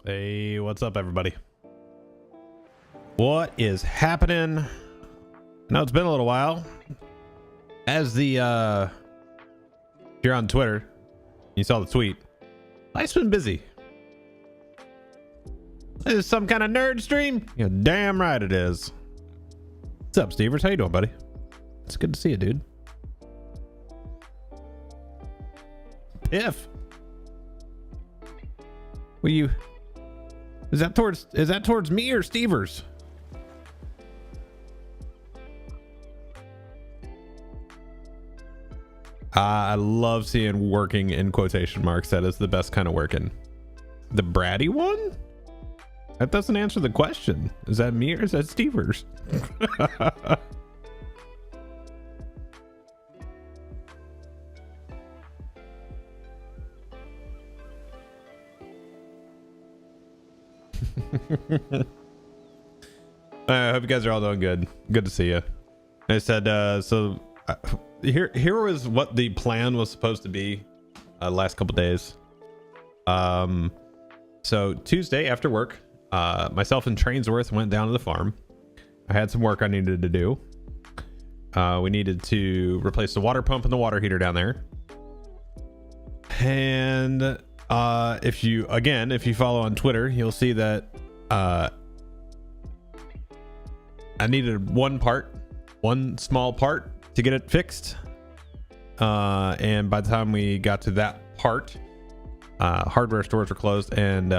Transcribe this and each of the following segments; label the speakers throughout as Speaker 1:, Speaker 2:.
Speaker 1: Hey, what's up, everybody? What is happening? No, it's been a little while. As the if you're on Twitter, you saw the tweet. Life's been busy. This is some kind of nerd stream. You're damn right it is. What's up, Stevers? How you doing, buddy? It's good to see you, dude. Piff. Will you? Is that towards me or Stevers? I love seeing working in quotation marks. That is the best kind of working. The bratty one? That doesn't answer the question. Is that me or is that Stevers? I hope you guys are all doing good. Good to see you. I said here was what the plan was supposed to be last couple days. So Tuesday after work, myself and Trainsworth went down to the farm. I had some work I needed to do. We needed to replace the water pump and the water heater down there. And if you follow on Twitter, you'll see that I needed one small part to get it fixed. And by the time we got to that part, hardware stores were closed, and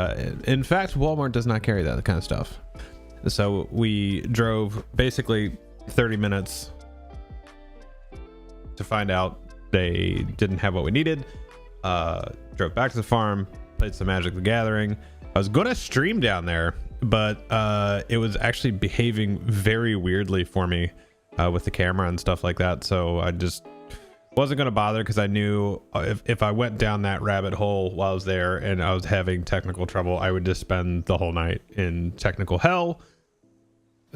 Speaker 1: in fact Walmart does not carry that kind of stuff. So we drove basically 30 minutes to find out they didn't have what we needed. Drove back to the farm, played some Magic the Gathering. I was gonna stream down there, but it was actually behaving very weirdly for me with the camera and stuff like that, so I just wasn't gonna bother, because I knew if I went down that rabbit hole while I was there and I was having technical trouble, I would just spend the whole night in technical hell.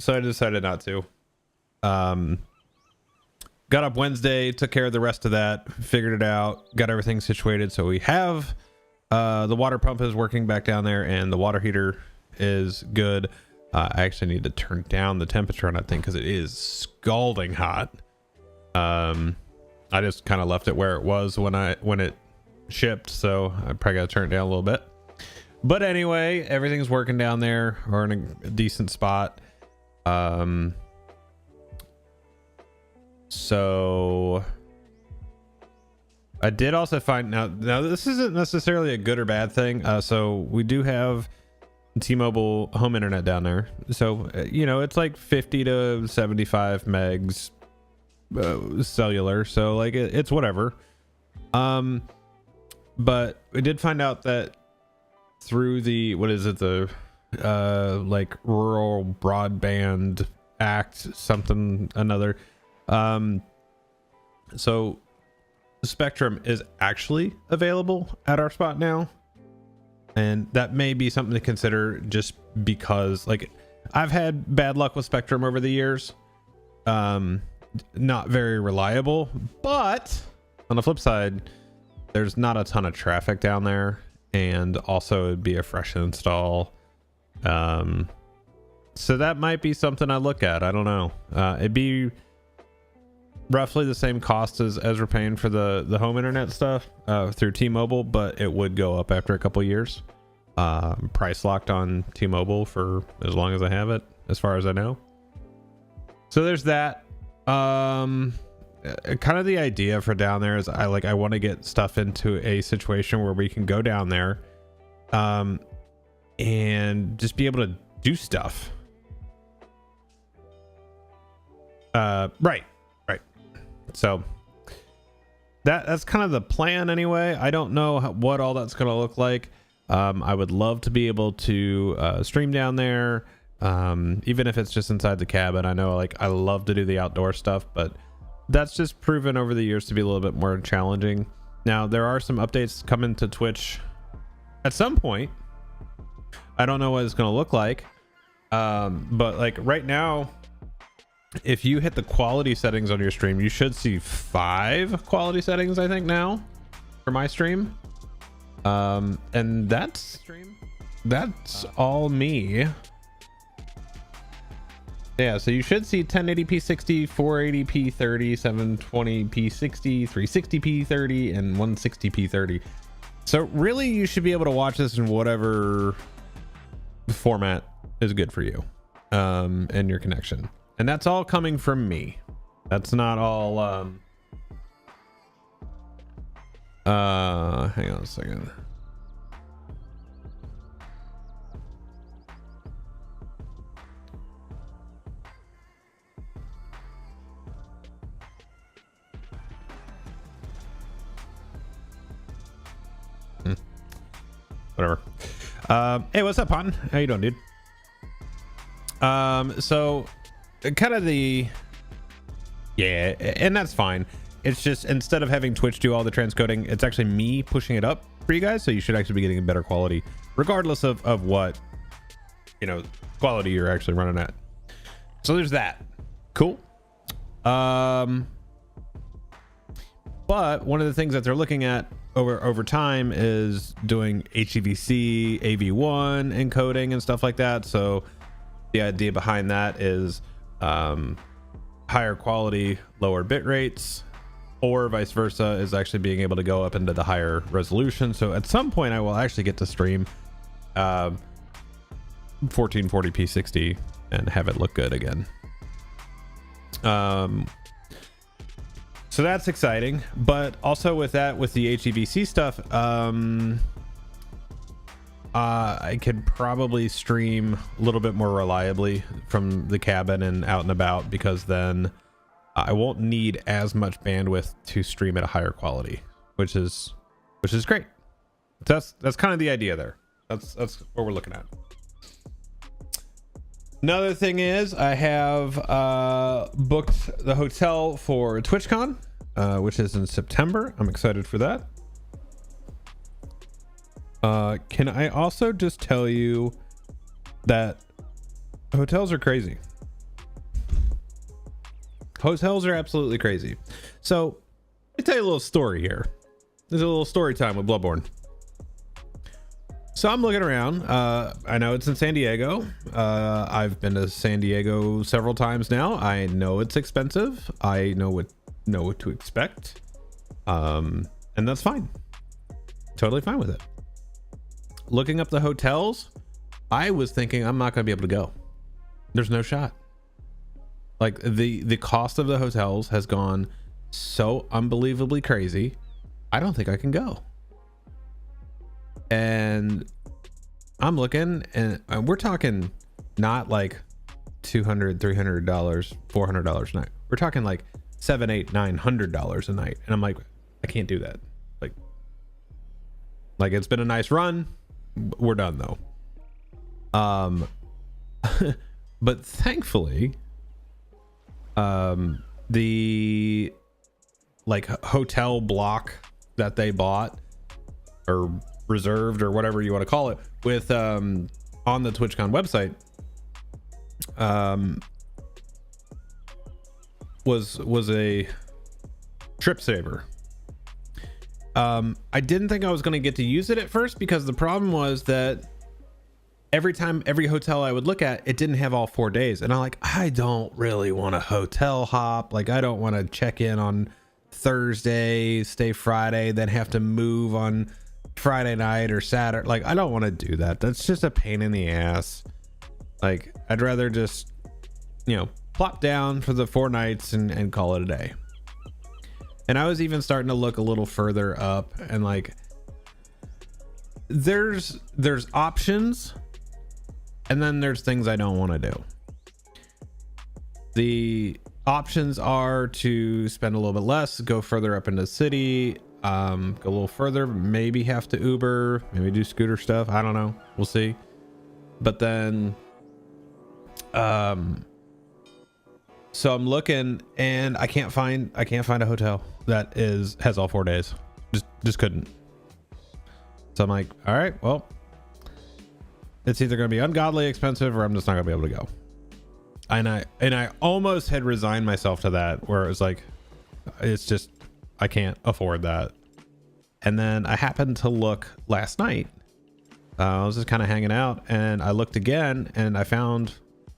Speaker 1: So I decided not to. Got up Wednesday, took care of the rest of that, figured it out, got everything situated. So we have the water pump is working back down there, and the water heater is good. I actually need to turn down the temperature on that thing because it is scalding hot. I just kind of left it where it was when it shipped, so I probably got to turn it down a little bit. But anyway, everything's working down there. We're in a decent spot. So I did also find now this isn't necessarily a good or bad thing. So we do have T-Mobile home internet down there. So it's like 50 to 75 megs cellular. So like it's whatever. But we did find out that through the like Rural Broadband Act something another. So Spectrum is actually available at our spot now, and that may be something to consider, just because like I've had bad luck with Spectrum over the years. Not very reliable, but on the flip side, there's not a ton of traffic down there, and also it'd be a fresh install. So that might be something I look at. I don't know. It'd be roughly the same cost as we're paying for the home internet stuff through T-Mobile, but it would go up after a couple years. Price locked on T-Mobile for as long as I have it, as far as I know. So there's that. Kind of the idea for down there is I want to get stuff into a situation where we can go down there and just be able to do stuff. Right. So that's kind of the plan anyway. I don't know what all that's going to look like. I would love to be able to stream down there, even if it's just inside the cabin. I know I love to do the outdoor stuff, but that's just proven over the years to be a little bit more challenging. Now there are some updates coming to Twitch at some point. I don't know what it's going to look like, but like right now, if you hit the quality settings on your stream, you should see 5 quality settings, I think, now for my stream. And that stream that's all me. Yeah, so you should see 1080p 60, 480p 30, 720p 60, 360p 30, and 160p 30. So really, you should be able to watch this in whatever format is good for you, and your connection. And that's all coming from me. That's not all. Hang on a second. Whatever. Hey, what's up, Pon? How you doing, dude? So kind of yeah, and that's fine. It's just, instead of having Twitch do all the transcoding, it's actually me pushing it up for you guys. So you should actually be getting a better quality, regardless of what, quality you're actually running at. So there's that. Cool. But one of the things that they're looking at over time is doing HEVC, AV1 encoding and stuff like that. So the idea behind that is higher quality, lower bit rates, or vice versa, is actually being able to go up into the higher resolution. So at some point I will actually get to stream 1440p 60 and have it look good again. So that's exciting, but also with that, with the HEVC stuff, I could probably stream a little bit more reliably from the cabin and out and about, because then I won't need as much bandwidth to stream at a higher quality, which is great. That's kind of the idea there. That's what we're looking at. Another thing is, I have booked the hotel for TwitchCon, which is in September. I'm excited for that. Can I also just tell you that hotels are crazy? Hotels are absolutely crazy. So let me tell you a little story here. There's a little story time with Bludborn. So I'm looking around. I know it's in San Diego. I've been to San Diego several times now. I know it's expensive. I know what to expect. And that's fine. Totally fine with it. Looking up the hotels, I was thinking I'm not going to be able to go. There's no shot. Like the cost of the hotels has gone so unbelievably crazy. I don't think I can go. And I'm looking, and we're talking not like $200, $300, $400 a night. We're talking like $700, $800, $900 a night. And I'm like, I can't do that. Like it's been a nice run. We're done though. But thankfully, the hotel block that they bought or reserved or whatever you want to call it with on the TwitchCon website was a trip saver. I didn't think I was going to get to use it at first, because the problem was that every hotel I would look at, it didn't have all 4 days. And I don't really want to hotel hop. Like, I don't want to check in on Thursday, stay Friday, then have to move on Friday night or Saturday. Like, I don't want to do that. That's just a pain in the ass. Like, I'd rather just, plop down for the 4 nights and call it a day. And I was even starting to look a little further up, and there's options, and then there's things I don't want to do. The options are to spend a little bit less, go further up into the city, go a little further, maybe have to Uber, maybe do scooter stuff. I don't know. We'll see. But then, so I'm looking, and I can't find a hotel that has all 4 days. Just couldn't. So I'm like, all right, well, it's either going to be ungodly expensive, or I'm just not going to be able to go. And I almost had resigned myself to that, where it was like, it's just, I can't afford that. And then I happened to look last night I was just kind of hanging out, and I looked again, and I found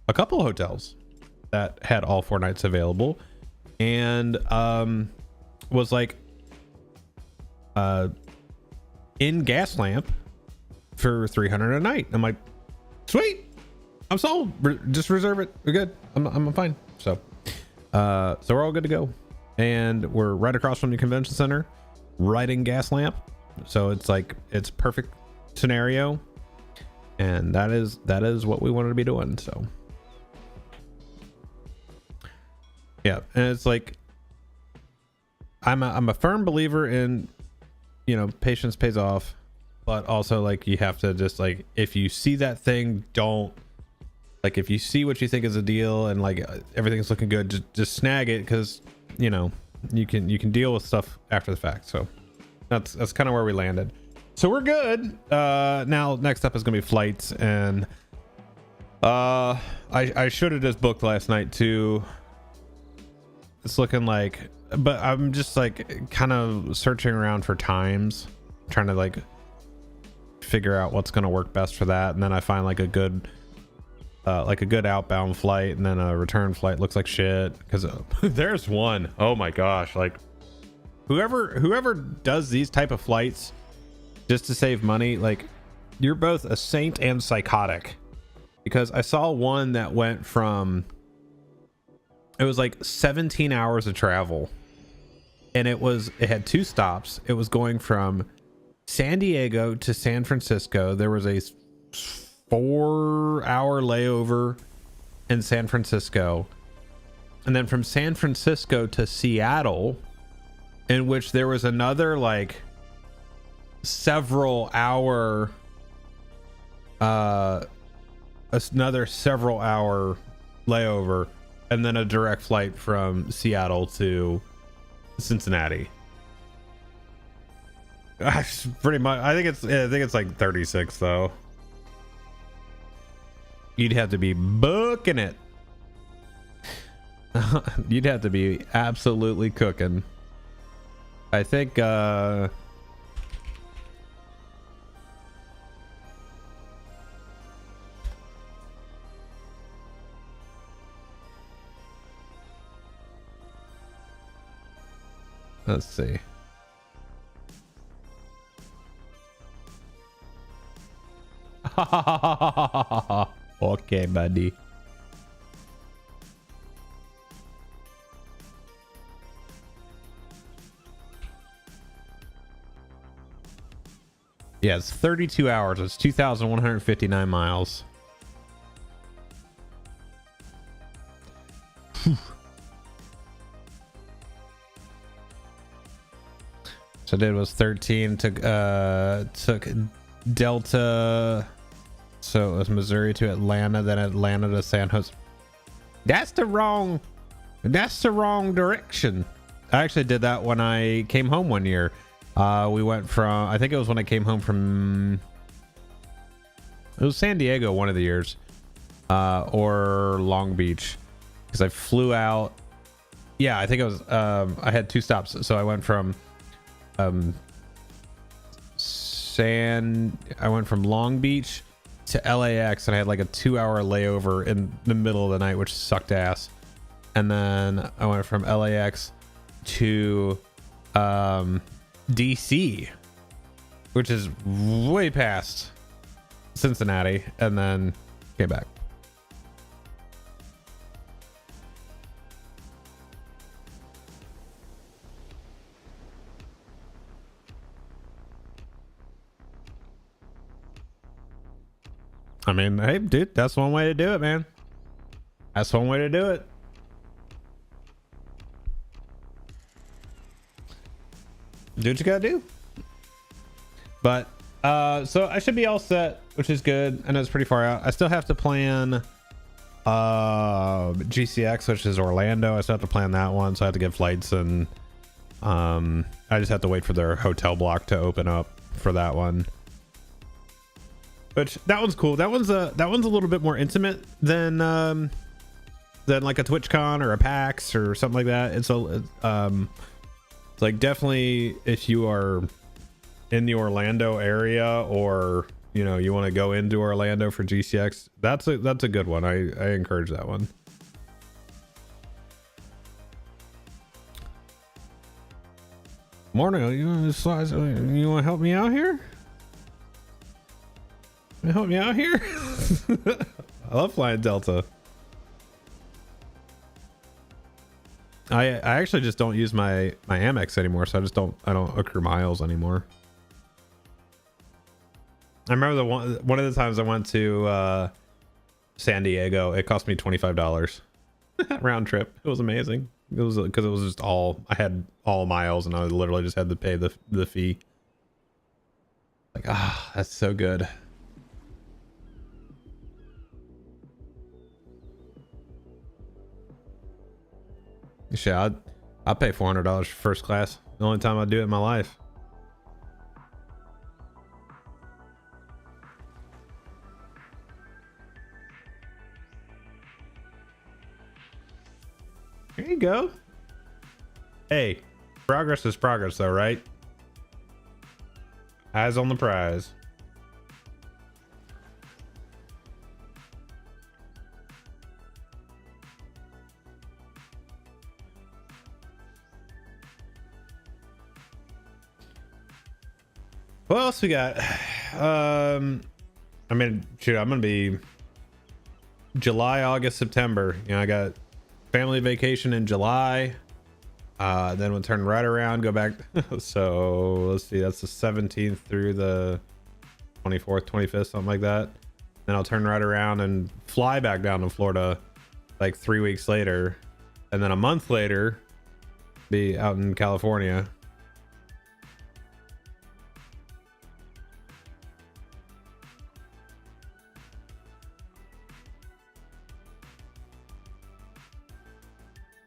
Speaker 1: a couple of hotels that had all 4 nights available, and was like in Gaslamp for 300 a night. I'm like, sweet, I'm sold. Just reserve it. We're good. I'm fine. So we're all good to go, and we're right across from the convention center, right in Gaslamp. So it's perfect scenario, and that is what we wanted to be doing. So yeah, and it's like I'm a firm believer in, you know, patience pays off, but also like you have to just like, if you see that thing, don't, like, if you see what you think is a deal and like everything's looking good, just snag it, because you know you can deal with stuff after the fact. So that's kind of where we landed. So we're good. Now next up is gonna be flights, and I should have just booked last night too. It's looking like, but I'm just like kind of searching around for times, trying to like figure out what's gonna work best for that, and then I find like a good outbound flight, and then a return flight looks like shit, because there's one, oh my gosh, like whoever does these type of flights just to save money, like, you're both a saint and psychotic, because I saw one that went from, it was like 17 hours of travel, and it had 2 stops. It was going from San Diego to San Francisco. There was a 4-hour layover in San Francisco, and then from San Francisco to Seattle, in which there was another like several hour layover, and then a direct flight from Seattle to Cincinnati. Pretty much. I think it's like 36 though. You'd have to be booking it. You'd have to be absolutely cooking. I think let's see. Okay, buddy. Yeah, it's 32 hours. It's 2,159 miles. So I did was 13, took Delta, so it was Missouri to Atlanta, then Atlanta to San Jose. That's the wrong direction. I actually did that when I came home one year. We went from, I think it was when I came home from, it was San Diego one of the years, or Long Beach, because I flew out. Yeah, I think it was, I had 2 stops. So I went from I went from Long Beach to LAX, and I had like a 2-hour layover in the middle of the night, which sucked ass. And then I went from LAX to DC, which is way past Cincinnati, and then came back. I mean, hey, dude, that's one way to do it, man. That's one way to do it. Do what you gotta do. But so I should be all set, which is good. I know it's pretty far out. I still have to plan GCX, which is Orlando. I still have to plan that one, so I have to get flights, and I just have to wait for their hotel block to open up for that one. Which that one's cool. That one's a little bit more intimate than like a TwitchCon or a PAX or something like that. It's like, definitely if you are in the Orlando area, or you know, you want to go into Orlando for GCX, that's a good one. I encourage that one. Morning, you want to help me out here? Help me out here? I love flying Delta. I actually just don't use my Amex anymore, so I don't accrue miles anymore. I remember the one of the times I went to San Diego, it cost me $25 round trip. It was amazing. It was because it was just I had all miles, and I literally just had to pay the fee. Like, that's so good. Shit, I'll pay $400 for first class. The only time I do it in my life. There you go. Hey, progress is progress though, right? Eyes on the prize. What else we got? I mean, shoot, I'm gonna be July, August, September. You know, I got family vacation in July. Then we'll turn right around, go back. So let's see, that's the 17th through the 24th, 25th, something like that. Then I'll turn right around and fly back down to Florida like 3 weeks later, and then a month later be out in California.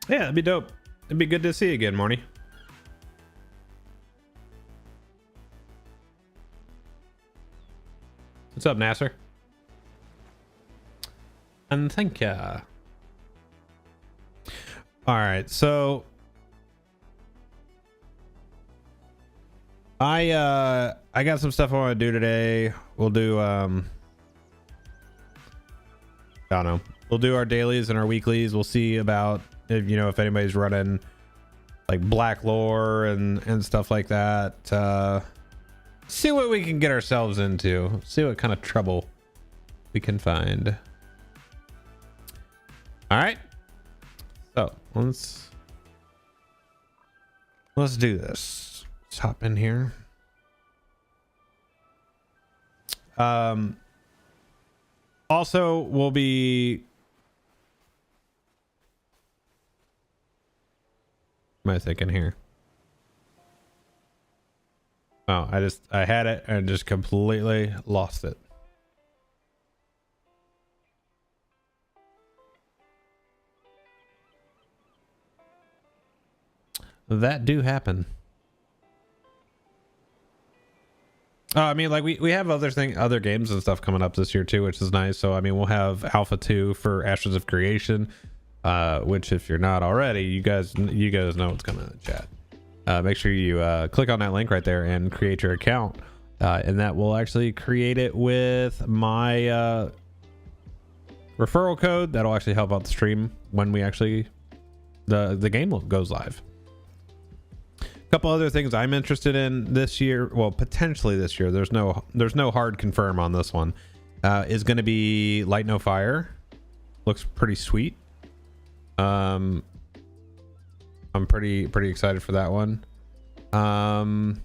Speaker 1: Yeah, that'd be dope. It'd be good to see you again, Morny. What's up, Nasser? And thank ya. All right, so I got some stuff I want to do today. We'll do I don't know. We'll do our dailies and our weeklies. We'll see about if, you know, if anybody's running like black lore and stuff like that. See what we can get ourselves into. See what kind of trouble we can find. All right. So let's do this. Let's hop in here. Also, we'll be. What am I thinking here? Oh, I had it and just completely lost it. That do happen. I mean, like we have other games and stuff coming up this year too, which is nice. So I mean, we'll have Alpha 2 for Ashes of Creation, which if you're not already, you guys know what's coming in the chat. Make sure you click on that link right there and create your account, and that will actually create it with my referral code. That'll actually help out the stream when we actually the game goes live. A couple other things I'm interested in this year, well, potentially this year. There's no hard confirm on this one. Is going to be Light No Fire. Looks pretty sweet. I'm pretty excited for that one. I'm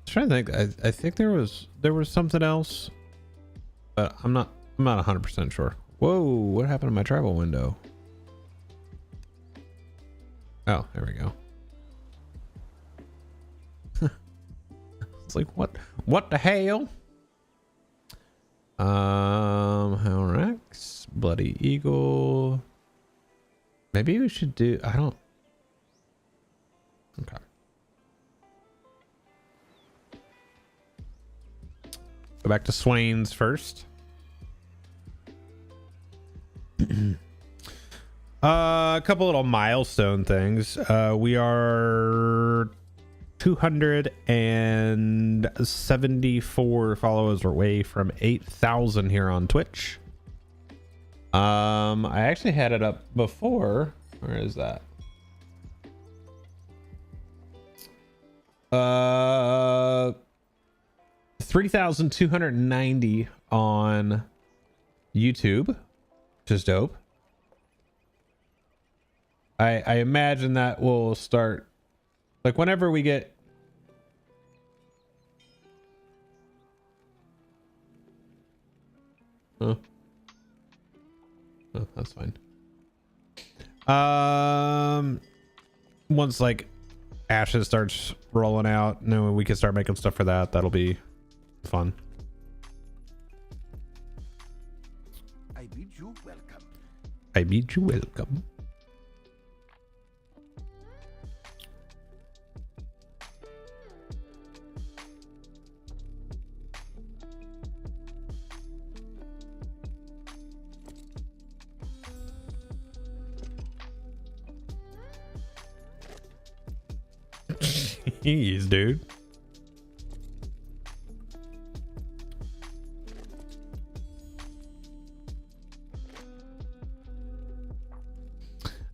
Speaker 1: trying to think. I think there was something else, but I'm not 100% sure. Whoa, what happened to my travel window? Oh, there we go. It's like what the hell? Hellrex, Bloody Eagle. Maybe we should do. I don't. Okay. Go back to Swain's first. A couple little milestone things. We are 274 followers away from 8,000 here on Twitch. I actually had it up before. Where is that? 3,290 on YouTube, which is dope. I imagine that will start like whenever we get oh, that's fine. Once like Ashes starts rolling out, and then we can start making stuff for that. That'll be fun.
Speaker 2: I bid you welcome.
Speaker 1: I bid you welcome. Jeez, dude.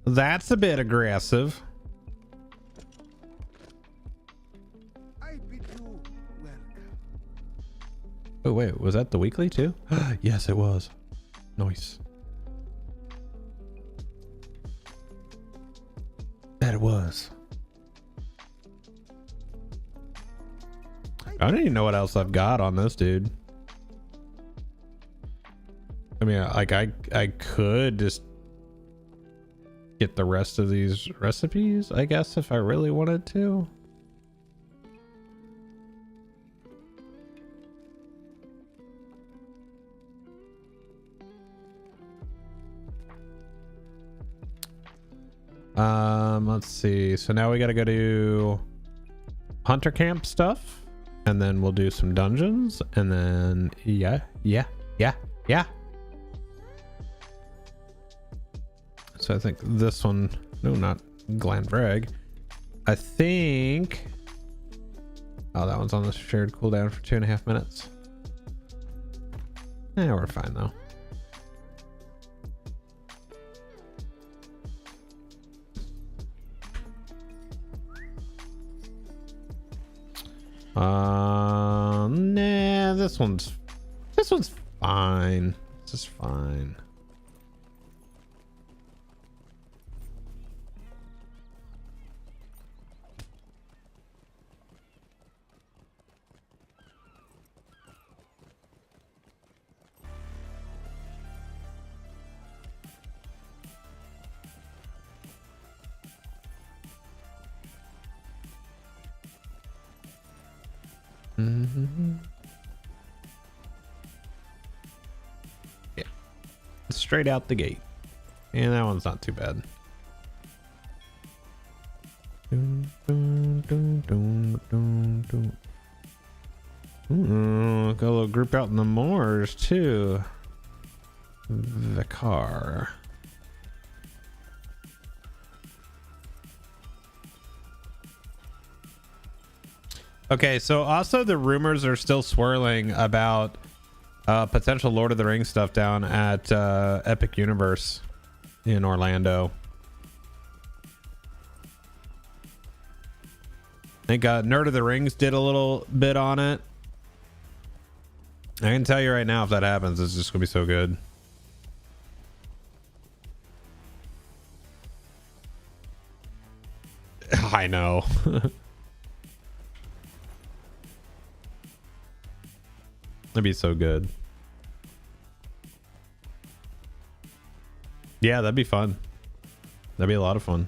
Speaker 1: That's a bit aggressive.
Speaker 2: I bid you welcome.
Speaker 1: Oh wait, was that the weekly too? Yes, it was. Nice. That it was. I don't even know what else I've got on this dude. I mean, like I could just get the rest of these recipes, I guess, if I really wanted to. Let's see. So now we got to go to hunter camp stuff, and then we'll do some dungeons, and then yeah. So I think this one, no, not Glanbrag. I think, oh, that one's on the shared cooldown for 2.5 minutes. Yeah, we're fine though. Nah, this one's fine. This is fine. Yeah, straight out the gate, and that one's not too bad. Ooh, got a little group out in the moors too. The car. Okay, so also the rumors are still swirling about potential Lord of the Rings stuff down at Epic Universe in Orlando. I think Nerd of the Rings did a little bit on it. I can tell you right now, if that happens, it's just gonna be so good. I know. That'd be so good. Yeah, that'd be fun. That'd be a lot of fun.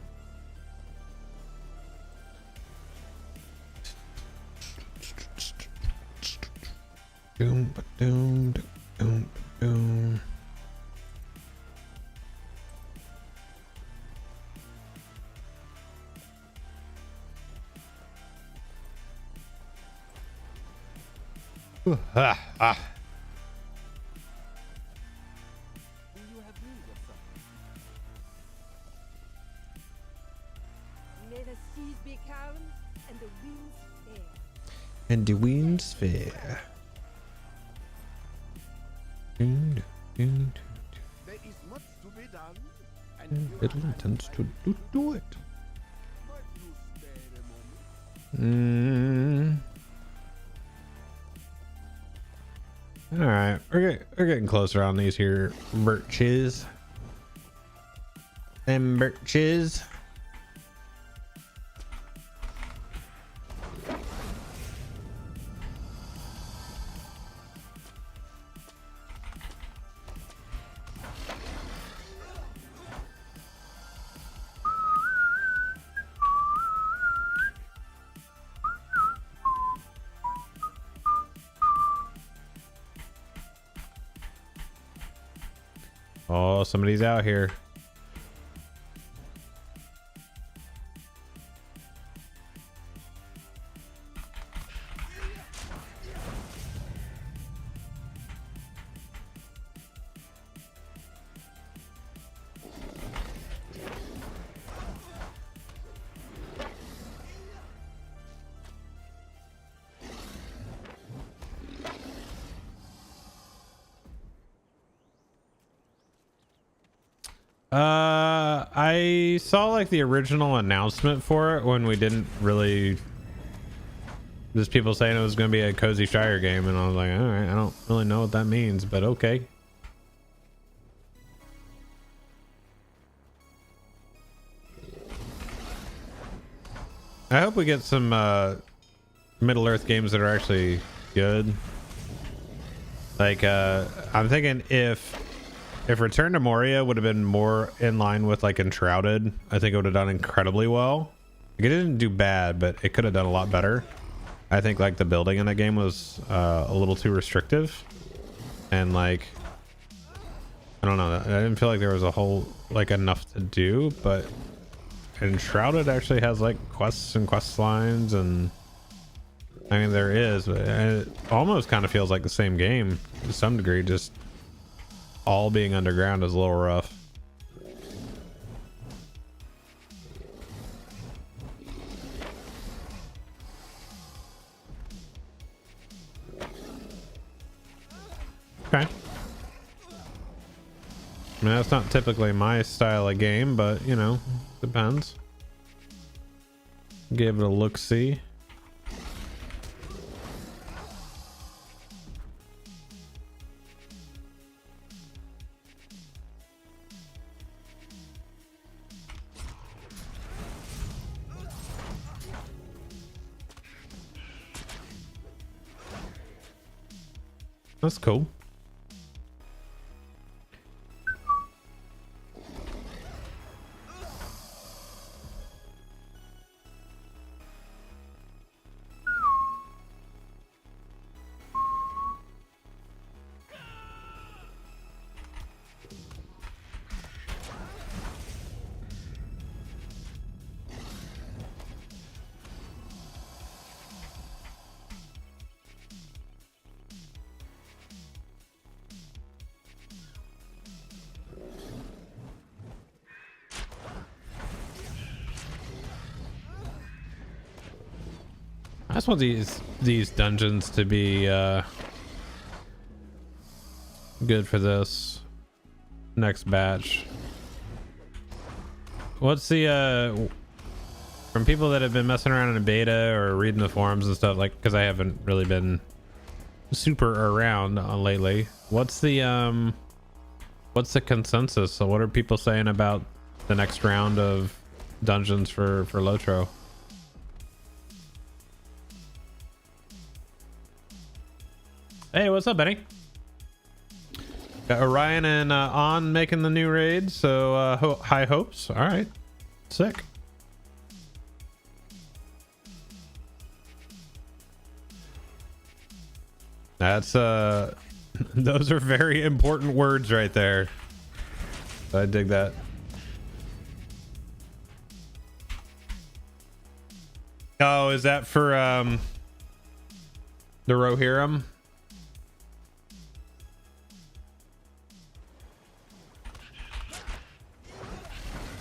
Speaker 1: Doom, doom, doom, doom. Ah, ah.
Speaker 2: Do you have need of something?
Speaker 3: May the seas be calm and the winds
Speaker 1: Dwayne Sphere.
Speaker 2: There is much to be done, and
Speaker 1: It intends to do it.
Speaker 2: might you spare a moment?
Speaker 1: All right, we're getting closer on these here birches. Them birches. Oh, somebody's out here. I saw like the original announcement for it when we didn't really, just people saying it was going to be a Cozy Shire game, and I was like, all right, I don't really know what that means, but okay. I hope we get some Middle Earth games that are actually good. Like I'm thinking if Return to Moria would have been more in line with like Enshrouded, I think it would have done incredibly well. Like, it didn't do bad, but it could have done a lot better. I think like the building in that game was a little too restrictive, and like I don't know, I didn't feel like there was a whole like enough to do. But Enshrouded actually has like quests and quest lines, and I mean there is, but it almost kind of feels like the same game to some degree. Just all being underground is a little rough. Okay. I mean, that's not typically my style of game, but you know, depends. Give it a look-see. That's cool. I just want these dungeons to be good for this next batch. What's the from people that have been messing around in a beta or reading the forums and stuff, like, because I haven't really been super around lately, what's the consensus? So what are people saying about the next round of dungeons for Lotro? Hey, what's up, Benny? Got Orion and On making the new raid, so high hopes. All right, sick. That's those are very important words right there. I dig that. Oh, is that for the Rohirrim?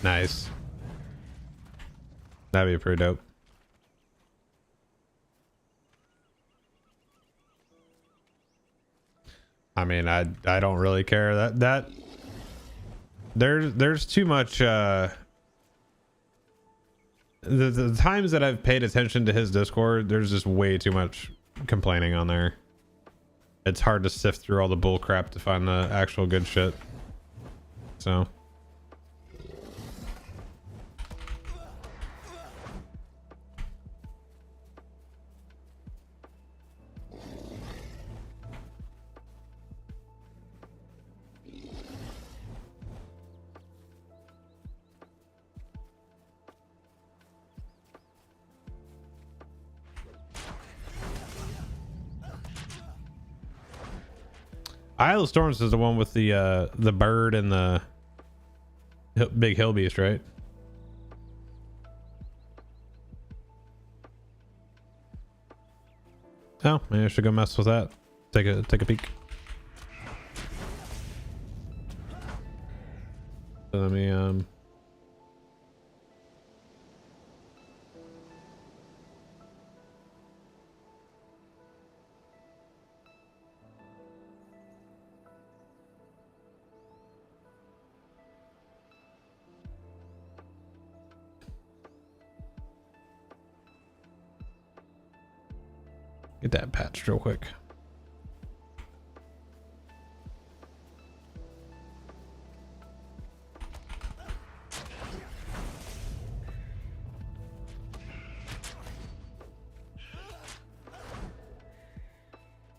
Speaker 1: Nice. That'd be pretty dope. I mean, I don't really care. That there's too much. The times that I've paid attention to his Discord, there's just way too much complaining on there. It's hard to sift through all the bull crap to find the actual good shit. So. Isle of Storms is the one with the bird and the big hill beast, right? Oh, maybe I should go mess with that. Take a peek. So let me get that patched real quick.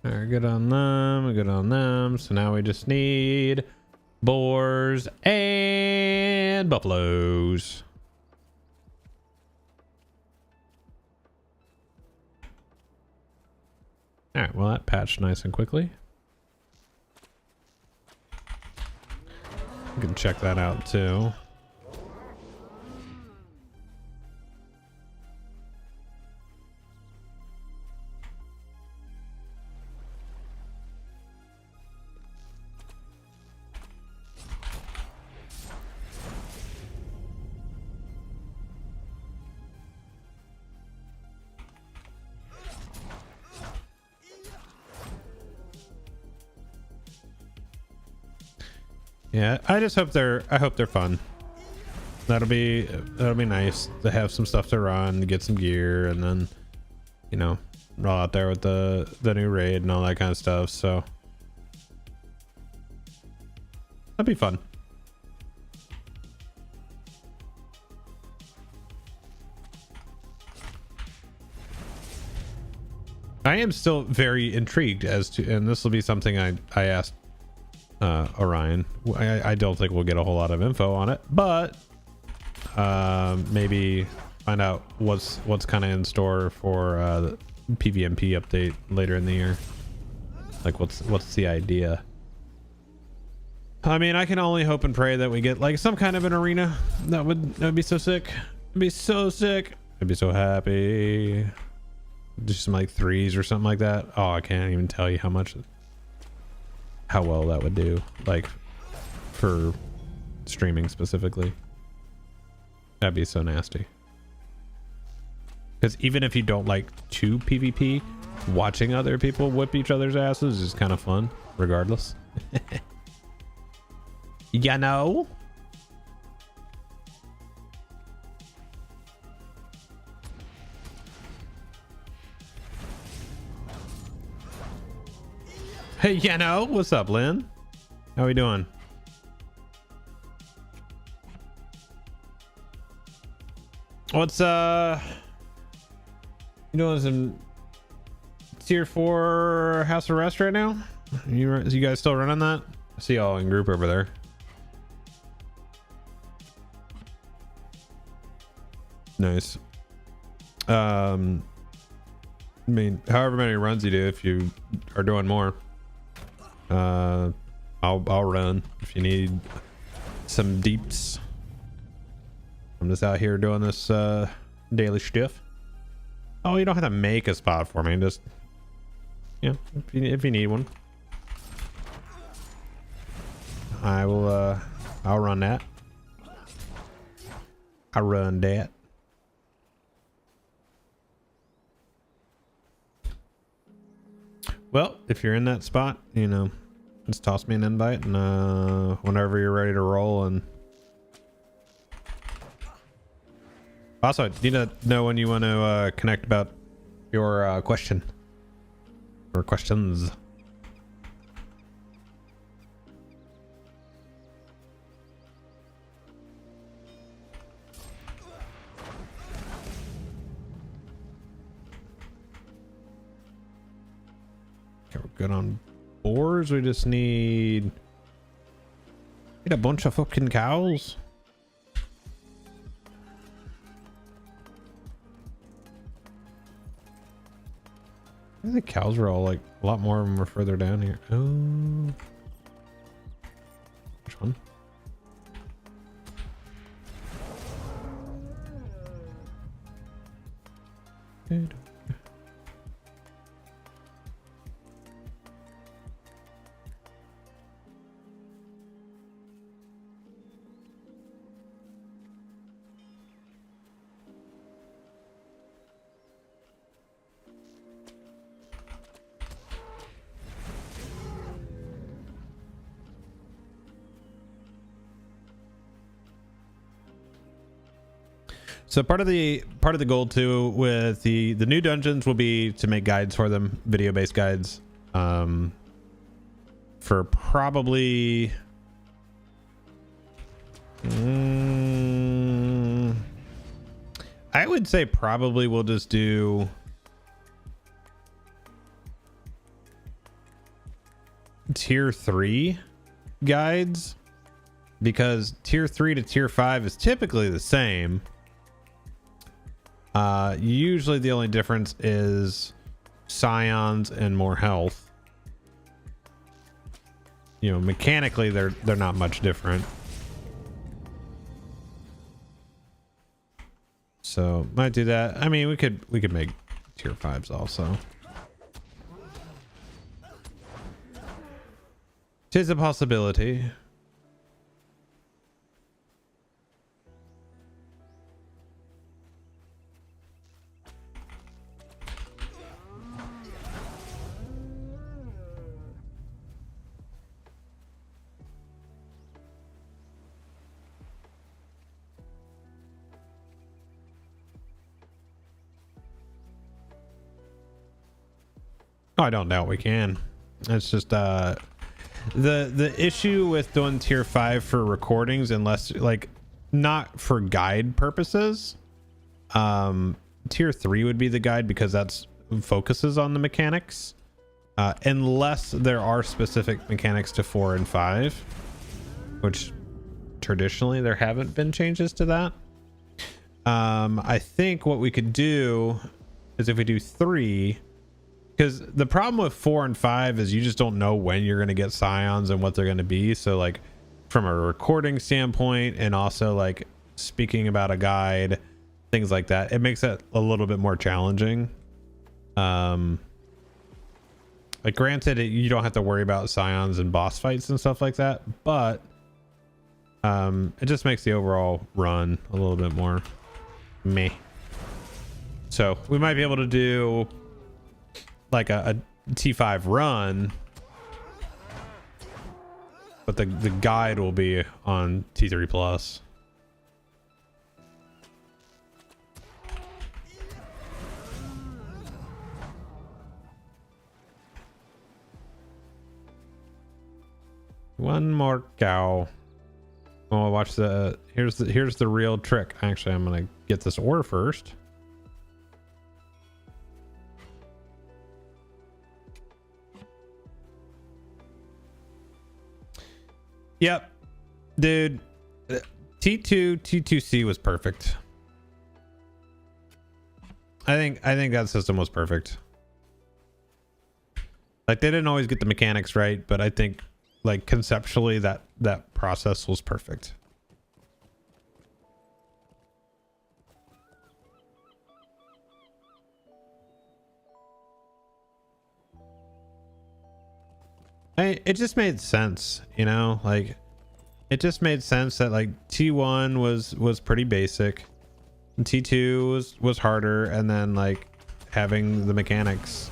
Speaker 1: Alright, good on them, good on them. So now we just need boars and buffaloes. All right, well, that patched nice and quickly. You can check that out too. Yeah, I just hope they're fun. That'll be nice to have some stuff to run, get some gear, and then, you know, roll out there with the new raid and all that kind of stuff. So that'd be fun. I am still very intrigued as to, and this will be something I asked Orion. I don't think we'll get a whole lot of info on it, but maybe find out what's kind of in store for the PvMP update later in the year. Like what's the idea? I mean, I can only hope and pray that we get like some kind of an arena. That would be so sick. It'd be so sick. I'd be so happy. Do some like threes or something like that. Oh, I can't even tell you how well that would do, like for streaming specifically. That'd be so nasty. Because even if you don't like to PvP, watching other people whip each other's asses is kind of fun, regardless. You know? Hey, you know, what's up, Lynn? How we doing? What's you doing some tier 4 house arrest right now? You guys still running that? I see y'all in group over there. Nice. I mean, however many runs you do, if you are doing more, I'll run if you need some deeps. I'm just out here doing this daily stuff. Oh, you don't have to make a spot for me. Just, yeah, if you need one, I will. I'll run that. I run that. Well, if you're in that spot, you know, Just toss me an invite, and whenever you're ready to roll. And also, I need to know when you want to connect about your question or questions. Okay, we're good on boars. We just need a bunch of fucking cows. I think the cows were all like a lot more of them were further down here. Oh, which one? Good. So part of the goal too with the new dungeons will be to make guides for them, video-based guides, for probably I would say probably we'll just do tier 3 guides, because tier 3 to tier 5 is typically the same. Usually the only difference is scions and more health. You know, mechanically they're not much different. So might do that. I mean, we could make tier 5s also. Tis a possibility. Oh, I don't doubt we can. It's just the issue with doing tier 5 for recordings, unless like not for guide purposes, tier 3 would be the guide, because that's focuses on the mechanics, unless there are specific mechanics to 4 and 5, which traditionally there haven't been changes to that. I think what we could do is if we do 3, because the problem with 4 and 5 is you just don't know when you're going to get scions and what they're going to be. So like from a recording standpoint, and also like speaking about a guide, things like that, it makes it a little bit more challenging. Like granted, you don't have to worry about scions and boss fights and stuff like that, but it just makes the overall run a little bit more meh. So we might be able to do like a T5 run, but the guide will be on T3 plus. One more cow. Oh, watch the here's the real trick. Actually, I'm gonna get this ore first. Yep, dude. T2C was perfect. I think that system was perfect. Like they didn't always get the mechanics right, but I think like conceptually that process was perfect. It just made sense, you know, like it just made sense that like T1 was pretty basic, and T2 was harder, and then like having the mechanics.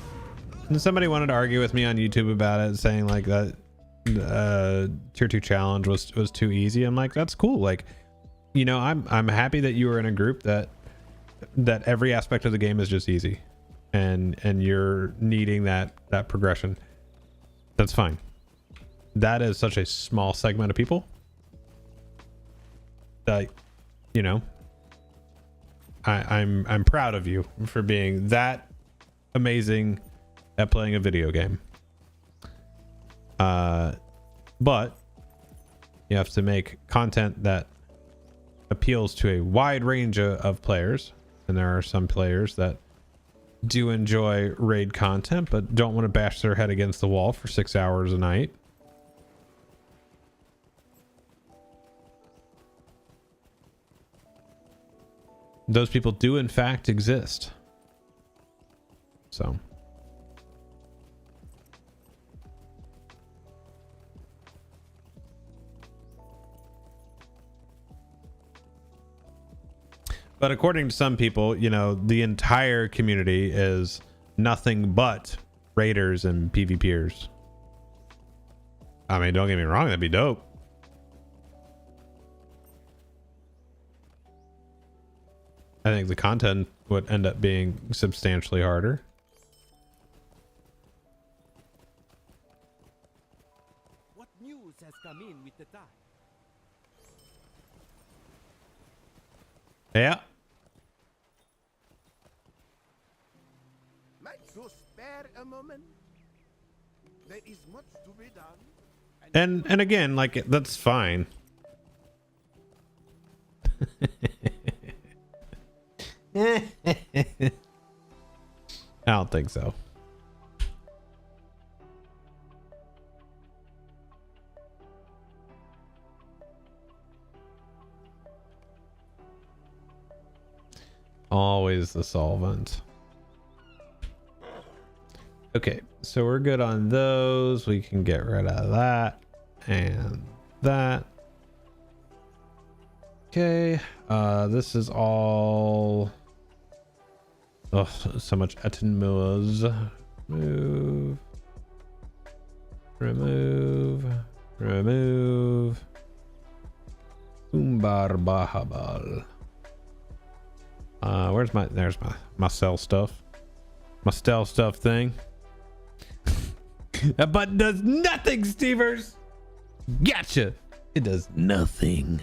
Speaker 1: And somebody wanted to argue with me on YouTube about it, saying like that tier 2 challenge was too easy. I'm like, that's cool. Like, you know, I'm happy that you were in a group that every aspect of the game is just easy, and you're needing that progression. That's fine. That is such a small segment of people that, you know, I'm proud of you for being that amazing at playing a video game. But you have to make content that appeals to a wide range of players, and there are some players that do enjoy raid content but don't want to bash their head against the wall for 6 hours a night. Those people do in fact exist. So but according to some people, you know, the entire community is nothing but raiders and PvPers. I mean, don't get me wrong, that'd be dope. I think the content would end up being substantially harder.
Speaker 2: What news has come in with the tide?
Speaker 1: Yeah.
Speaker 2: Might you spare a moment? There is much to be done.
Speaker 1: And again, like, that's fine. I don't think so. Always the solvent. Okay, so we're good on those. We can get rid of that and that. Okay, this is all... Oh, so much attenmours. Move. Remove. Remove. Umbar Bahabal. Where's my... There's my cell stuff. My stealth stuff thing. That button does nothing, Stevers! Gotcha! It does nothing.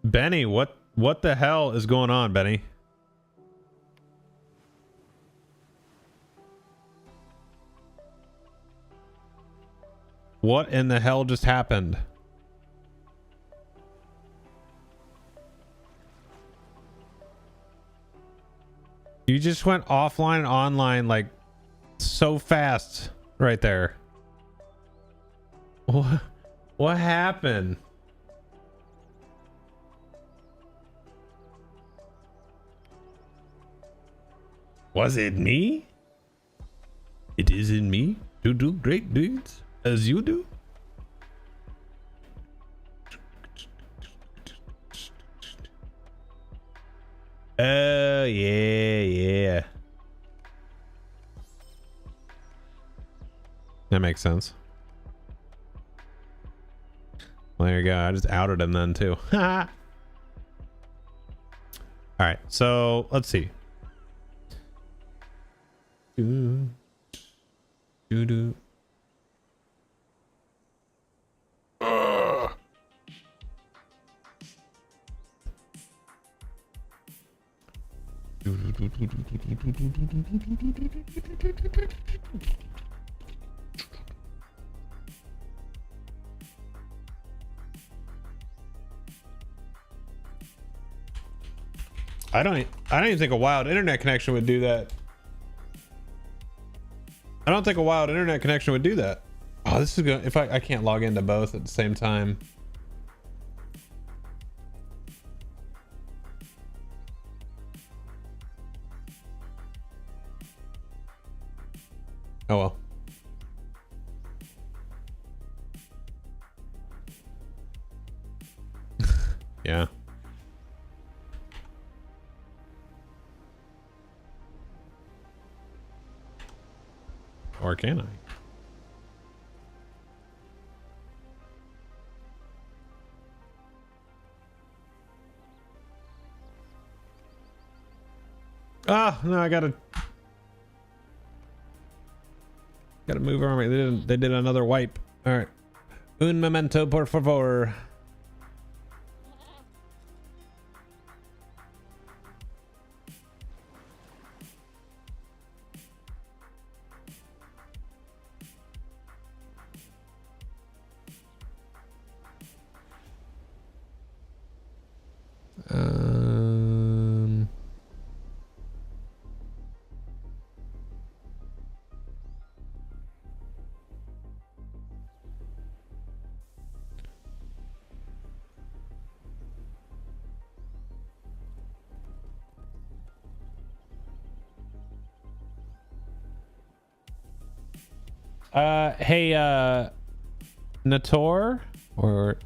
Speaker 1: Benny, what the hell is going on, Benny? What in the hell just happened? You just went offline and online like so fast right there. What happened? Was it me? It isn't me to do great deeds as you do. Oh, yeah. That makes sense. Well, there you go. I just outed him then too. All right, so let's see. Do. I don't even think a wild internet connection would do that. I don't think a wild internet connection would do that. Oh, this is good. If I can't log into both at the same time. Oh well. Yeah. Or can I? Ah, no, I gotta move around. They did another wipe. All right. Un momento, por favor. Um, hey, Nator, or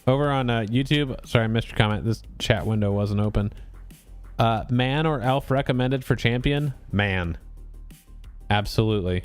Speaker 1: over on YouTube. Sorry, I missed your comment. This chat window wasn't open. Man or elf recommended for champion? Man. Absolutely.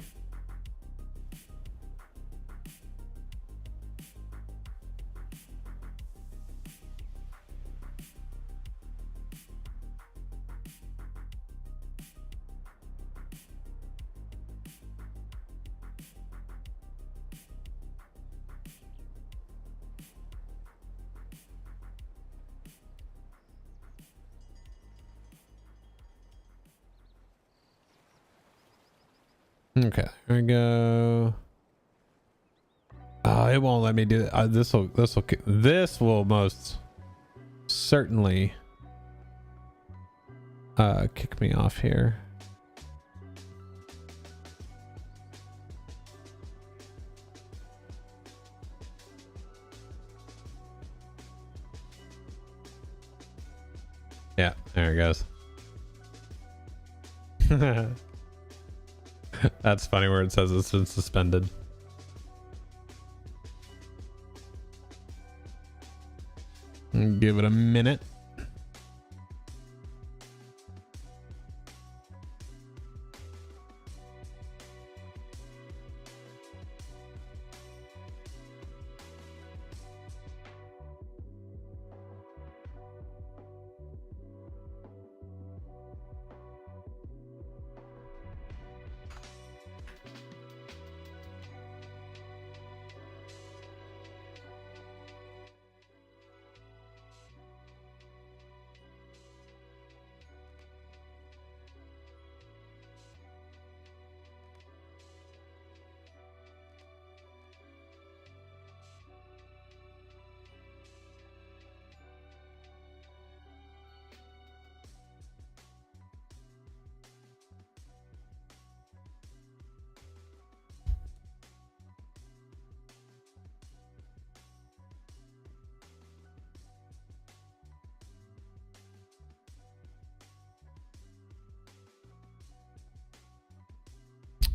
Speaker 1: Okay, here we go. Oh, it won't let me do it. This will most certainly kick me off here. Yeah, there it goes. That's funny where it says it's been suspended. Give it a minute.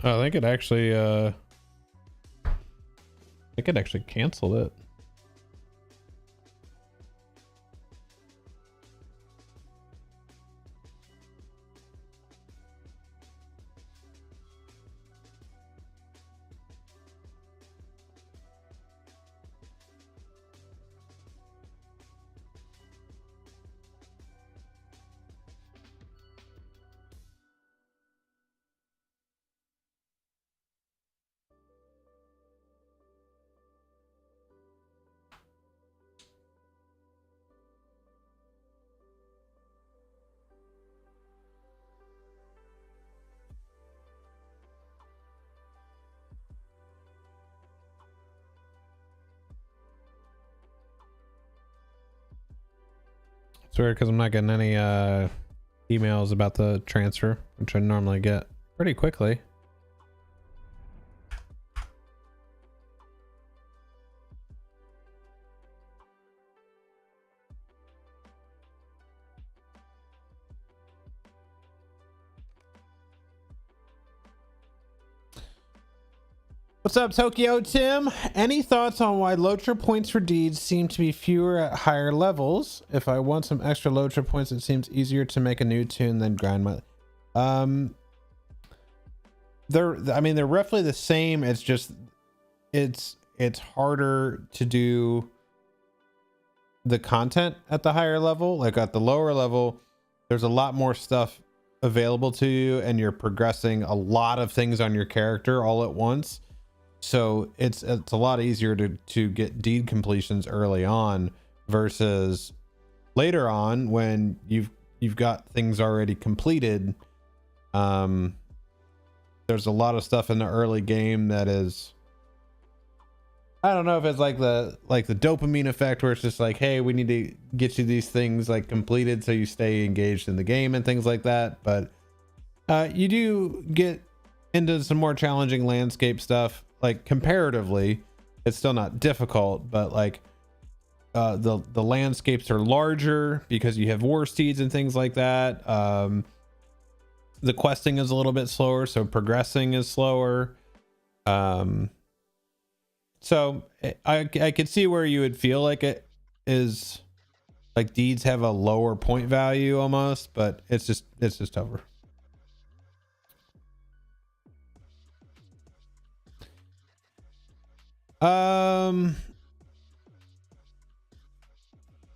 Speaker 1: Oh, I think it actually canceled it. It's weird because I'm not getting any emails about the transfer, which I normally get pretty quickly. What's up, Tokyo Tim? Any thoughts on why Lotra points for deeds seem to be fewer at higher levels? If I want some extra Lotra points, it seems easier to make a new tune than grind my... they're roughly the same. It's just it's harder to do the content at the higher level. Like at the lower level, there's a lot more stuff available to you, and you're progressing a lot of things on your character all at once. So it's a lot easier to get deed completions early on versus later on when you've got things already completed. There's a lot of stuff in the early game that is, I don't know if it's like the dopamine effect where it's just like, hey, we need to get you these things like completed so you stay engaged in the game and things like that. But you do get into some more challenging landscape stuff. Like comparatively, it's still not difficult, but like the landscapes are larger because you have war steeds and things like that. The questing is a little bit slower, so progressing is slower. So I could see where you would feel like it is like deeds have a lower point value almost, but it's just tougher.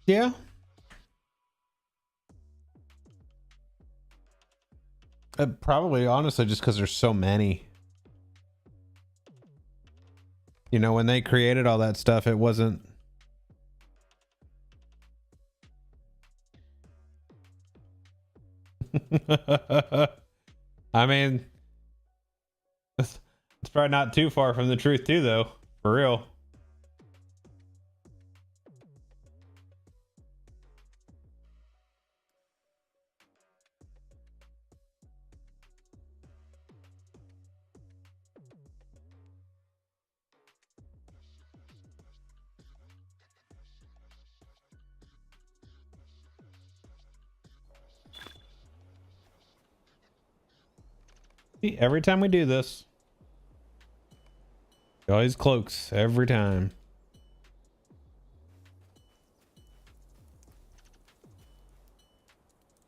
Speaker 1: Yeah. Probably, honestly, just because there's so many. You know, when they created all that stuff, it wasn't. I mean, it's probably not too far from the truth, too, though. For real. See, every time we do this, always cloaks every time.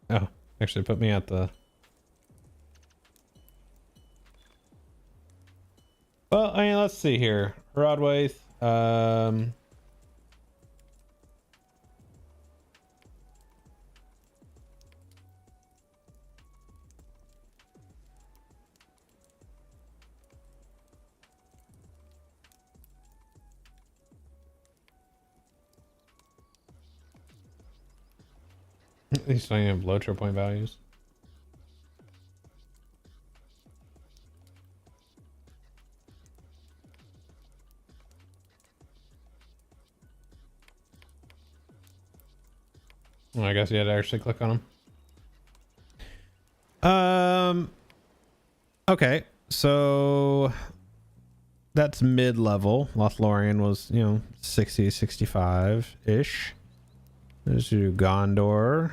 Speaker 1: Oh, actually put me at the... Well, I mean, let's see here. Rodwaith, these don't have low trip point values. Well, I guess you had to actually click on them. Okay, so that's mid-level. Lothlorien was, you know, 60, 65-ish. There's your Gondor.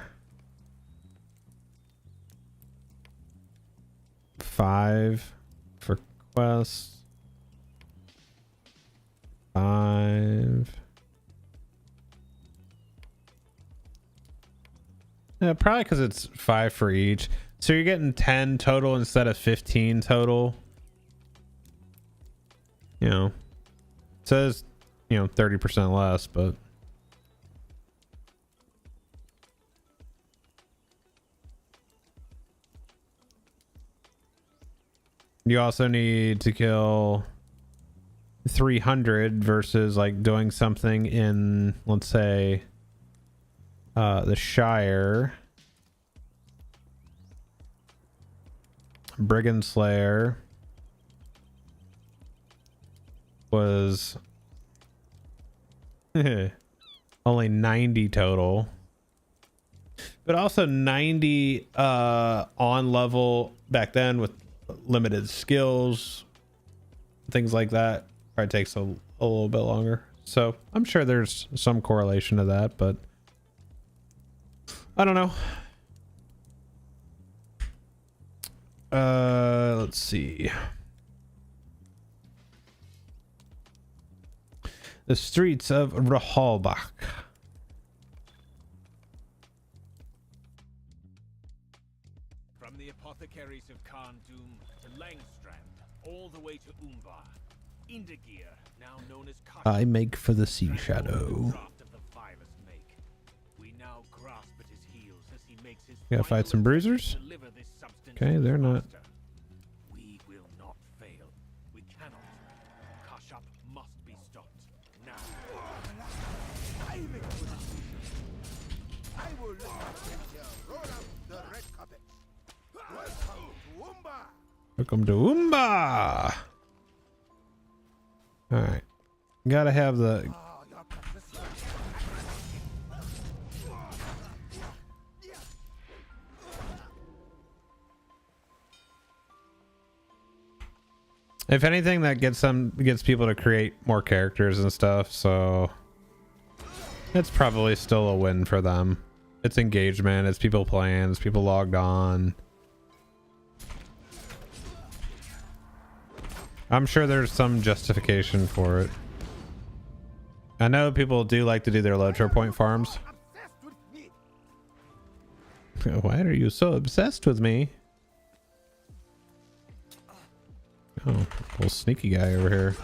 Speaker 1: 5 for quests. 5. Yeah, probably because it's 5 for each. So you're getting 10 total instead of 15 total. You know, it says, you know, 30% less, but you also need to kill 300 versus like doing something in, let's say, the Shire. Brigand Slayer was only 90 total, but also 90 on level back then with limited skills, things like that. Probably takes a little bit longer, so I'm sure there's some correlation to that, but I don't know. Let's see. The streets of Rahalbach.
Speaker 2: From the apothecaries of Khan Doom to Langstrand, all the way to Umbar, Indagir, now known as
Speaker 1: I make for the sea shadow.
Speaker 2: We now grasp at his heels as he makes his
Speaker 1: Gotta fight some bruisers. Okay, they're not.
Speaker 2: We will not fail. We cannot. Kashyap must be stopped now. I will let you roll out the red carpet. Welcome to Umbar.
Speaker 1: Welcome to Umba. All right, gotta have the. If anything, that gets people to create more characters and stuff, so it's probably still a win for them. It's engagement, it's people playing, it's people logged on. I'm sure there's some justification for it. I know people do like to do their Lotro point farms. Why are you so obsessed with me? Oh, little sneaky guy over here.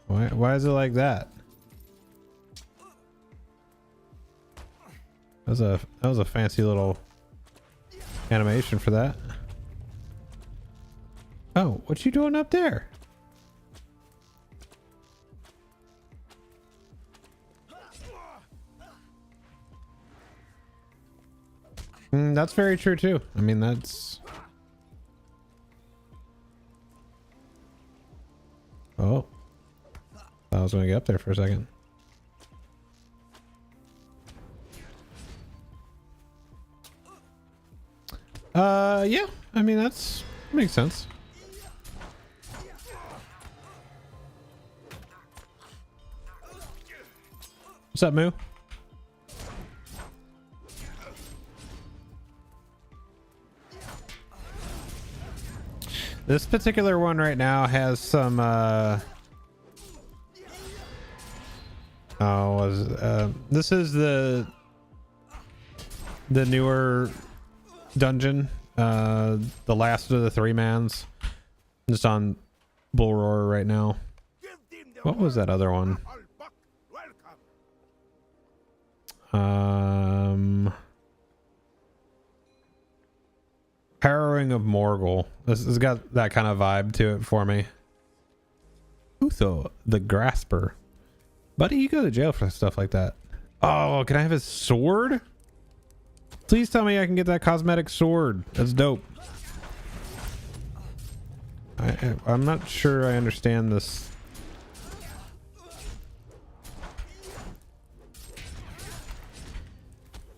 Speaker 1: Why is it like that? That was a fancy little animation for that. Oh, what you doing up there? That's very true too. I mean, that's. Oh, I was gonna get up there for a second. Yeah, I mean, that makes sense. What's up, Moo? This particular one right now has some this is the newer dungeon, the last of the three mans, just on Bull Roar right now. What was that other one? Harrowing of Morgul. This has got that kind of vibe to it for me. Utho the Grasper. Buddy, you go to jail for stuff like that. Oh, can I have his sword? Please tell me I can get that cosmetic sword. That's dope. I'm not sure I understand this.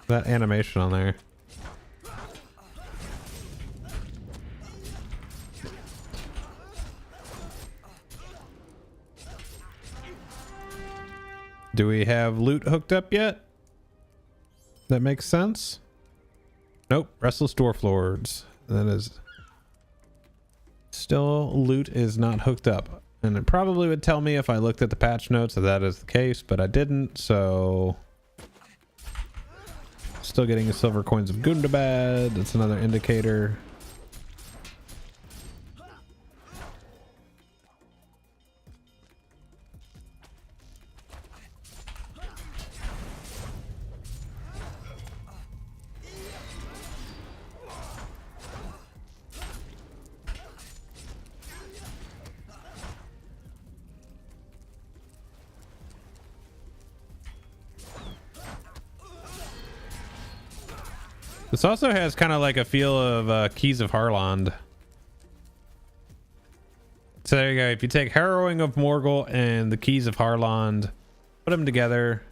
Speaker 1: That animation on there. Do we have loot hooked up yet? That makes sense. Nope. Restless Dwarf Lords. That is still loot is not hooked up, and it probably would tell me if I looked at the patch notes that is the case, but I didn't. So still getting the silver coins of Gundabad. That's another indicator. This also has kind of like a feel of Keys of Harland. So there you go. If you take Harrowing of Morgul and the Keys of Harland, put them together.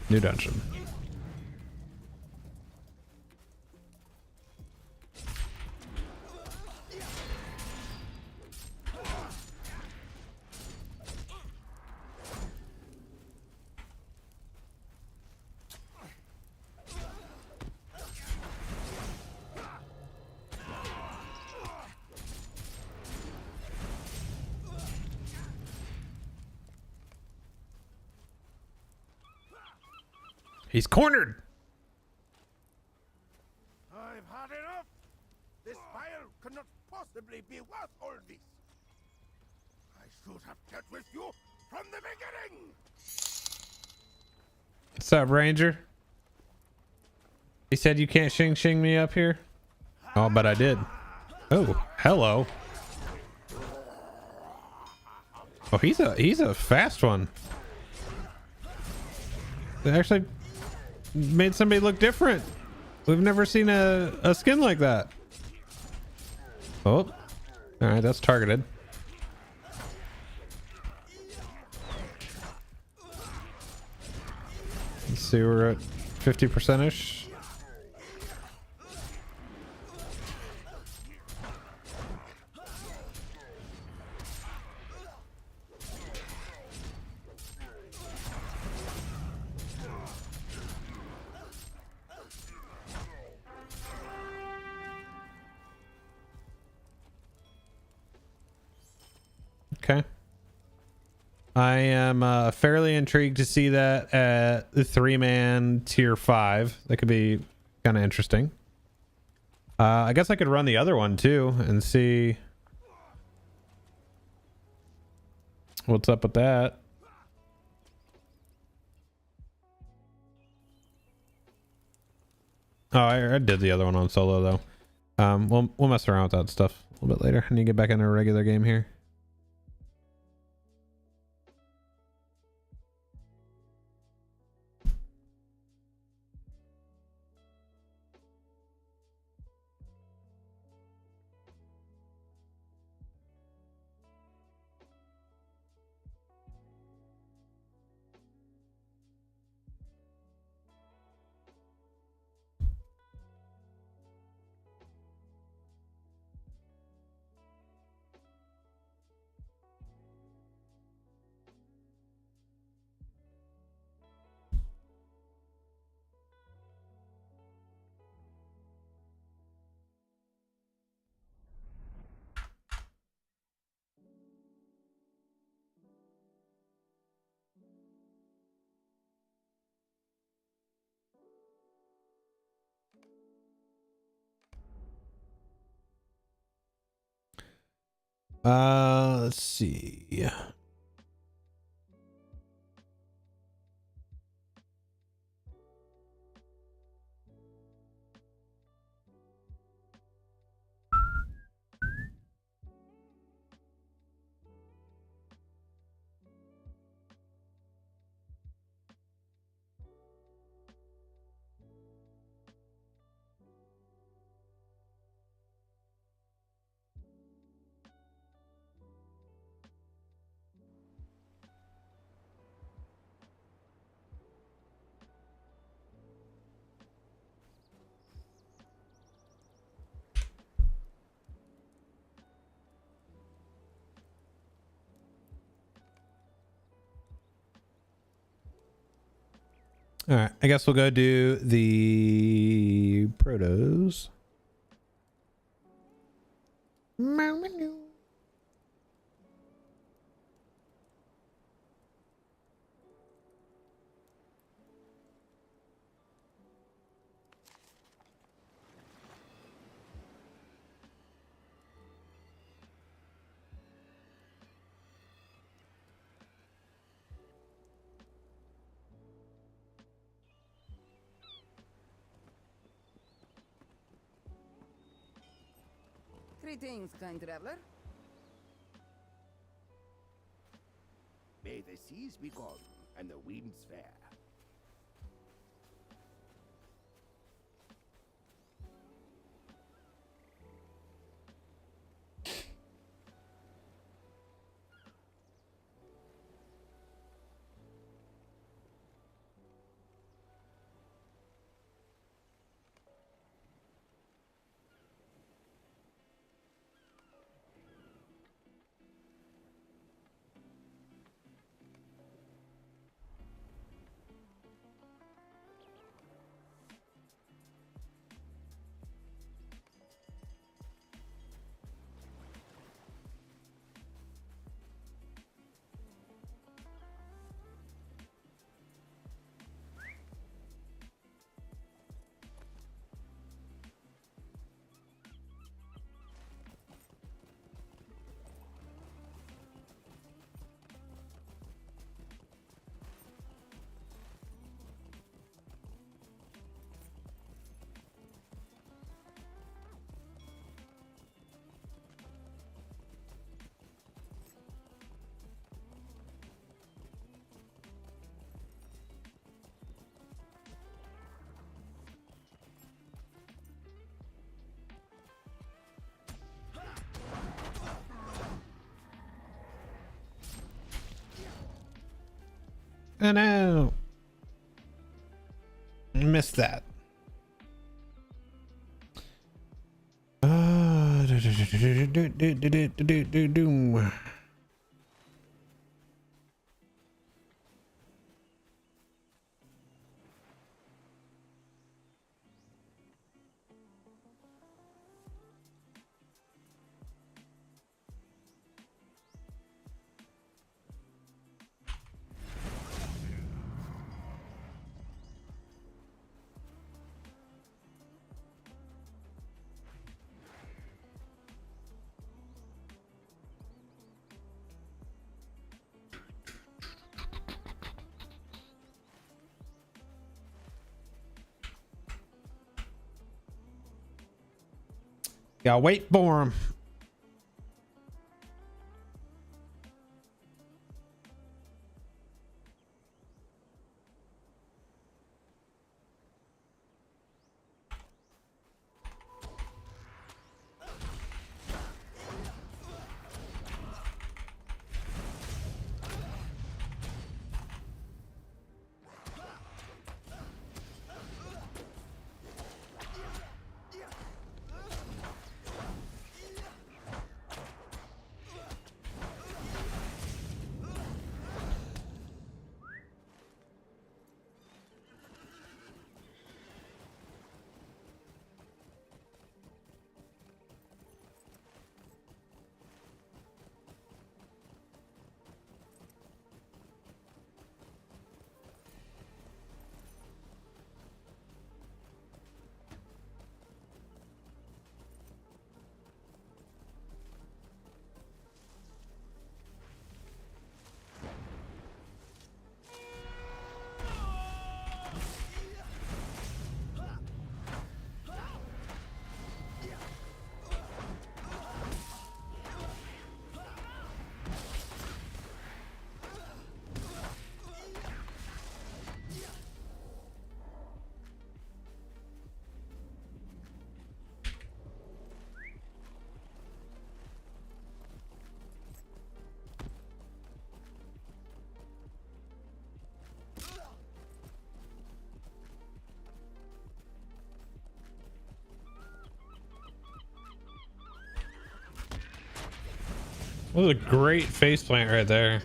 Speaker 1: New dungeon. He's cornered.
Speaker 3: I've had enough. This file cannot possibly be worth all this. I should have dealt with you from the beginning.
Speaker 1: What's up, Ranger? He said you can't shing me up here. Oh, but I did. Oh, hello. Oh, he's a fast one. They actually made somebody look different. We've never seen a skin like that. Oh, all right, that's targeted. Let's see, we're at 50%ish. Okay. I am fairly intrigued to see that at the 3-man tier 5. That could be kind of interesting. I guess I could run the other one too and see what's up with that. Oh, I did the other one on solo though. We'll mess around with that stuff a little bit later. I need to get back into a regular game here. Let's see. All right, I guess we'll go do the protos.
Speaker 4: Greetings, kind traveler.
Speaker 3: May the seas be calm and the winds fair.
Speaker 1: And I missed that. Gotta wait for him. That was a great faceplant right there.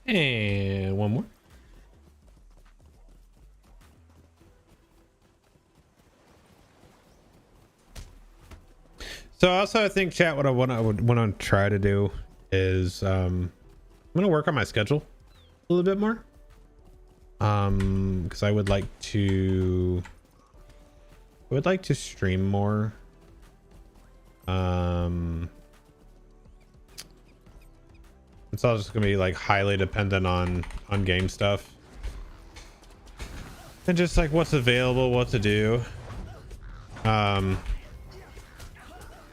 Speaker 1: And one more. So also I think chat what I would want to try to do is I'm gonna work on my schedule a little bit more. Because I would like to stream more. It's all just gonna be like highly dependent on game stuff and just like what's available, what to do.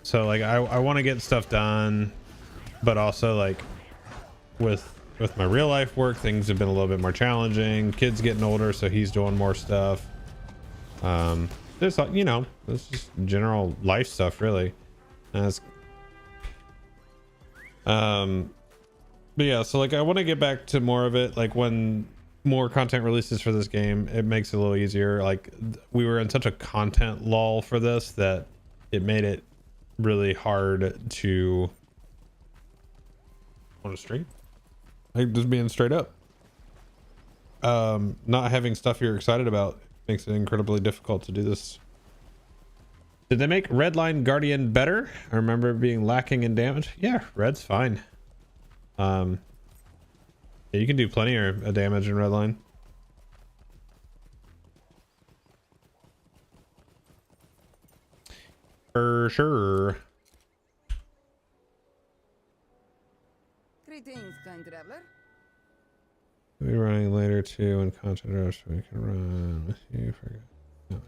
Speaker 1: So like I want to get stuff done, but also like with my real life work, things have been a little bit more challenging. Kid's getting older, so he's doing more stuff. There's you know, this just general life stuff really. But yeah, so like I want to get back to more of it. Like when more content releases for this game, it makes it a little easier. Like we were in such a content lull for this that it made it really hard to on a stream. Like just being straight up. Not having stuff you're excited about makes it incredibly difficult to do this. Did they make Redline Guardian better? I remember it being lacking in damage. Yeah, red's fine. Yeah, you can do plenty of damage in Redline. For sure.
Speaker 4: Greetings, kind traveler.
Speaker 1: We'll be running later too when content rush we can run with you for no.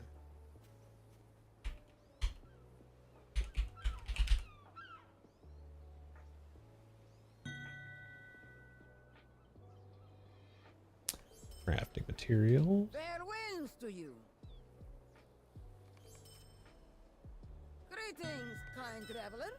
Speaker 1: Crafting materials.
Speaker 4: Fair winds to you. Greetings, kind traveler.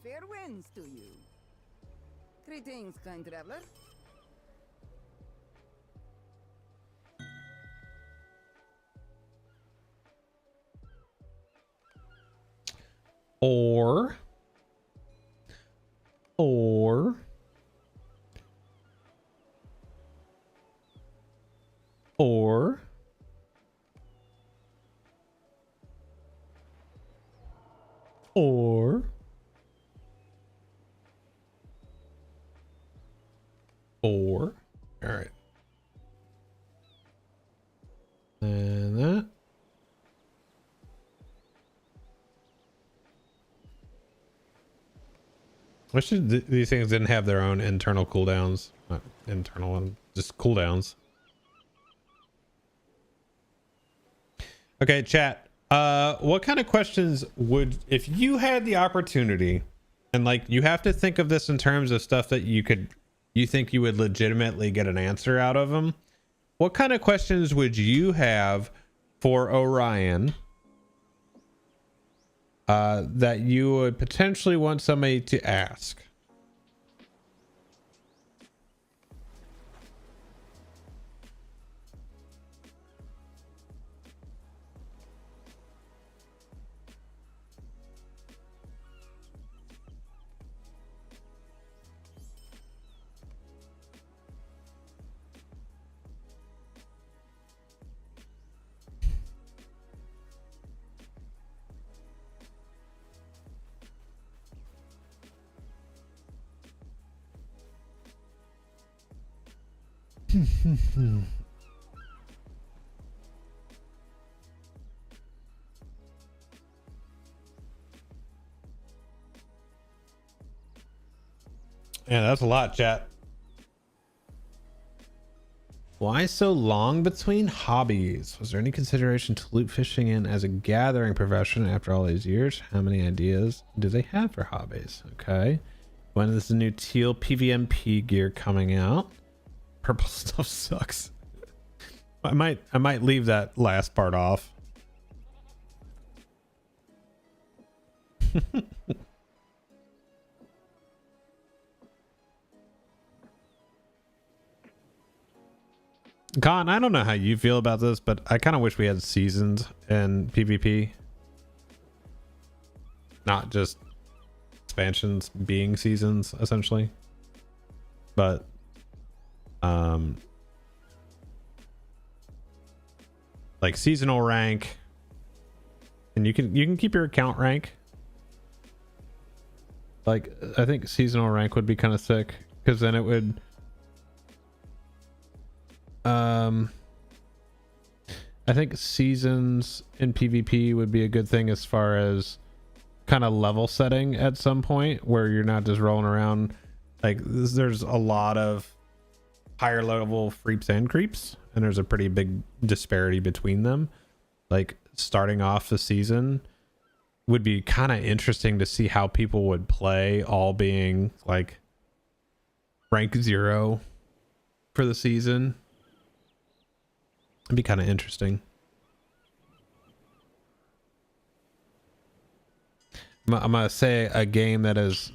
Speaker 4: Fair winds to you. Greetings, kind traveler.
Speaker 1: Or or or or all right, and that. Wish these things didn't have their own internal cooldowns. Not internal one, just cooldowns. Okay, chat. What kind of questions would, if you had the opportunity, and like you have to think of this in terms of stuff that you think you would legitimately get an answer out of them. What kind of questions would you have for Orion that you would potentially want somebody to ask? Yeah, that's a lot, chat. Why so long between hobbies? Was there any consideration to loot fishing in as a gathering profession after all these years? How many ideas do they have for hobbies? Okay. When is the new teal PvMP gear coming out? Purple stuff sucks. I might leave that last part off. Con, I don't know how you feel about this, but I kind of wish we had seasons in PvP. Not just expansions being seasons, essentially. But like seasonal rank, and you can keep your account rank. Like I think seasonal rank would be kind of sick, because then it would I think seasons in PvP would be a good thing as far as kind of level setting at some point, where you're not just rolling around. Like there's a lot of higher level freeps and creeps, and there's a pretty big disparity between them. Like starting off the season would be kind of interesting to see how people would play, all being like rank 0 for the season. It'd be kind of interesting. I'm gonna say a game that is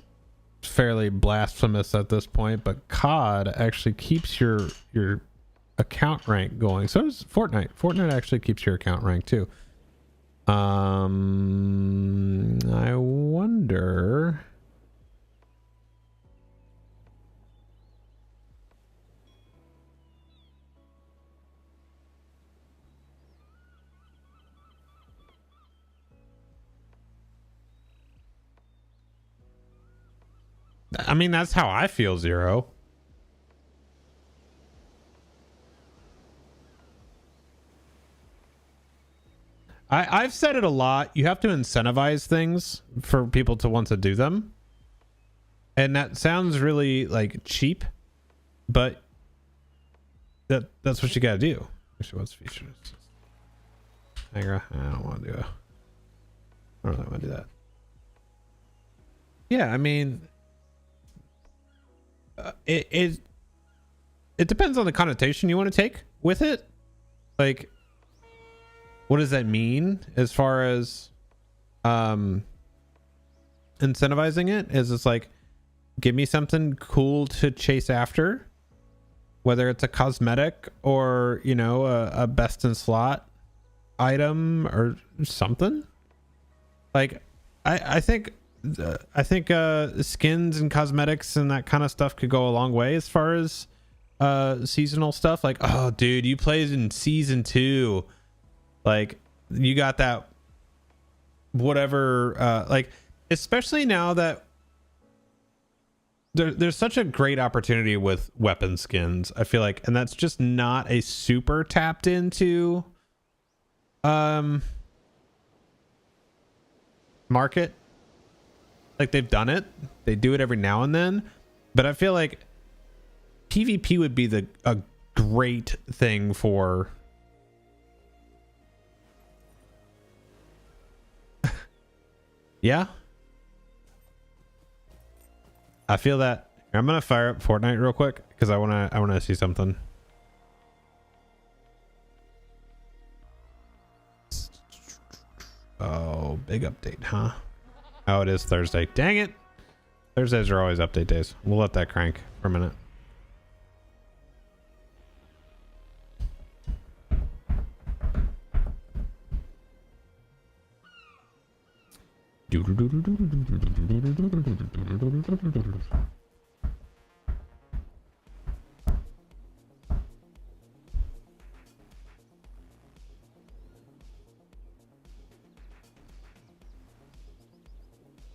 Speaker 1: fairly blasphemous at this point, but COD actually keeps your account rank going. So does Fortnite. Fortnite actually keeps your account rank too. I wonder. I mean, that's how I feel, Zero. I've said it a lot. You have to incentivize things for people to want to do them. And that sounds really like cheap, but that's what you gotta do. Actually, what's features? I don't want to do it. I don't really want to do that. Yeah, I mean, it depends on the connotation you want to take with it. Like, what does that mean as far as incentivizing it? Is it's like, give me something cool to chase after, whether it's a cosmetic or, you know, a best in slot item or something. Like, I think skins and cosmetics and that kind of stuff could go a long way as far as seasonal stuff. Like, oh dude, you played in season 2, like you got that whatever, like, especially now that there's such a great opportunity with weapon skins, I feel like, and that's just not a super tapped into market. Like, they've done it, they do it every now and then, but I feel like PvP would be a great thing for yeah, I feel that. I'm gonna fire up Fortnite real quick because I wanna see something. Oh, big update, huh? Oh, it is Thursday. Dang it. Thursdays are always update days. We'll let that crank for a minute.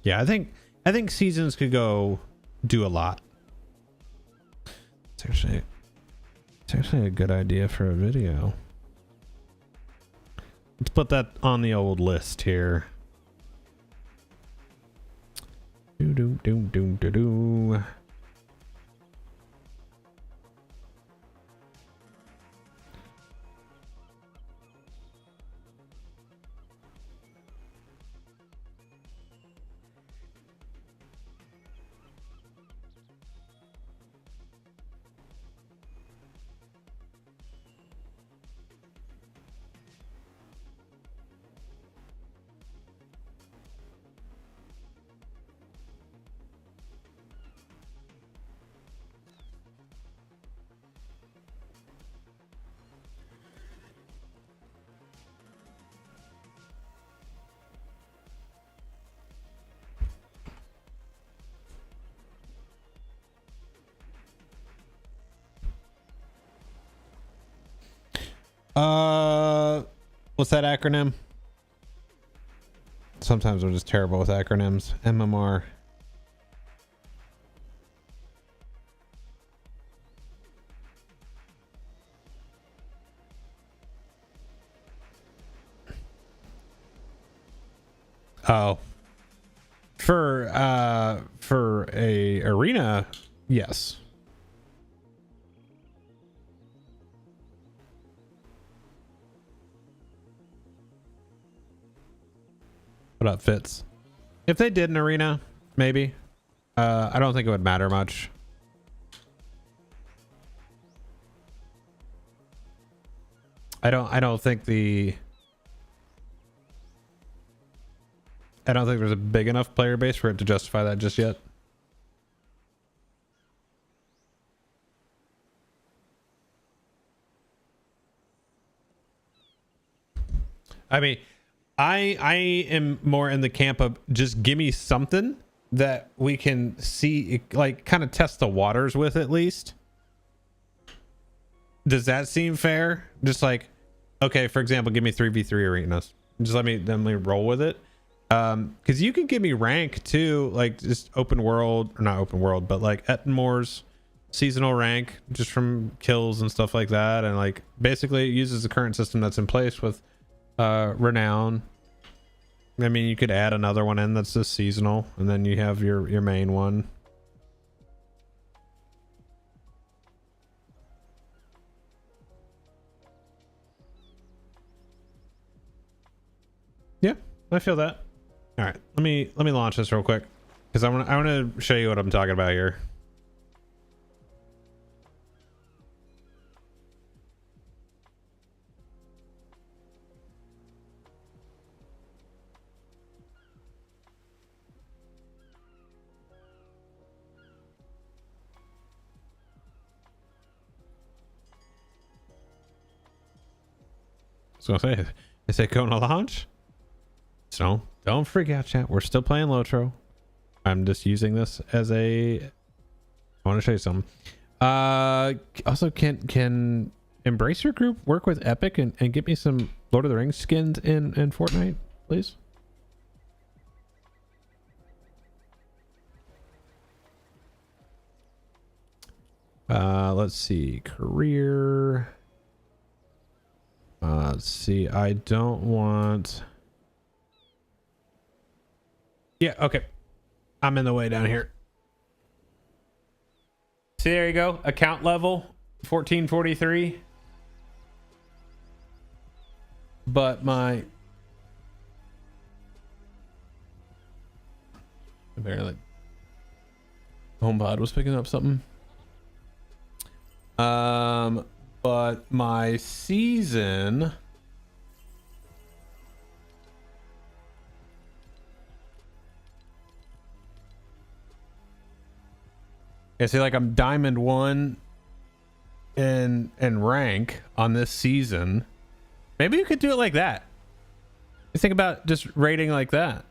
Speaker 1: Yeah, I think seasons could go do a lot. It's actually a good idea for a video. Let's put that on the old list here. Do. What's that acronym? Sometimes I'm just terrible with acronyms. MMR. Oh. For a arena, yes. What up, Fitz? If they did an arena, maybe. I don't think it would matter much. I don't think there's a big enough player base for it to justify that just yet. I mean, I am more in the camp of just give me something that we can see, like kind of test the waters with at least. Does that seem fair? Just like, okay, for example, give me 3v3 arenas. Just let me roll with it. Because you can give me rank too, like just open world, or not open world, but like Ettenmore's seasonal rank just from kills and stuff like that. And like basically it uses the current system that's in place with Renown. I mean, you could add another one in that's just seasonal, and then you have your main one. Yeah, I feel that. All right, let me launch this real quick because I want to show you what I'm talking about here. So I say, is it going to launch? So don't freak out, chat. We're still playing Lotro. I'm just using this as a. I want to show you something. Also, can Embrace Your Group work with Epic and get me some Lord of the Rings skins in Fortnite, please? Let's see, career. Let's see. I don't want. Yeah, okay. I'm in the way down here. See, there you go. Account level 1443. But my apparently HomePod was picking up something. But my season. Yeah, see, like I'm Diamond 1 in rank on this season. Maybe you could do it like that. You think about just rating like that.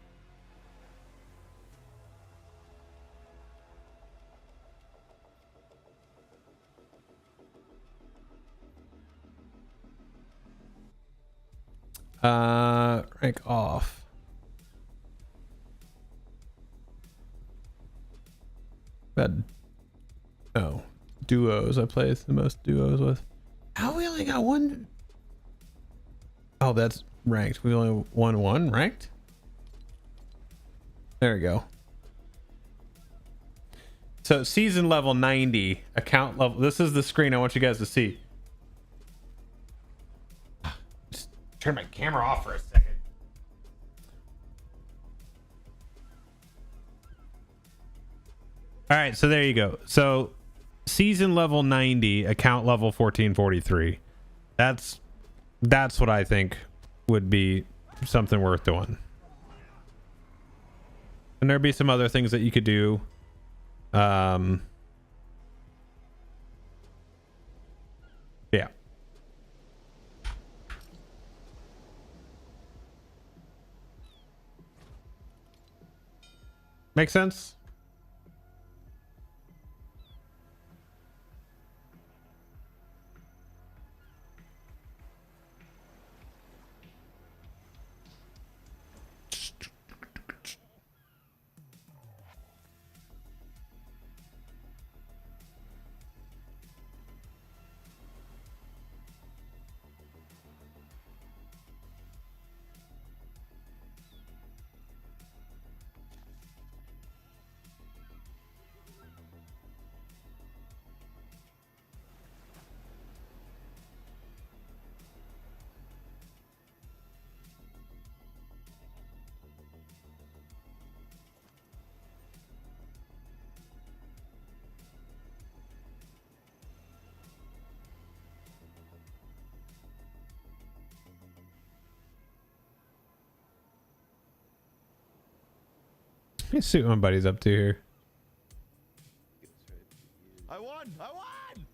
Speaker 1: Rank off. Bad. Oh, duos. I play the most duos with. How we only got one? Oh, that's ranked. We only won one ranked. There we go. So season level 90, account level. This is the screen I want you guys to see. Just turn my camera off for a second. All right, so there you go. So season level 90, account level 1443. That's what I think would be something worth doing. And there'd be some other things that you could do. Yeah. Make sense? me see what my buddy's up to here.
Speaker 5: I won! I won! I'm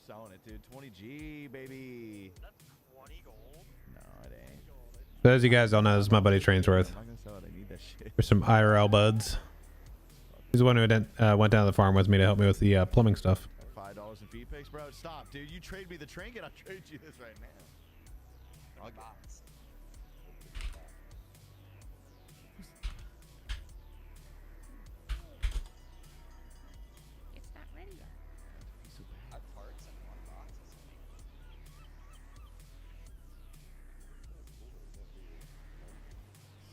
Speaker 5: selling it, dude. 20G, baby.
Speaker 6: That's 20 gold.
Speaker 5: No, it ain't.
Speaker 1: So as you guys all know, this is my buddy Trainsworth.
Speaker 5: I'm not gonna sell it. I need that shit.
Speaker 1: For some IRL buds. He's the one who went down to the farm with me to help me with the plumbing stuff.
Speaker 5: $5 in feed picks, bro. Stop, dude. You trade me the trinket. I'll trade you this right now. I'll get
Speaker 7: It's not ready yet. I have parts in one box.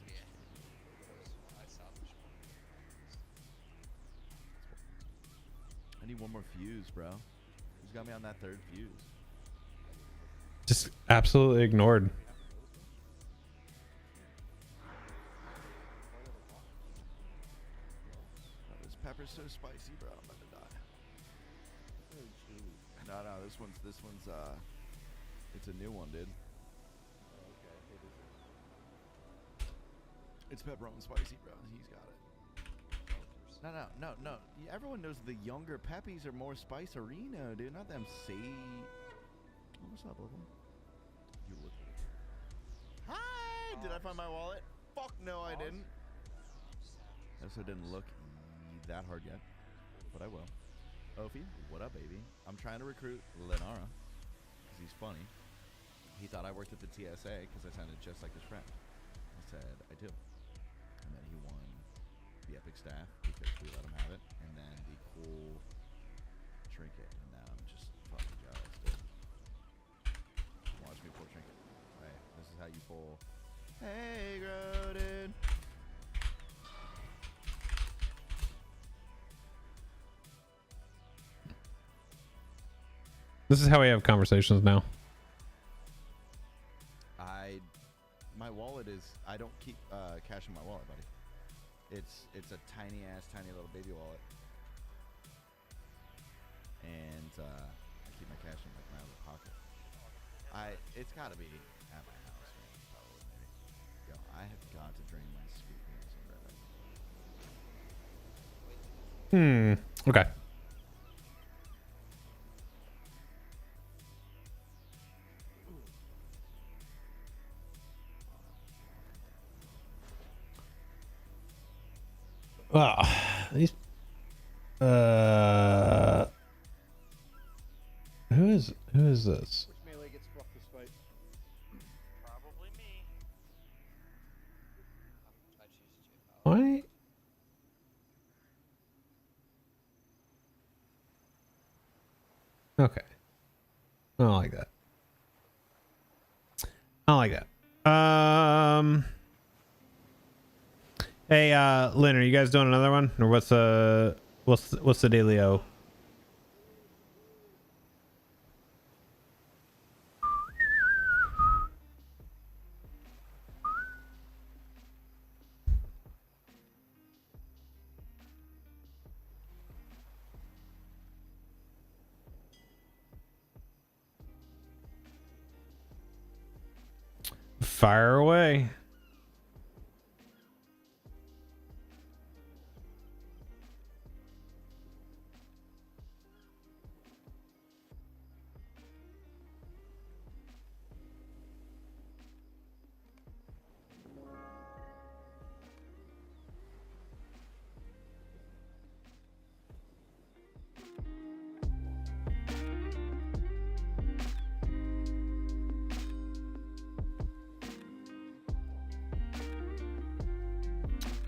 Speaker 7: Yeah. I salvaged one.
Speaker 5: I need one more fuse, bro. Who's got me on that third fuse?
Speaker 1: Just absolutely ignored.
Speaker 5: Oh, this pepper's so spicy, bro. I'm about to die. No, this one's it's a new one, dude. It's pepperoni spicy, bro. He's got it. No. Everyone knows the younger Peppies are more spicerino, dude. Not them say. Oh, what's up, Bludborn? You look. Hi! Did I find my wallet? Fuck no, I didn't. I also didn't look that hard yet, but I will. Ophi, what up, baby? I'm trying to recruit Lenara because he's funny. He thought I worked at the TSA because I sounded just like his friend. I said, I do. And then he won the Epic Staff because we let him have it, and then the cool trinket. And now I'm just fucking jealous, dude. Watch me pull trinket. Hey, this is how you pull. Hey, Groden.
Speaker 1: This is how we have conversations now.
Speaker 5: My wallet is, I don't keep cash in my wallet, buddy. It's a tiny little baby wallet. And I keep my cash in like my other pocket. It's gotta be at my house, man. Probably, maybe. Yo, I have got to drain my sweet penis and red.
Speaker 1: Okay. These who is this?
Speaker 8: Which melee gets fucked this fight?
Speaker 6: Probably me.
Speaker 7: I choose to.
Speaker 1: Why? Okay. I don't like that. I don't like that. Hey, Lynn, are you guys doing another one, or what's the dealio? Fire away.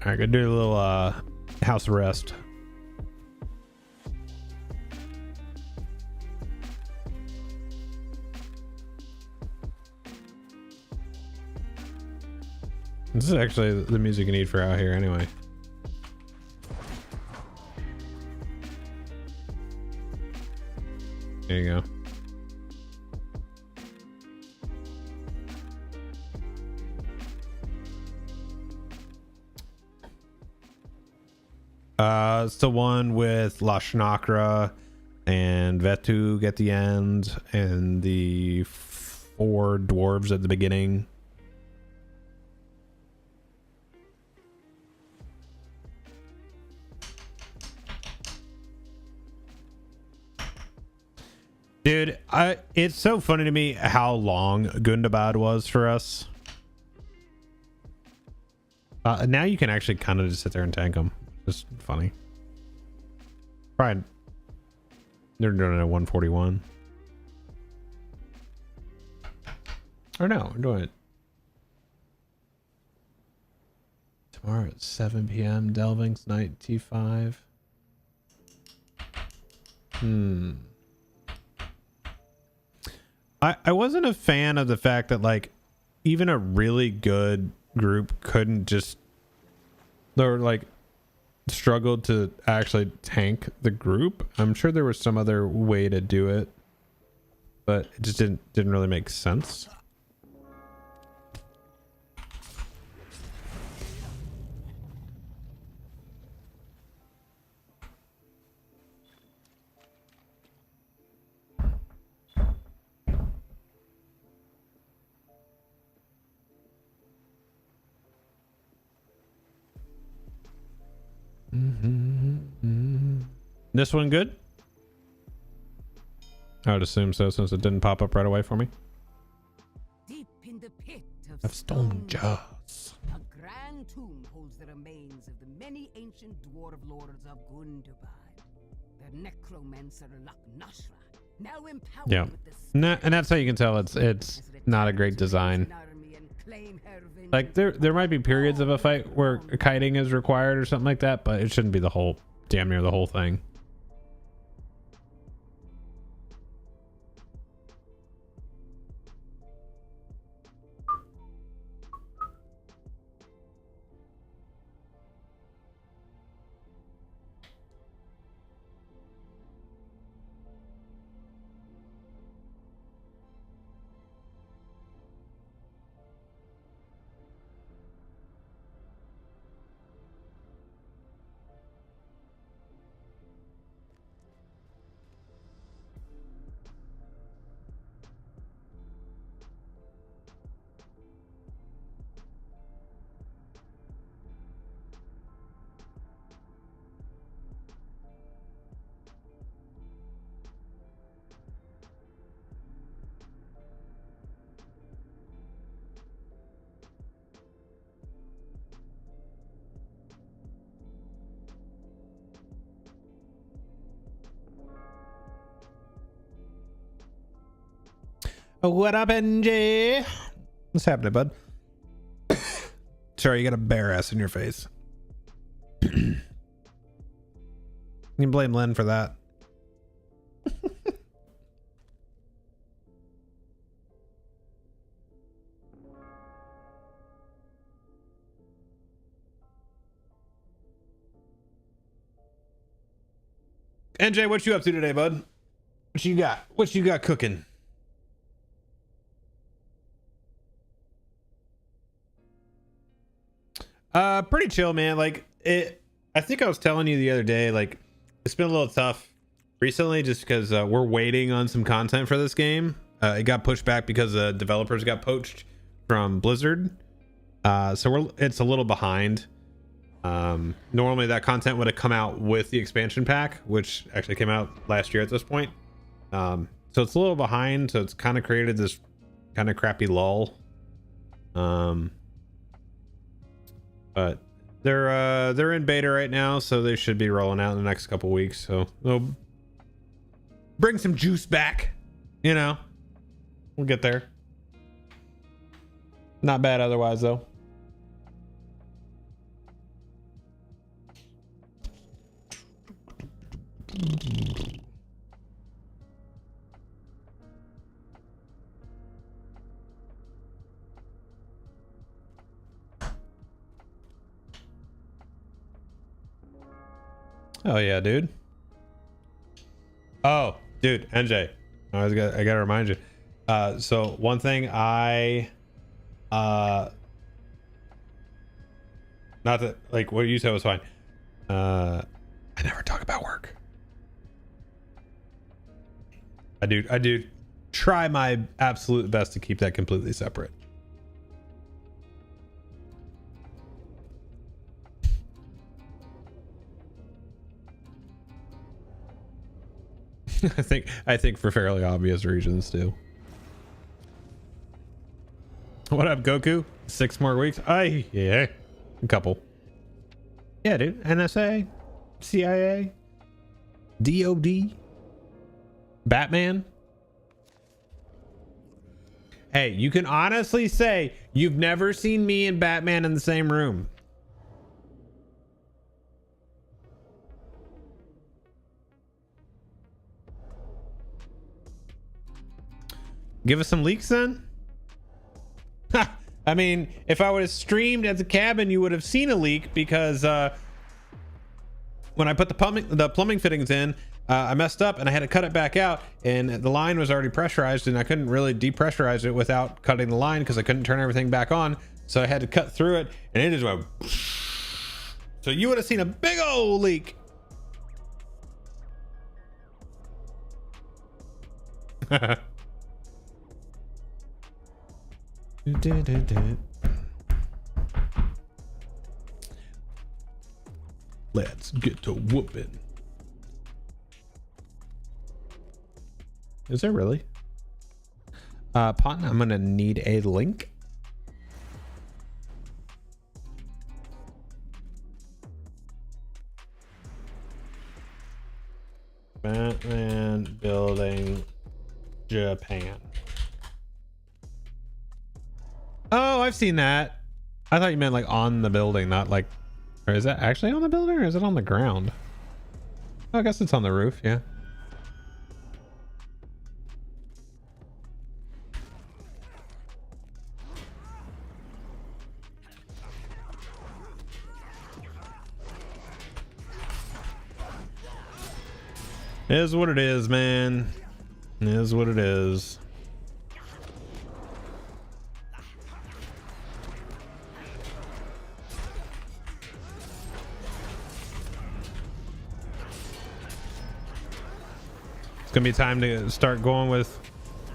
Speaker 1: All right, gonna do a little house arrest. This is actually the music you need for out here anyway. There you go. It's the one with Lashnakra and Vetug at the end and the 4 dwarves at the beginning. Dude, it's so funny to me how long Gundabad was for us. Now you can actually kind of just sit there and tank them. Just funny. Right. They're doing it at 141. Or no, we're doing it tomorrow at 7 p.m. Delving's night T5. I wasn't a fan of the fact that like even a really good group couldn't just, or like struggled to actually tank the group. I'm sure there was some other way to do it, but it just didn't really make sense. This one good? I would assume so, since it didn't pop up right away for me.
Speaker 4: Deep in the pit
Speaker 1: Of stone jaws.
Speaker 4: a grand tomb holds the remains of the many ancient dwarf lords of Gundabad. The necromancer Nashra, now empowered
Speaker 1: Yeah.
Speaker 4: with the
Speaker 1: And that's how you can tell it's not a great design. Like there might be periods of a fight where kiting is required or something like that, but it shouldn't be the whole, damn near the whole thing. What up, NJ? What's happening, bud? Sorry, you got a bare ass in your face. You can blame Len for that. NJ, what you up to today, bud? What you got? What you got cooking? Pretty chill, man. Like I think I was telling you the other day, like it's been a little tough recently just because we're waiting on some content for this game. It got pushed back because the developers got poached from Blizzard. So it's a little behind. Normally that content would have come out with the expansion pack, which actually came out last year at this point. So it's a little behind, so it's kind of created this kind of crappy lull. But they're in beta right now, so they should be rolling out in the next couple weeks. So they'll bring some juice back, you know. We'll get there. Not bad otherwise, though. Oh yeah, dude. Oh, dude, NJ. I gotta remind you. So one thing not that like what you said was fine. I never talk about work. I do try my absolute best to keep that completely separate. I think for fairly obvious reasons too. What up, Goku? 6 more weeks? Yeah, a couple. Yeah, dude. NSA, CIA, DOD, Batman. Hey, you can honestly say you've never seen me and Batman in the same room. Give us some leaks then. I mean, if I would have streamed at the cabin, you would have seen a leak because when I put the plumbing fittings in, I messed up and I had to cut it back out, and the line was already pressurized, and I couldn't really depressurize it without cutting the line because I couldn't turn everything back on. So I had to cut through it, and it just went. So you would have seen a big old leak. Let's get to whooping. Is there really? Pon, I'm gonna need a link. Batman building Japan. Oh, I've seen that. I thought you meant like on the building, not like, or is that actually on the building or is it on the ground? Oh, I guess it's on the roof. Yeah. It is what it is, man. It is what it is. It's gonna be time to start going with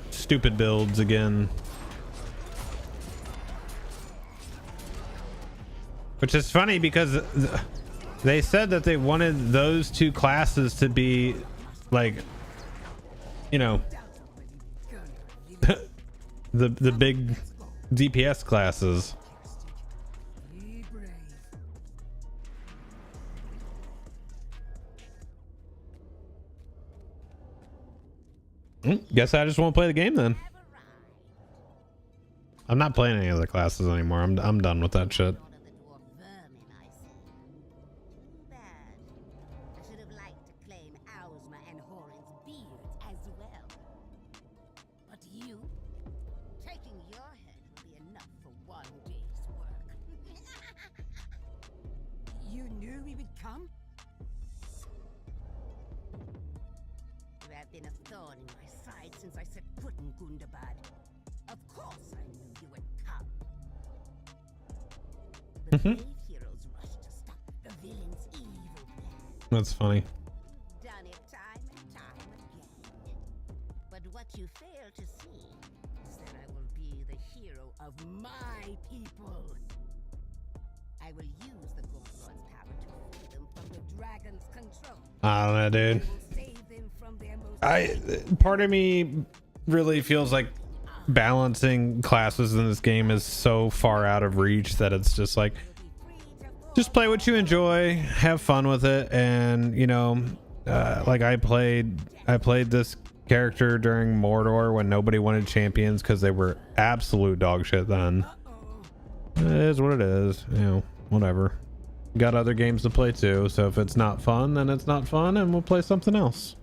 Speaker 1: stupid builds again. Which is funny because they said that they wanted those two classes to be like, you know, the big DPS classes. Guess I just won't play the game then. I'm not playing any of the classes anymore. I'm done with that shit.
Speaker 4: Been a thorn in my side since I set foot in Gundabad. Of course I knew you would come. The brave heroes rush to stop the villain's evil plan.
Speaker 1: That's funny.
Speaker 4: Done it time and time again. But what you fail to see is that I will be the hero of my people. I will use the Gold Lord's power to free them from the dragon's control.
Speaker 1: I don't know, dude. Part of me really feels like balancing classes in this game is so far out of reach that it's just like, just play what you enjoy, have fun with it. And you know, like I played this character during Mordor when nobody wanted champions because they were absolute dog shit then. It is what it is, you know, whatever. Got other games to play too, so if it's not fun, then it's not fun and we'll play something else.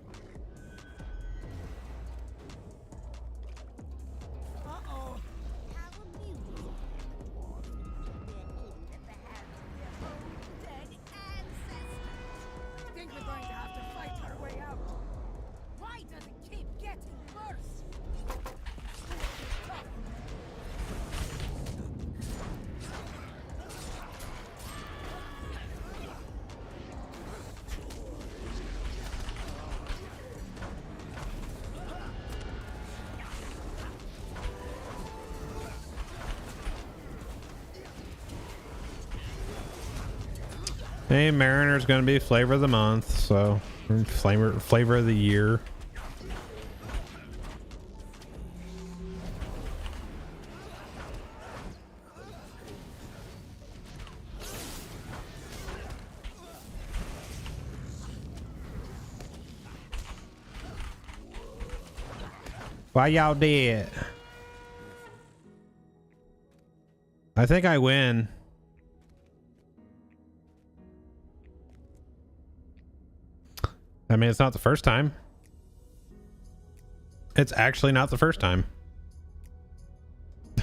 Speaker 1: Hey, Mariner's gonna be flavor of the month, so flavor of the year. Why y'all dead? I think I win. I mean, it's not the first time. It's actually not the first time.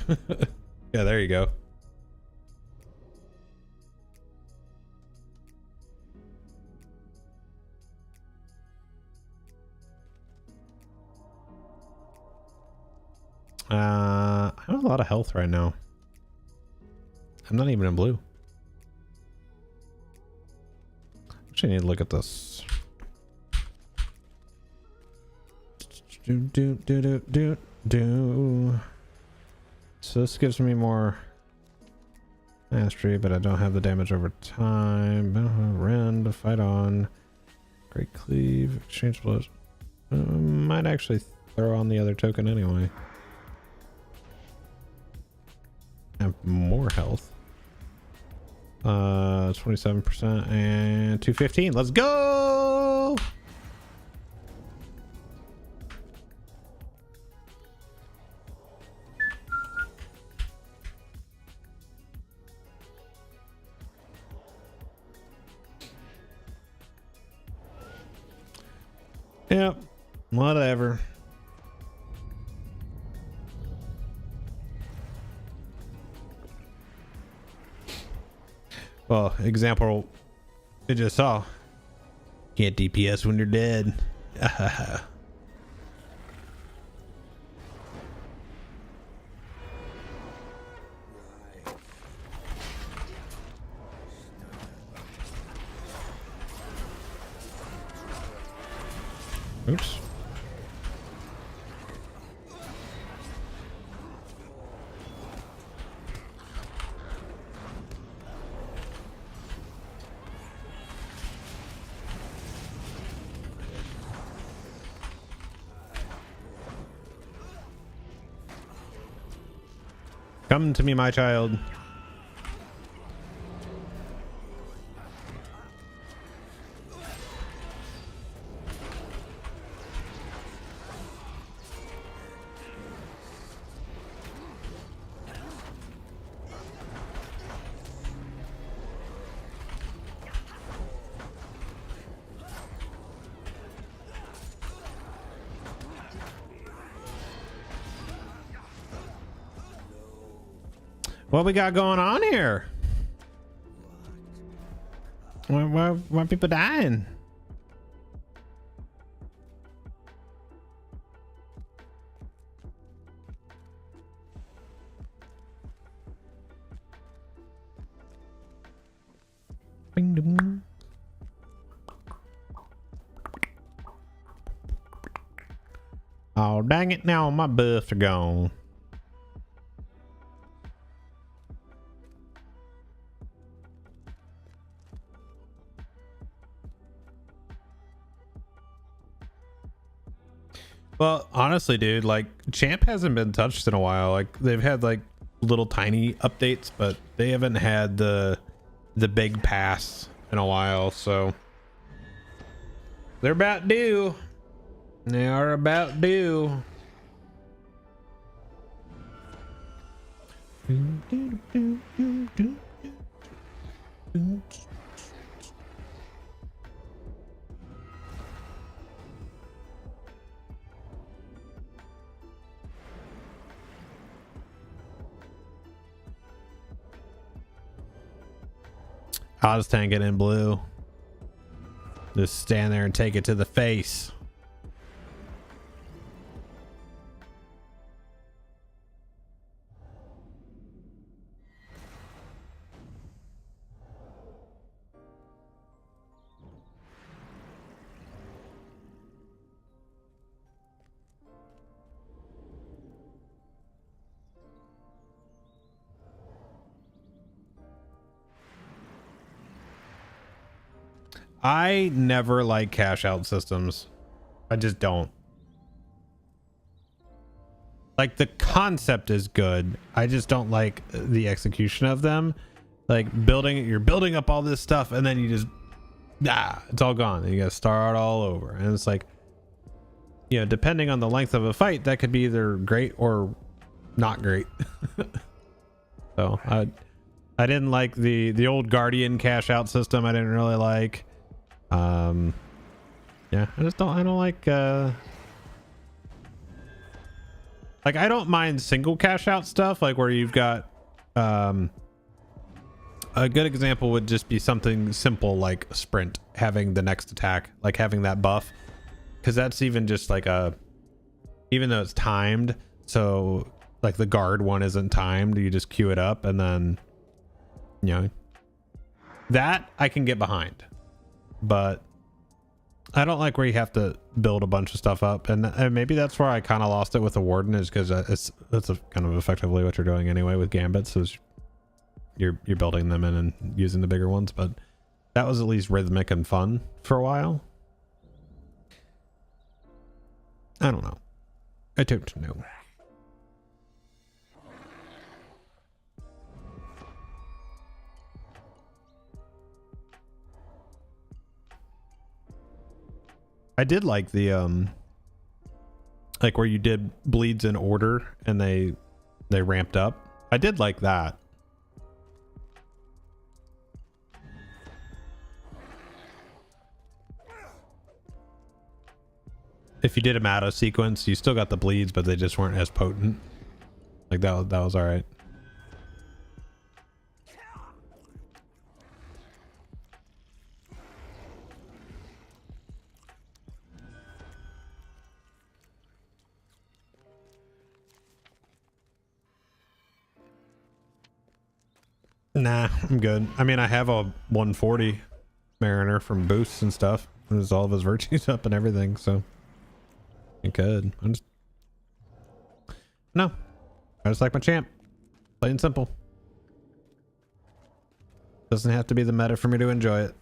Speaker 1: Yeah, there you go. I have a lot of health right now. I'm not even in blue. Actually, I need to look at this. So this gives me more mastery, but I don't have the damage over time. Rend, fight on. Great cleave, exchange blows. Might actually throw on the other token anyway. Have more health. 27% and 215. Let's go. Yep, whatever. Well, example you just saw. Can't DPS when you're dead. Oops. Come to me, my child. What we got going on here? Why are people dying? Bing, ding. Oh, dang it. Now my buffs are gone. Well, honestly, dude, like Champ hasn't been touched in a while. Like they've had like little tiny updates, but they haven't had the big pass in a while. So they're about due. They are about due. I'll just tank it in blue. Just stand there and take it to the face. I never like cash out systems. I just don't. Like the concept is good. I just don't like the execution of them. Like you're building up all this stuff and then you just, it's all gone. And you gotta start all over. And it's like, you know, depending on the length of a fight, that could be either great or not great. So I didn't like the old Guardian cash out system. I didn't really like. Yeah, I don't like I don't mind single cash out stuff, like where you've got a good example would just be something simple like sprint, having the next attack, like having that buff, because that's even just like even though it's timed, so like the guard one isn't timed, you just queue it up and then, you know, that I can get behind. But I don't like where you have to build a bunch of stuff up, and maybe that's where I kind of lost it with the warden, is because that's kind of effectively what you're doing anyway with gambits, is you're building them in and using the bigger ones. But that was at least rhythmic and fun for a while. I don't know. I don't know. I did like the like where you did bleeds in order and they ramped up. I did like that. If you did a Matto sequence, you still got the bleeds, but they just weren't as potent. Like that was all right. Nah, I'm good. I mean, I have a 140 Mariner from boosts and stuff. There's all of his virtues up and everything, so I could. No, I just like my champ. Plain and simple. Doesn't have to be the meta for me to enjoy it.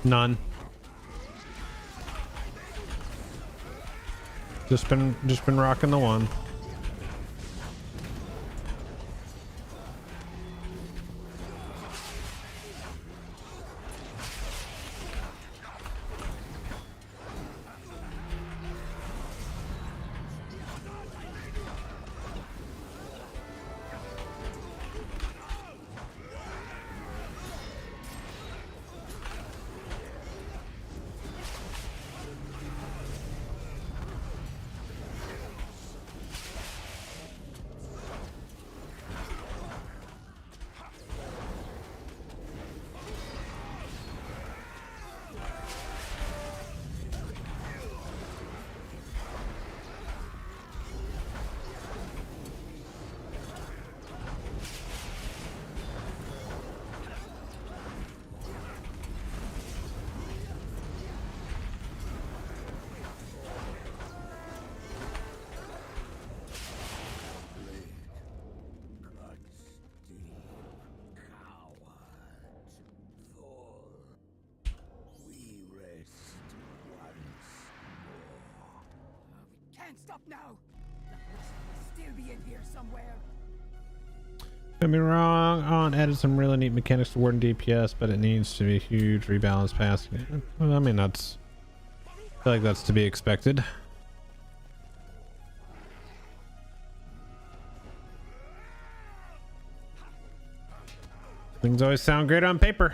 Speaker 1: None. Just been rocking the one.
Speaker 8: Stop now! The horse must still be in here somewhere.
Speaker 1: Don't be wrong, on added some really neat mechanics to Warden DPS, but it needs to be huge rebalance pass. Well, I mean, I feel like that's to be expected. Things always sound great on paper.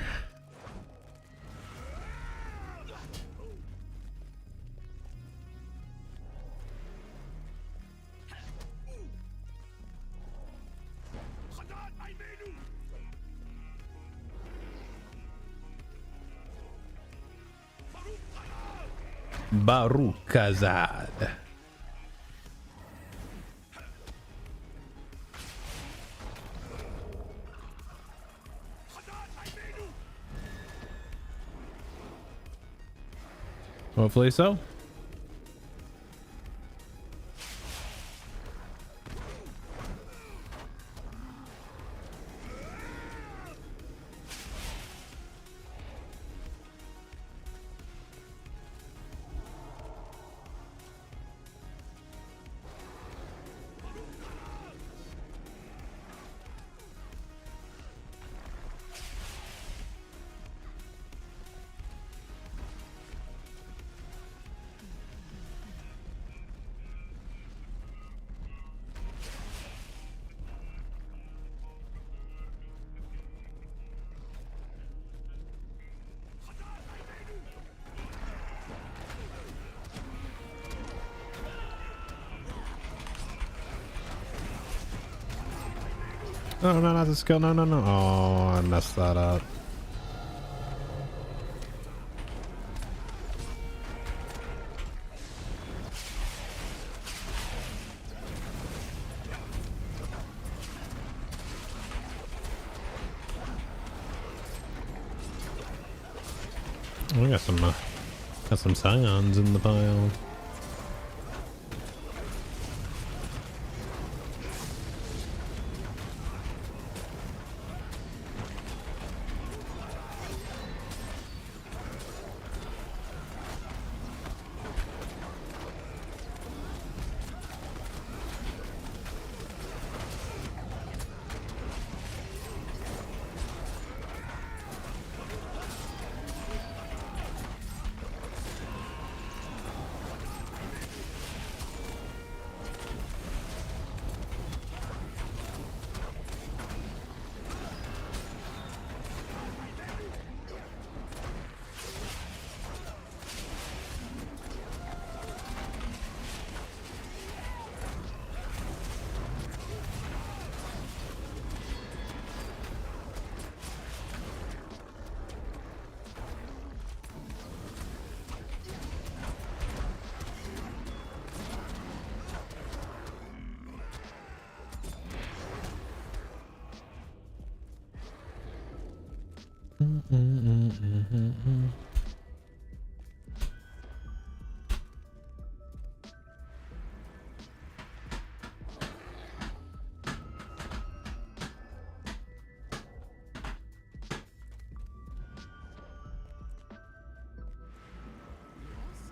Speaker 1: Barukazad. Hopefully so. Oh, no, not the skill. No, no, no. Oh, I messed that up. We got some scions in the pile.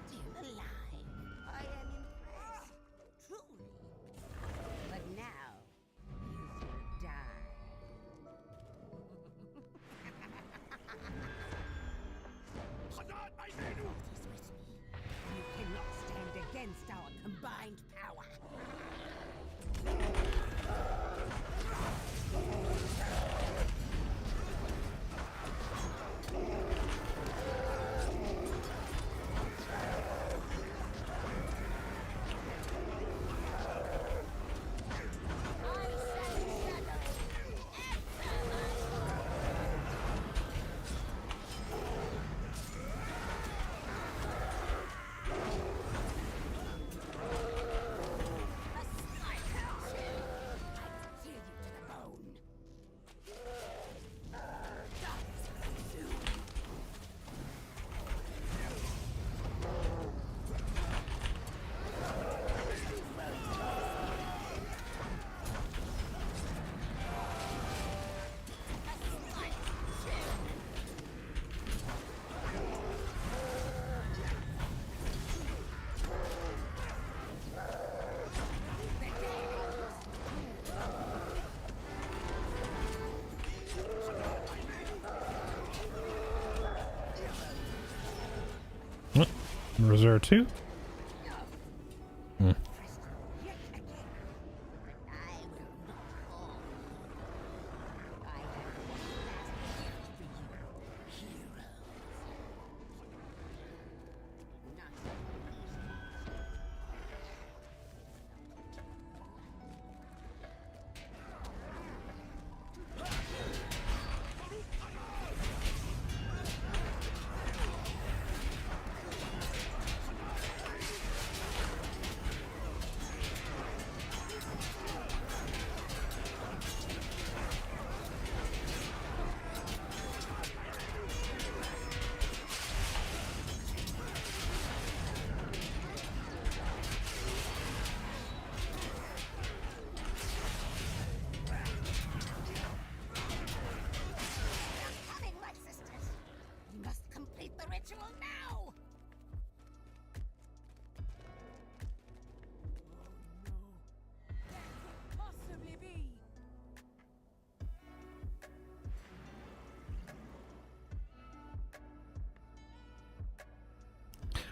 Speaker 4: Still alive. I am impressed. Truly. But now, you shall die.
Speaker 3: Hazard, my Menu!
Speaker 4: Is with me. You cannot stand against our combined power.
Speaker 1: Reserve 2. Hmm.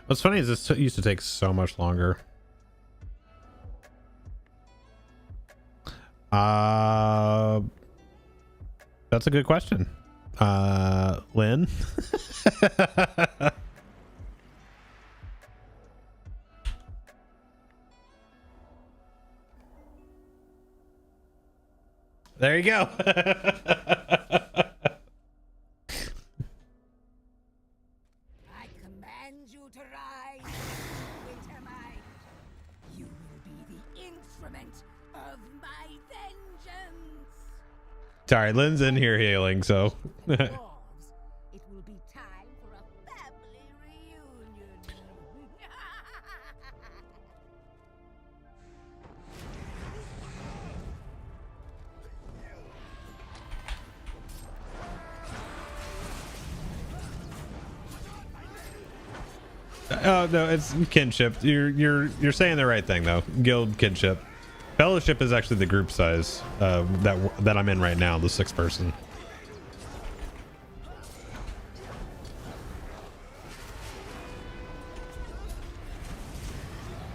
Speaker 1: What's funny is this used to take so much longer. That's a good question. Lynn. There you go.
Speaker 4: I command you to rise, Wintermind. You will be the instrument of my vengeance.
Speaker 1: Sorry, Lynn's in here healing, so.
Speaker 4: Dwarves, it will be time for a family reunion.
Speaker 1: Oh no, it's kinship. You're saying the right thing though. Guild kinship. Fellowship is actually the group size that I'm in right now, the 6th person.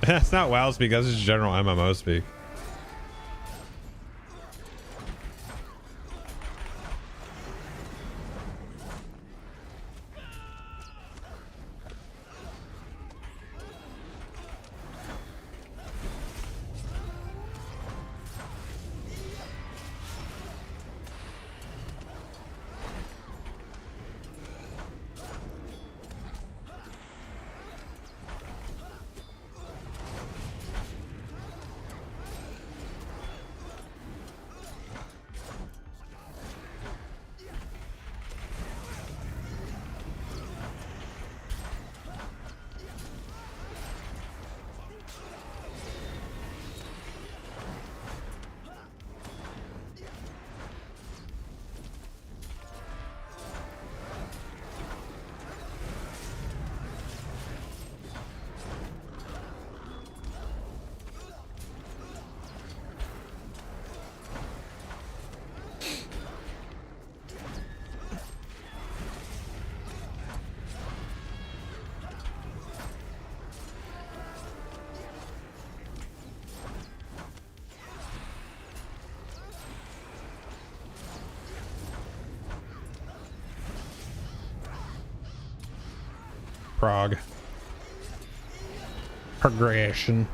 Speaker 1: That's not WoW speak. That's just general MMO speak. Prog. Progression.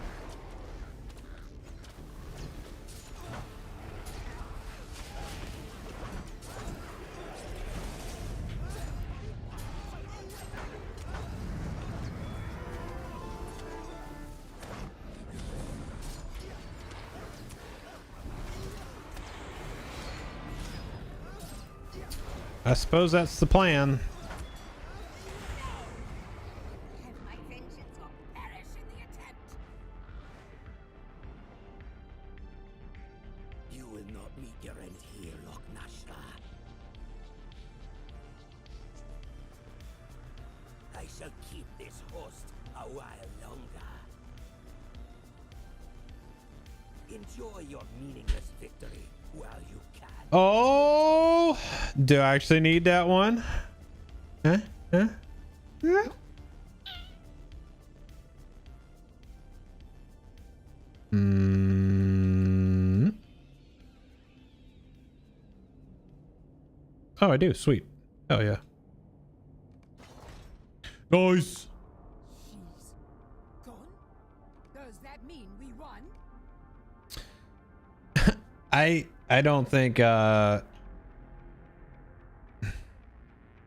Speaker 1: I suppose that's the plan.
Speaker 4: Have my vengeance or perish in the attempt.
Speaker 3: You will not meet your end here, Loch Nashla. I shall keep this host a while longer. Enjoy your meaningless victory while you can.
Speaker 1: Oh, do I actually need that one? Huh? Huh? Huh? Hmm. Oh, I do. Sweet. Oh yeah. Nice.
Speaker 8: She's gone? Does that mean we won?
Speaker 1: I don't think I'd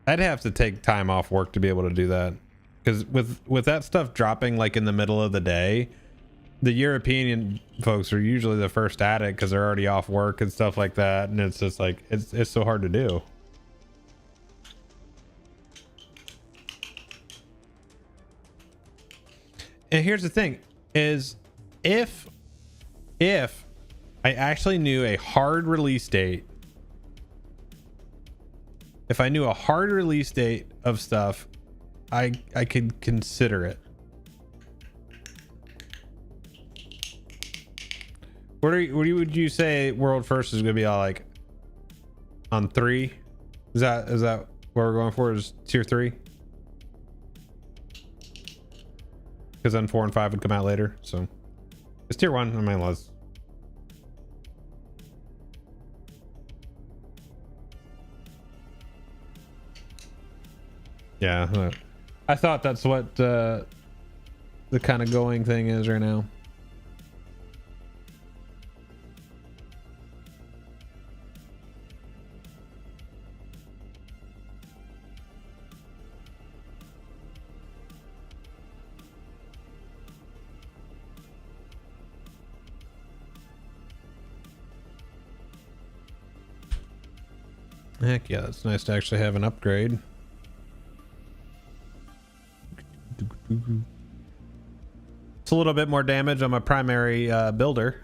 Speaker 1: have to take time off work to be able to do that, because with that stuff dropping like in the middle of the day, the European folks are usually the first at it because they're already off work and stuff like that, and it's just like it's so hard to do. And here's the thing is, if I actually knew a hard release date, if I knew a hard release date of stuff, I could consider it. What would you say World First is going to be like on 3? Is that what we're going for? Is tier 3? because then 4 and 5 would come out later. So it's tier 1. I mean, let's. Yeah, I thought that's what the kind of going thing is right now. Heck yeah, it's nice to actually have an upgrade. It's a little bit more damage on my primary builder.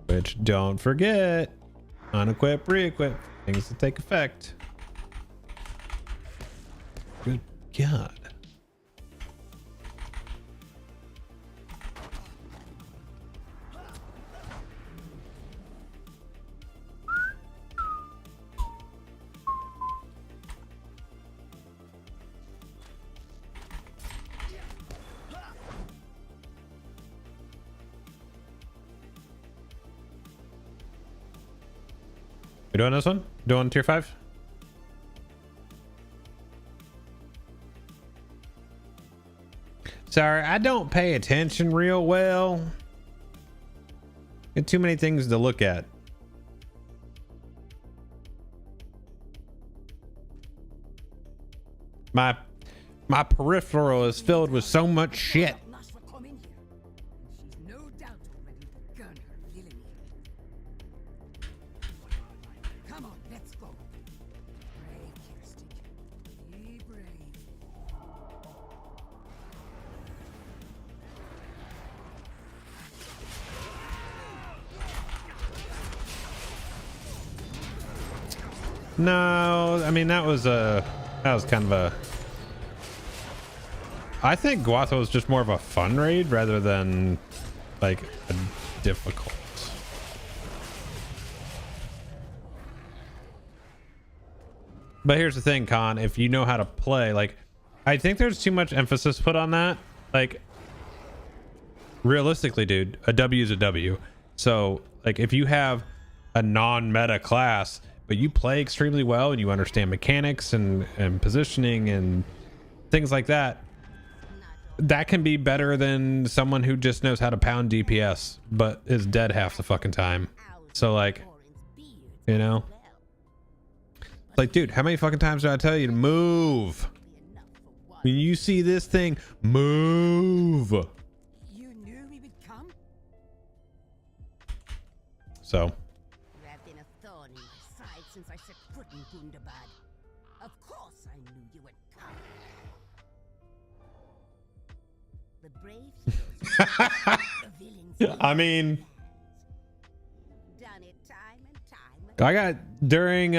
Speaker 1: Which, don't forget, unequip, re-equip, things that take effect. Good God. You doing this one? Doing tier 5? Sorry, I don't pay attention real well. Got too many things to look at. My peripheral is filled with so much shit.
Speaker 8: Not for coming here. And she's no doubt already begun her villainy. Come on, let's go. Brave, Kirsty. Be brave.
Speaker 1: No, I mean that was kind of a. I think Guatho is just more of a fun raid rather than like a difficult. But here's the thing, Con, if you know how to play, like, I think there's too much emphasis put on that. Like, realistically, dude, a W is a W. So, like, if you have a non-meta class, but you play extremely well and you understand mechanics and positioning and things like that, that can be better than someone who just knows how to pound DPS, but is dead half the fucking time. So, like, you know? Like, dude, how many fucking times did I tell you to move? When you see this thing, move.
Speaker 8: You knew we would come?
Speaker 1: So.
Speaker 4: You have been a thorn in my side since I set foot in Gundabad. Of course I knew you would come. The brave heroes, the villains.
Speaker 1: I mean,
Speaker 4: Done it time and time.
Speaker 1: I got during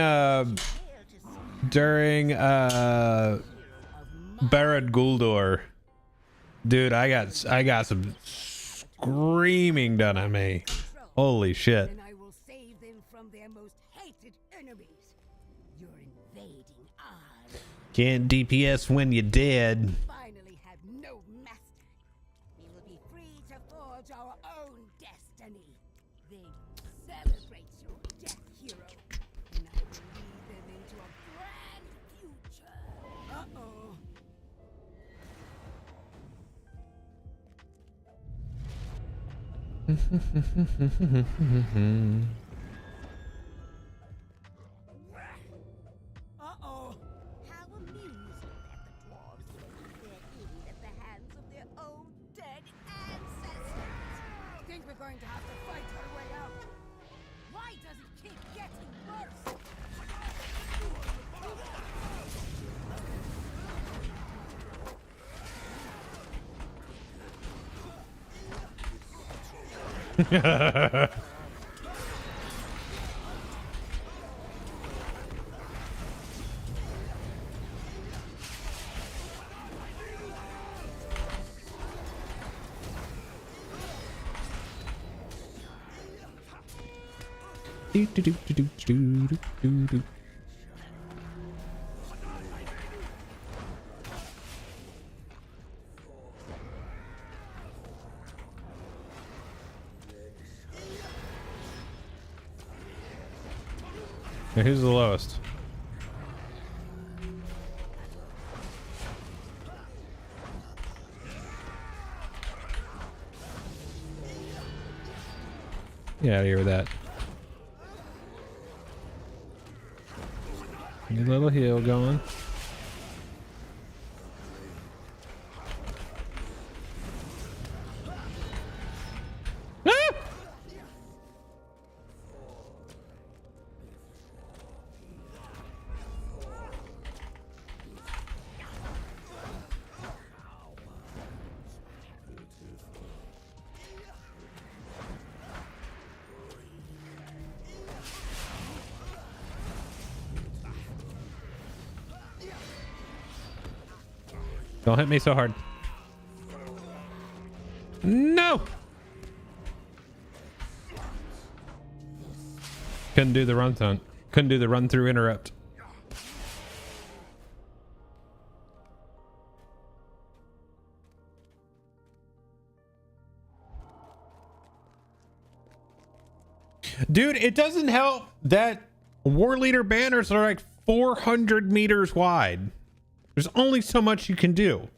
Speaker 1: Barad Guldur, dude, I got some screaming done on me. Holy shit.
Speaker 8: And I will save them from their most hated enemies. You're invading ours.
Speaker 1: Can't DPS when you're dead.
Speaker 8: Finally have no master.
Speaker 4: We will be free to forge our own destiny.
Speaker 8: They celebrate your death, hero. And I will lead them into a grand future. Uh-oh. Uh-oh.
Speaker 4: How amusing that the dwarves lose their in at the hands of their own dead ancestors.
Speaker 8: I think we're going to have to fight our way out. Why does it keep getting worse?
Speaker 1: Yeah, who's the lowest? Get out of here with that. Good little heal going. Ah! Don't hit me so hard. No! Couldn't do the run through. Couldn't do the run through interrupt. Dude, it doesn't help that war leader banners are like 400 meters wide. There's only so much you can do.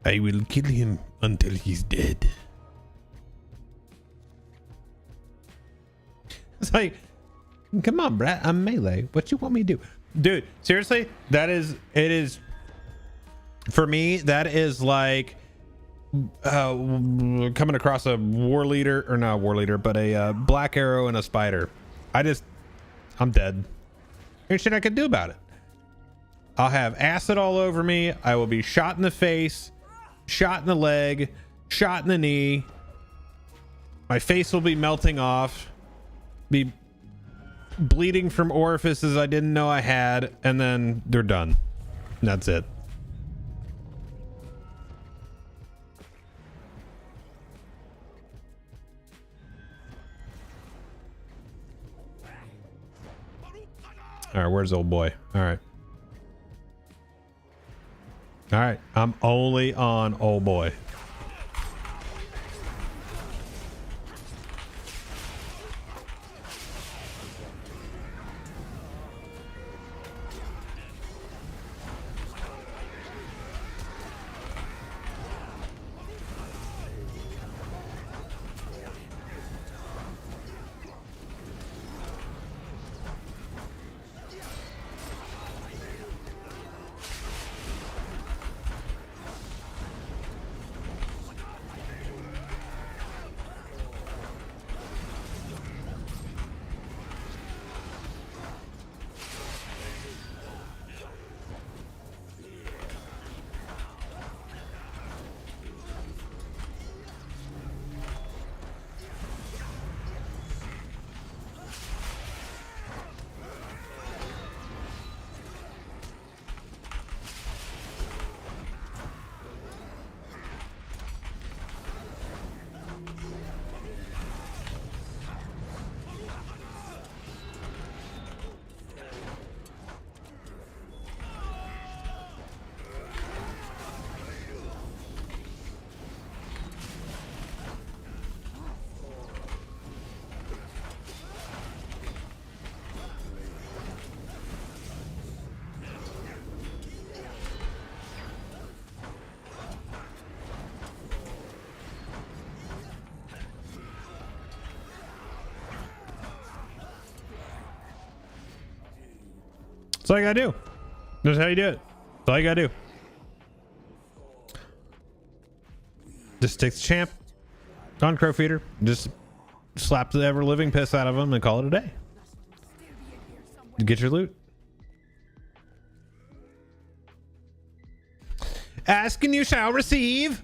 Speaker 1: I will kill him until he's dead. It's like, come on, Brad, I'm melee. What you want me to do? Dude, seriously, it is, for me, that is like coming across a war leader, or not a war leader, but a black arrow and a spider. I'm dead. There's shit I could do about it. I'll have acid all over me. I will be shot in the face, shot in the leg, shot in the knee. My face will be melting off, be bleeding from orifices I didn't know I had, and then they're done. And that's it. All right, where's old boy? All right. All right, I'm only on old boy. That's all you gotta do. That's how you do it. That's all you gotta do. Just take the champ on Crow Feeder, just slap the ever living piss out of him and call it a day. Get your loot. Ask and you shall receive.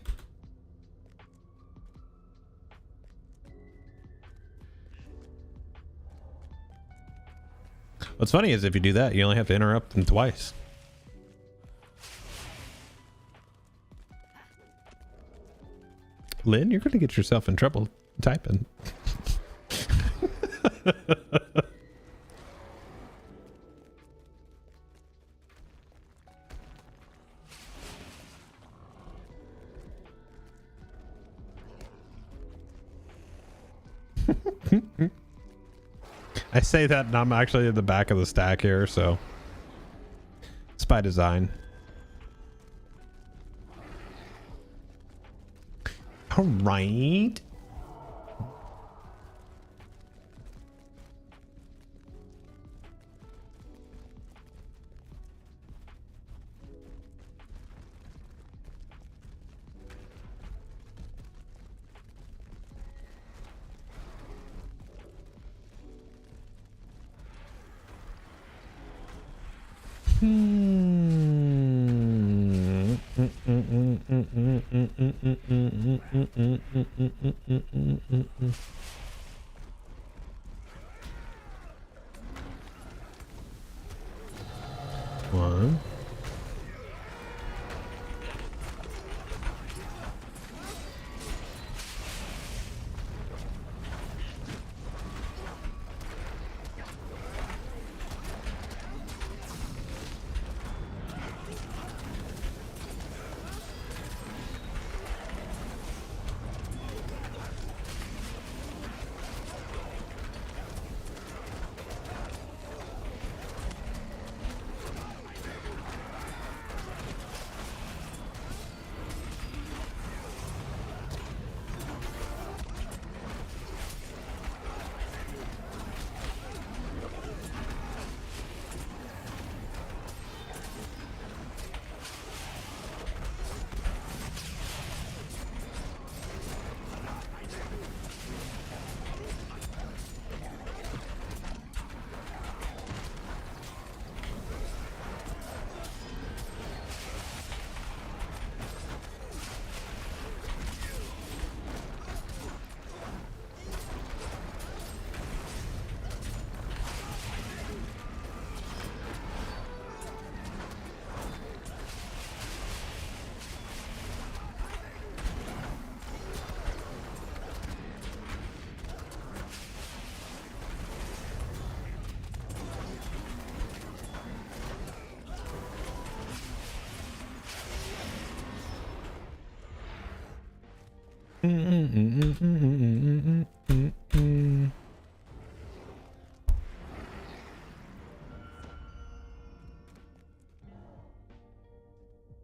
Speaker 1: What's funny is if you do that, you only have to interrupt them twice. Lynn, you're going to get yourself in trouble typing. I say that and I'm actually at the back of the stack here, so it's by design. All right. One.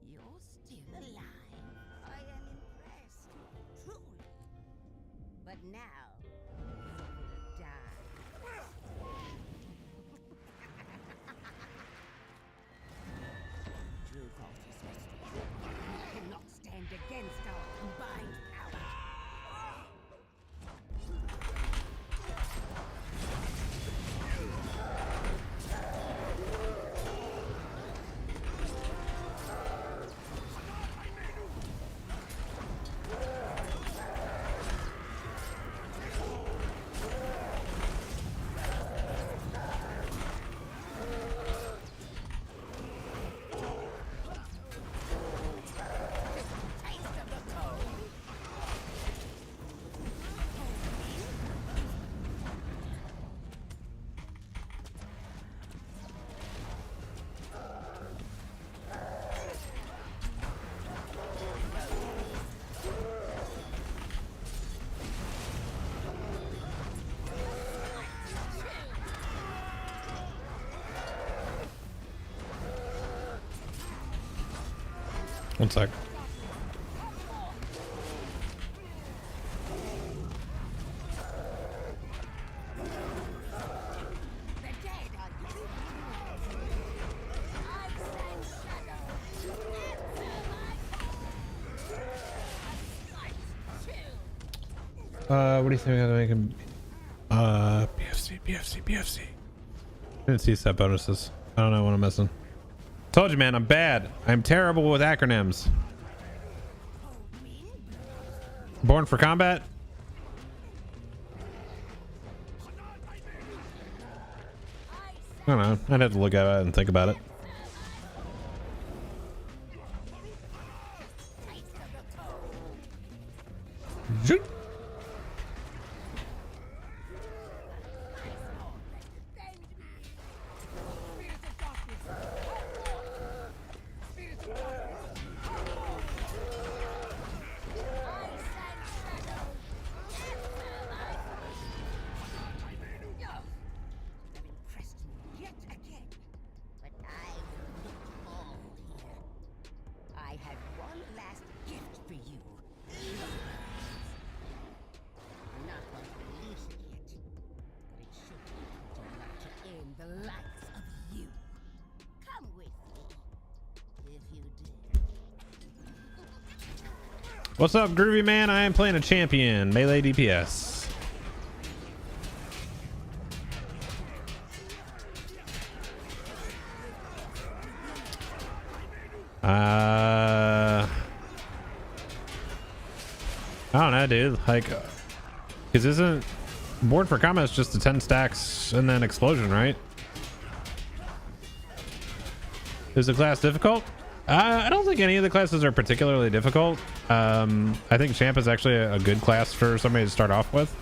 Speaker 4: You're still alive. I am impressed. Truly. But now, you will die. True fault is rescued. You cannot stand against our combined power.
Speaker 1: One sec.
Speaker 4: The dead are you. I send shadows. Answer my
Speaker 1: What do you think I'm gonna make him? BFC. Didn't see set bonuses. I don't know what I'm missing. Told you, man, I'm bad. I'm terrible with acronyms. Born for combat? don't know. I'd have to look at it and think about it. Zoop. What's up, Groovy Man? I am playing a champion, melee DPS. I don't know, dude. Like, because isn't board for combat is just the 10 stacks and then explosion, right? Is the class difficult? I don't think any of the classes are particularly difficult. I think champ is actually a good class for somebody to start off with.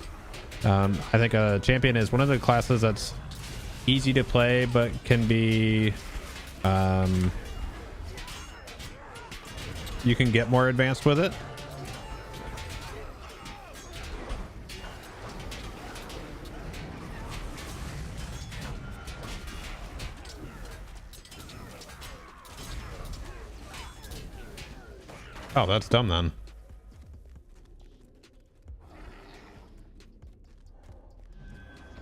Speaker 1: I think a champion is one of the classes that's easy to play, but can be you can get more advanced with it. Oh, that's dumb then.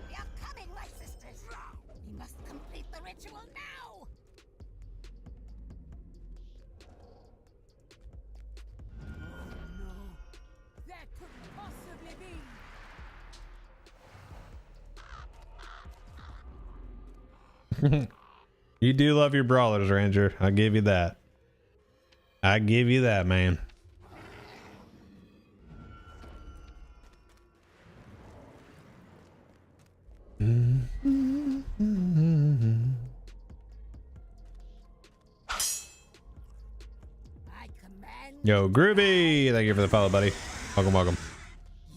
Speaker 8: We are coming, my sisters. We must complete the ritual now. Oh no, that couldn't possibly be.
Speaker 1: You do love your brawlers, Ranger. I'll give you that. I give you that, man.
Speaker 8: I command
Speaker 1: Yo, Groovy! Thank you for the follow, buddy. Welcome, welcome.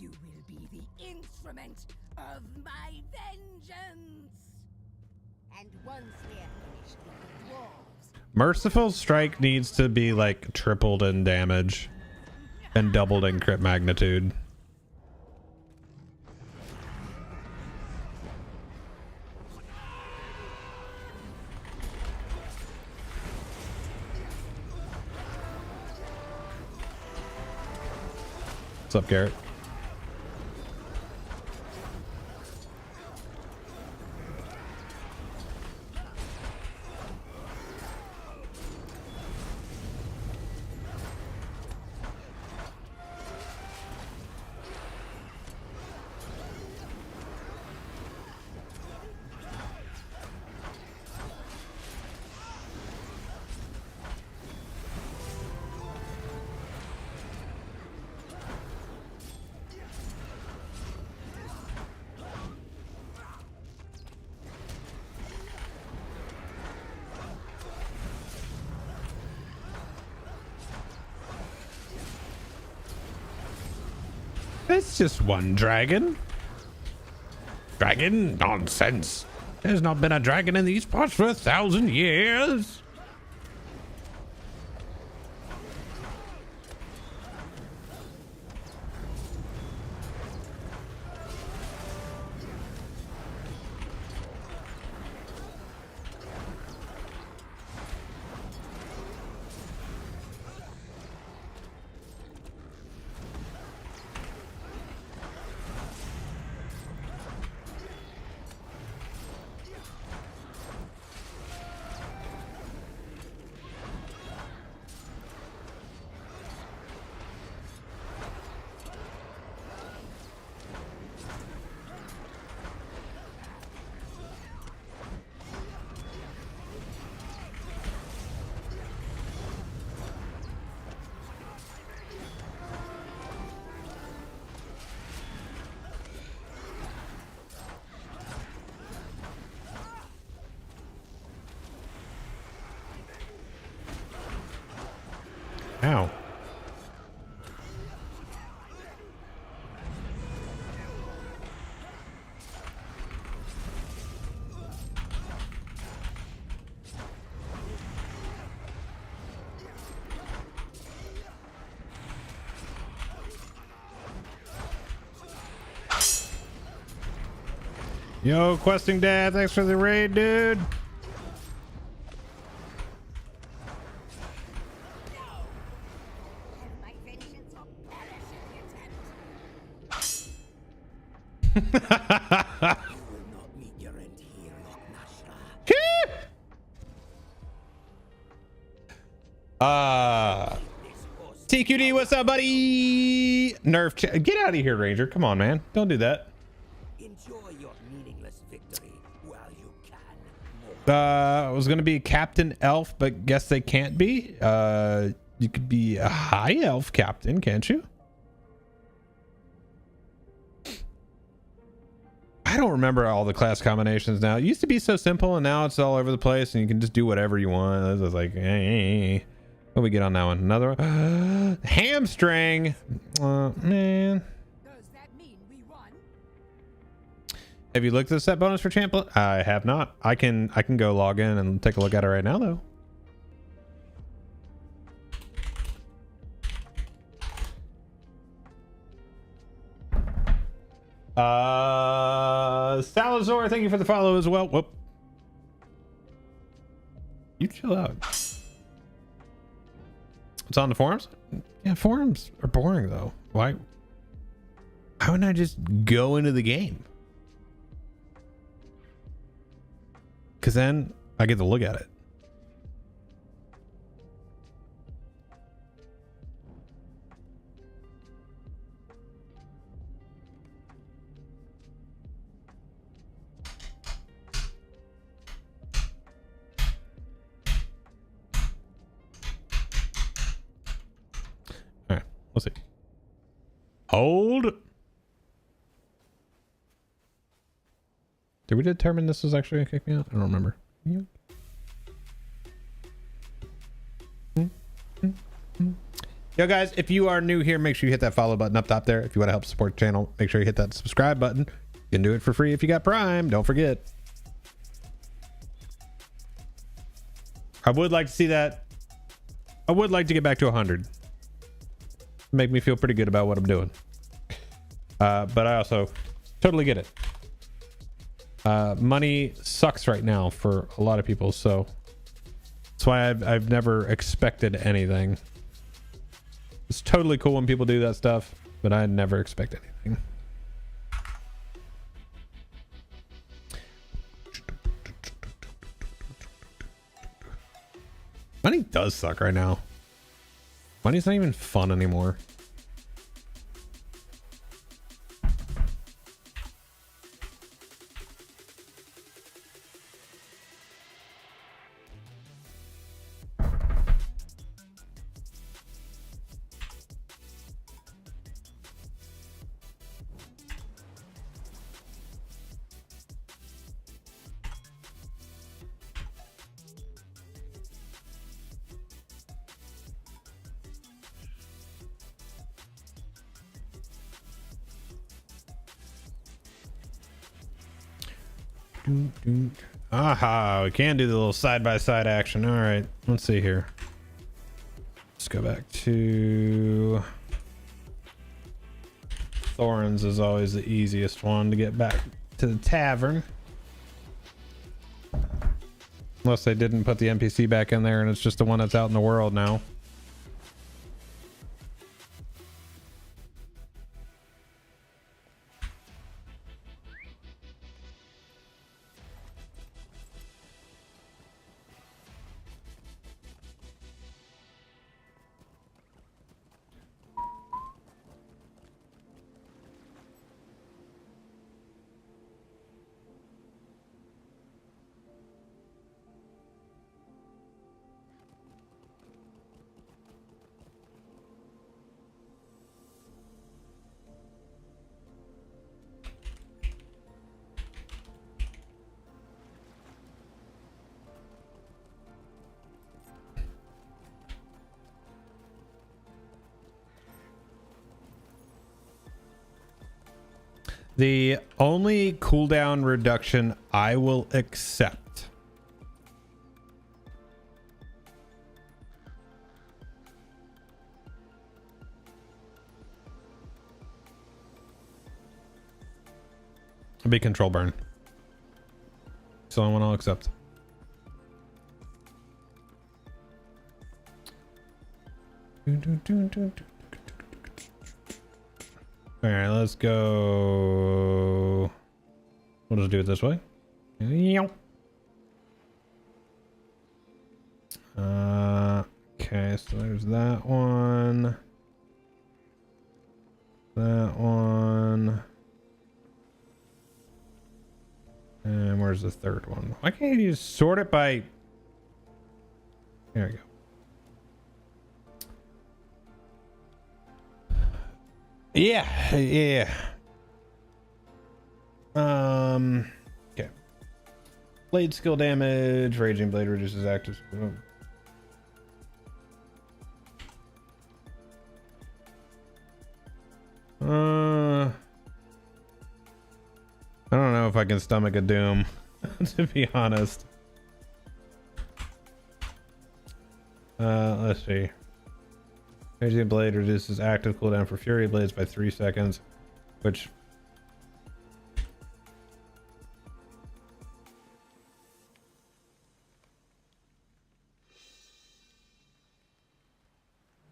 Speaker 8: you will be the instrument of my vengeance.
Speaker 4: And once we're finished with the dwarves,
Speaker 1: Merciful Strike needs to be like tripled in damage and doubled in crit magnitude. What's up, Garrett? It's just one dragon. Dragon? Nonsense. There's not been a dragon in these parts for 1,000 years. Ow. Yo, questing dad, thanks for the raid, dude.
Speaker 4: My vengeance will perish
Speaker 1: TQD, what's up, buddy? Nerf, get out of here, Ranger. Come on, man. Don't do that.
Speaker 3: Enjoy your meaningless victory while you can.
Speaker 1: I was gonna be Captain Elf, but guess they can't be. You could be a High Elf Captain, can't you? I don't remember all the class combinations now. It used to be so simple, and now it's all over the place, and you can just do whatever you want. It's like, hey. What we get on that one? Another one? Hamstring. Man.
Speaker 8: Does that mean we won?
Speaker 1: Have you looked at the set bonus for champ? I have not. I can go log in and take a look at it right now, though. Salazar, thank you for the follow as well. Whoop. You chill out. It's on the forums? Yeah, forums are boring though. Why wouldn't I just go into the game? Because then I get to look at it. All right, let's see. Hold. Did we determine this was actually gonna kick me out? I don't remember. Yo guys, if you are new here, make sure you hit that follow button up top there. If you want to help support the channel, make sure you hit that subscribe button. You can do it for free if you got Prime. Don't forget. I would like to see that. I would like to get back to 100. Make me feel pretty good about what I'm doing. But I also totally get it. Money sucks right now for a lot of people, so that's why I've never expected anything. It's totally cool when people do that stuff, but I never expect anything. Money does suck right now. Money's not even fun anymore. Aha, we can do the little side-by-side action. All right, let's see here. Let's go back to Thorns is always the easiest one to get back to the tavern. Unless they didn't put the NPC back in there and it's just the one that's out in the world now. The only cooldown reduction I will accept will be control burn. It's the only one I'll accept. All right, let's go. We'll just do it this way. Okay, so there's that one. That one. And where's the third one? Why can't you just sort it by... There we go. Yeah. Okay. Blade skill damage. Raging blade reduces active. I don't know if I can stomach a doom, to be honest. Let's see. Raging blade reduces active cooldown for fury blades by 3 seconds, which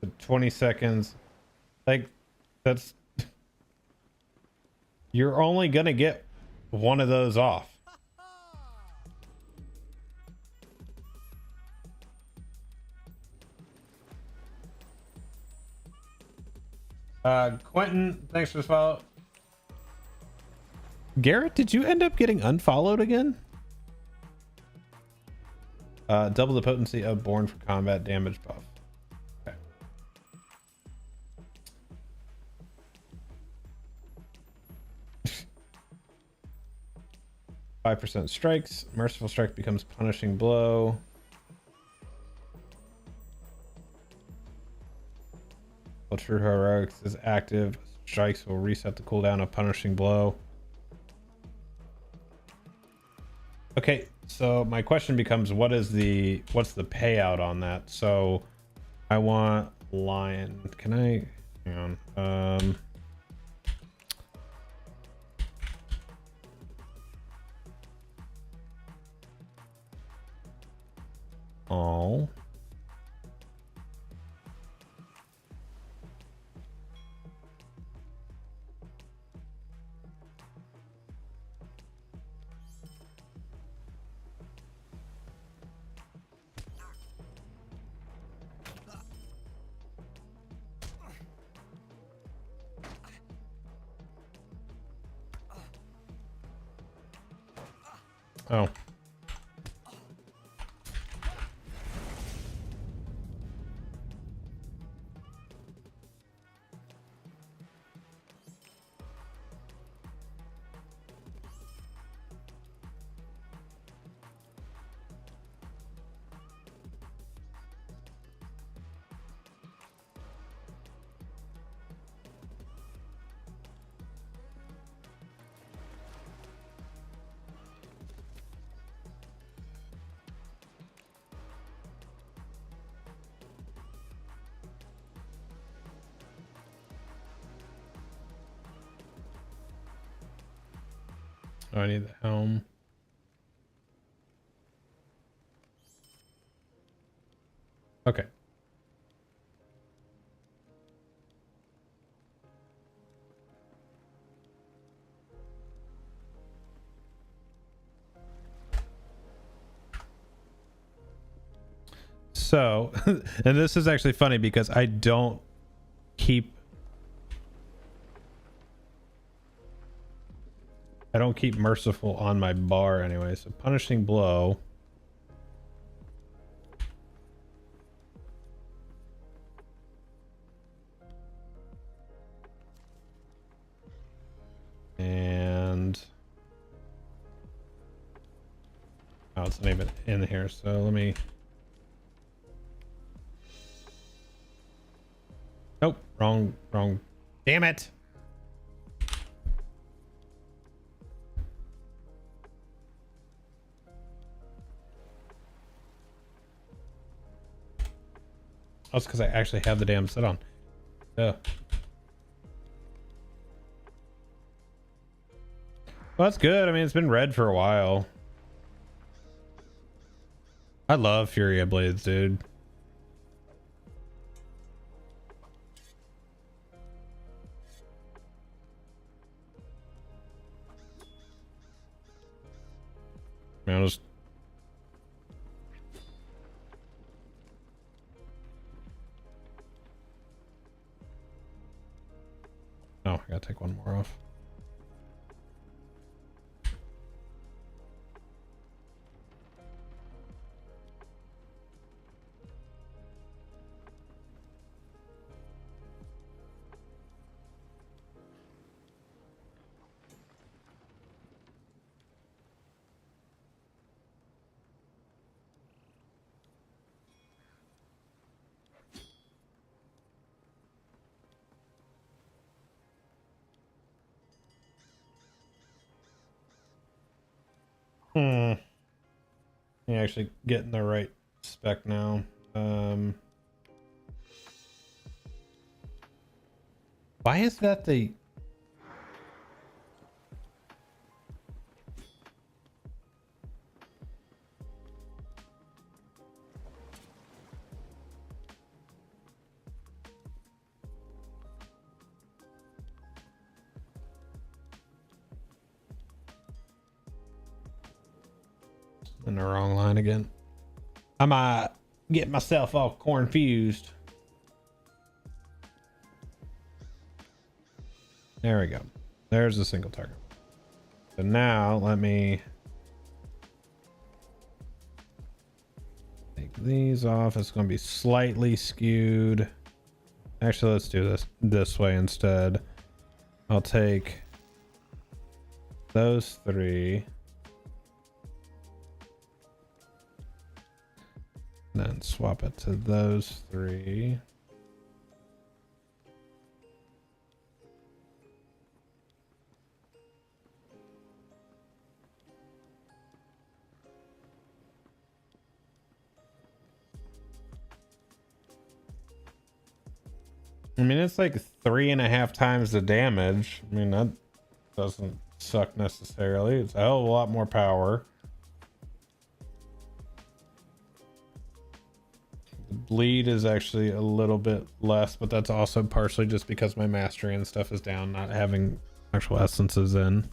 Speaker 1: for 20 seconds. Like, that's... You're only gonna get one of those off. Quentin, thanks for the follow. Garrett, did you end up getting unfollowed again? Double the potency of Born for combat damage buff. Okay. 5% strikes. Merciful strike becomes punishing blow. While true heroics is active, strikes will reset the cooldown of punishing blow. Okay, so my question becomes, what's the payout on that? So I want lion. Can I hang on? Oh. Oh. Oh, I need the helm. Okay. So, and this is actually funny because I don't keep merciful on my bar anyway. So punishing blow. And oh, it's not even in here. So let me. Nope, wrong. Damn it. That's because I actually have the damn set on. Yeah. Well, that's good. I mean, it's been red for a while. I love Furia Blades, dude. I mean, I'll just... Oh, I gotta take one more off. Hmm. You actually getting the right spec now. Why is that the... in the wrong line again? I'm getting myself all confused. There we go. There's a single target. So now let me take these off. It's going to be slightly skewed. Actually, let's do this way instead. I'll take those three. Then swap it to those three. I mean, it's like 3.5 times the damage. I mean, that doesn't suck necessarily. It's a hell of a lot more power. Bleed is actually a little bit less, but that's also partially just because my mastery and stuff is down, not having actual essences in.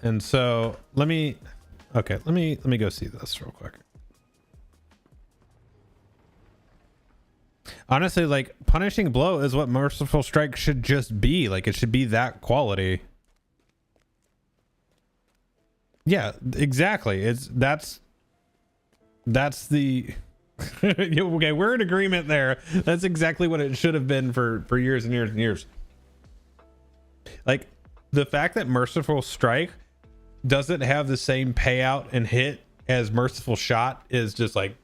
Speaker 1: And so let me go see this real quick. Honestly, like, punishing blow is what merciful strike should just be. Like, it should be that quality. Yeah, exactly. That's the okay, we're in agreement there. That's exactly what it should have been for years and years and years. Like, the fact that merciful strike doesn't have the same payout and hit as merciful shot is just like,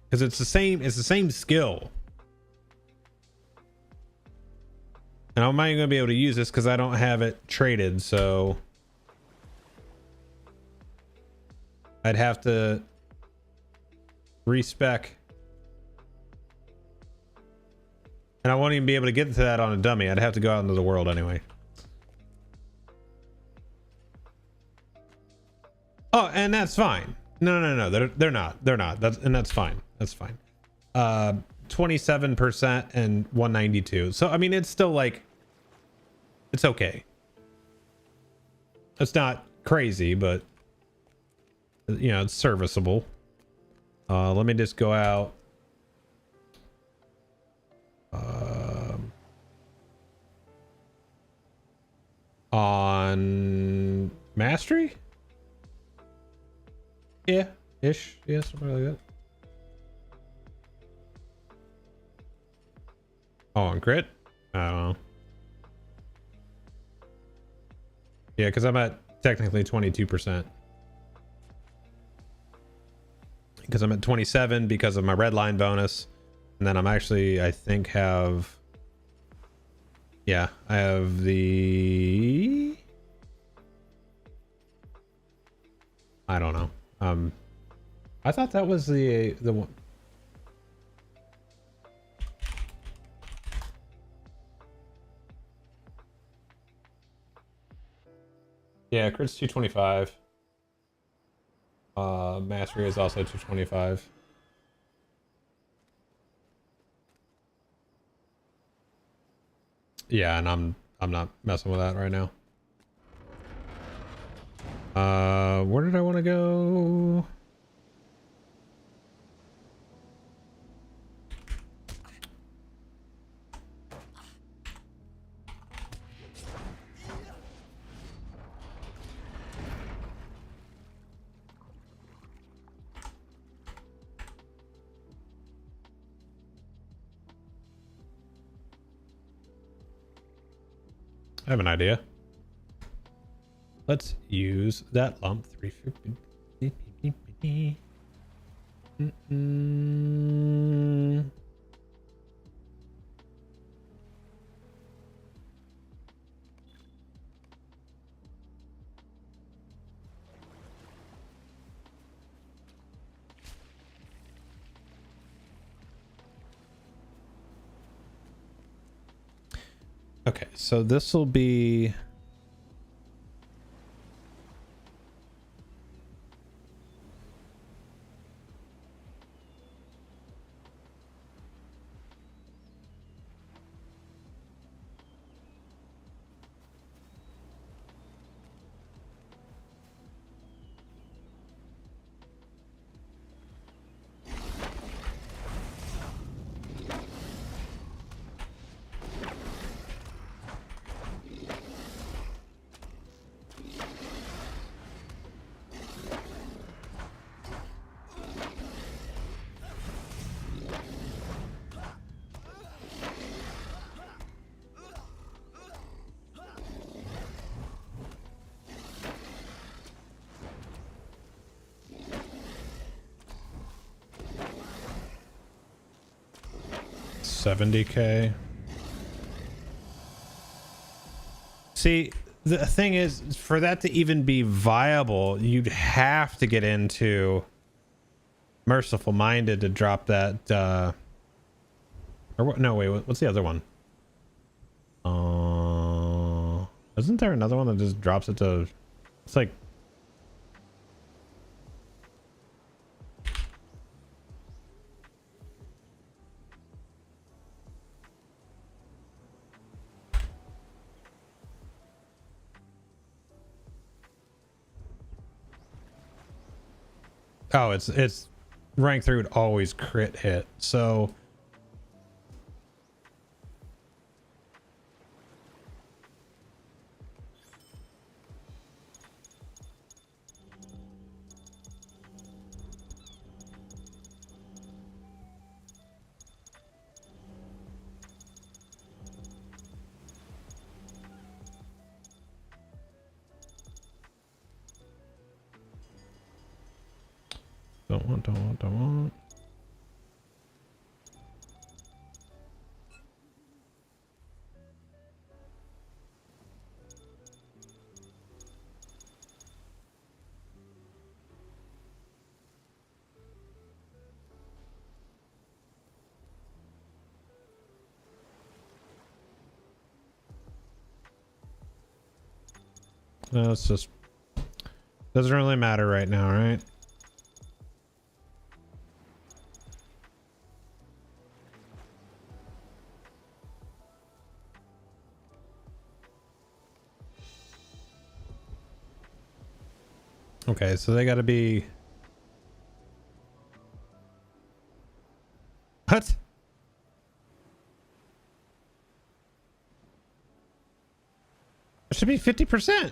Speaker 1: because it's the same skill. Now I'm not even gonna be able to use this because I don't have it traded, so I'd have to respec, and I won't even be able to get to that on a dummy. I'd have to go out into the world anyway. Oh, and that's fine. No, they're not. That's fine. That's fine. 27% and 192. So I mean, it's still like, it's okay. It's not crazy, but you know, it's serviceable. Let me just go out. On mastery? Yeah, ish. Yeah, something like that. Oh, on crit? I don't know. Yeah, because I'm at technically 22%. Because I'm at 27 because of my red line bonus. And then I'm actually, I think, have... Yeah, I have the... I don't know. I thought that was the one. Yeah, crit's 225. Mastery is also 225. Yeah, and I'm not messing with that right now. Where did I want to go? I have an idea. Let's use that lump. 350. Okay, so this will be $70K. See, the thing is, for that to even be viable, you'd have to get into Merciful Minded to drop that, or what? No, wait, what's the other one? Isn't there another one that just drops it to, it's like, oh, it's rank 3 would always crit hit. So don't want. No, it's just doesn't really matter right now, right? Okay, so they got to be what? It should be 50%.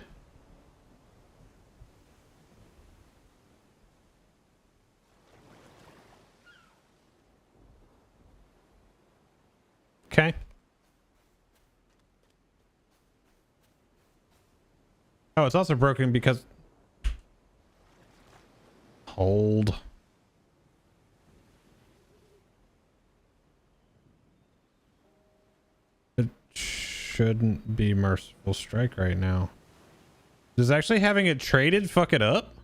Speaker 1: Okay. Oh, it's also broken because hold. It shouldn't be Merciful Strike right now. Does actually having it traded fuck it up?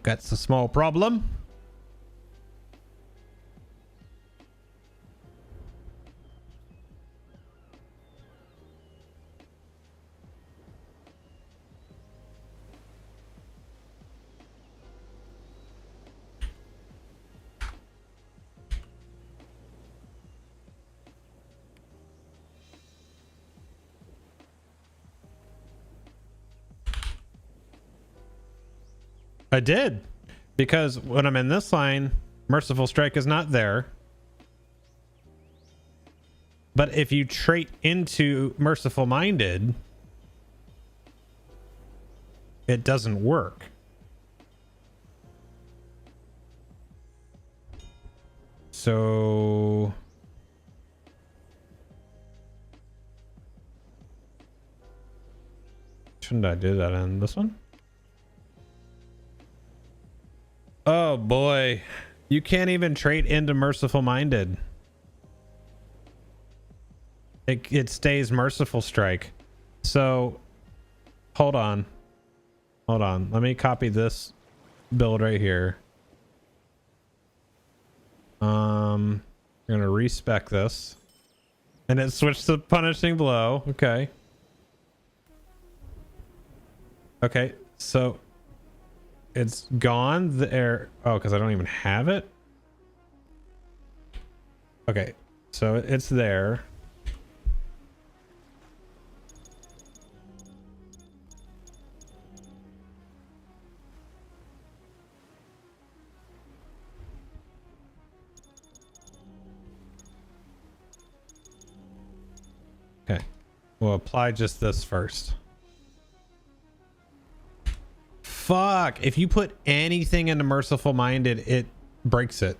Speaker 1: That's a small problem. I did, because when I'm in this line, Merciful Strike is not there. But if you trait into Merciful Minded, it doesn't work. So shouldn't I do that in this one? Oh boy, you can't even trait into Merciful Minded. It stays Merciful Strike. So hold on. Let me copy this build right here. I'm gonna respec this, and it switched to Punishing Blow. Okay, so it's gone there. Oh, because I don't even have it. Okay, so it's there. Okay, we'll apply just this first. Fuck, if you put anything into Merciful Minded, it breaks it.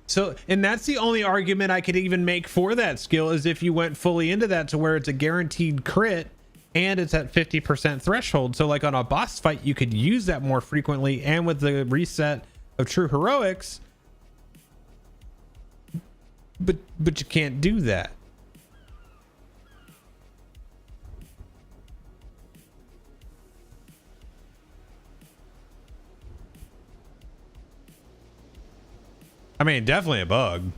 Speaker 1: So, and that's the only argument I could even make for that skill, is if you went fully into that to where it's a guaranteed crit and it's at 50% threshold. So like on a boss fight, you could use that more frequently, and with the reset of True Heroics, but you can't do that. I mean, definitely a bug,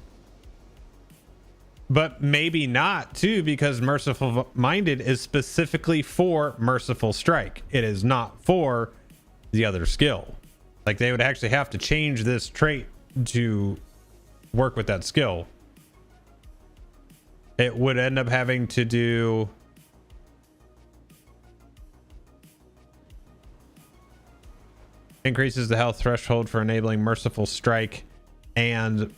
Speaker 1: but maybe not too, because Merciful Minded is specifically for Merciful Strike. It is not for the other skill. Like, they would actually have to change this trait to work with that skill. It would end up having to do increases the health threshold for enabling Merciful Strike and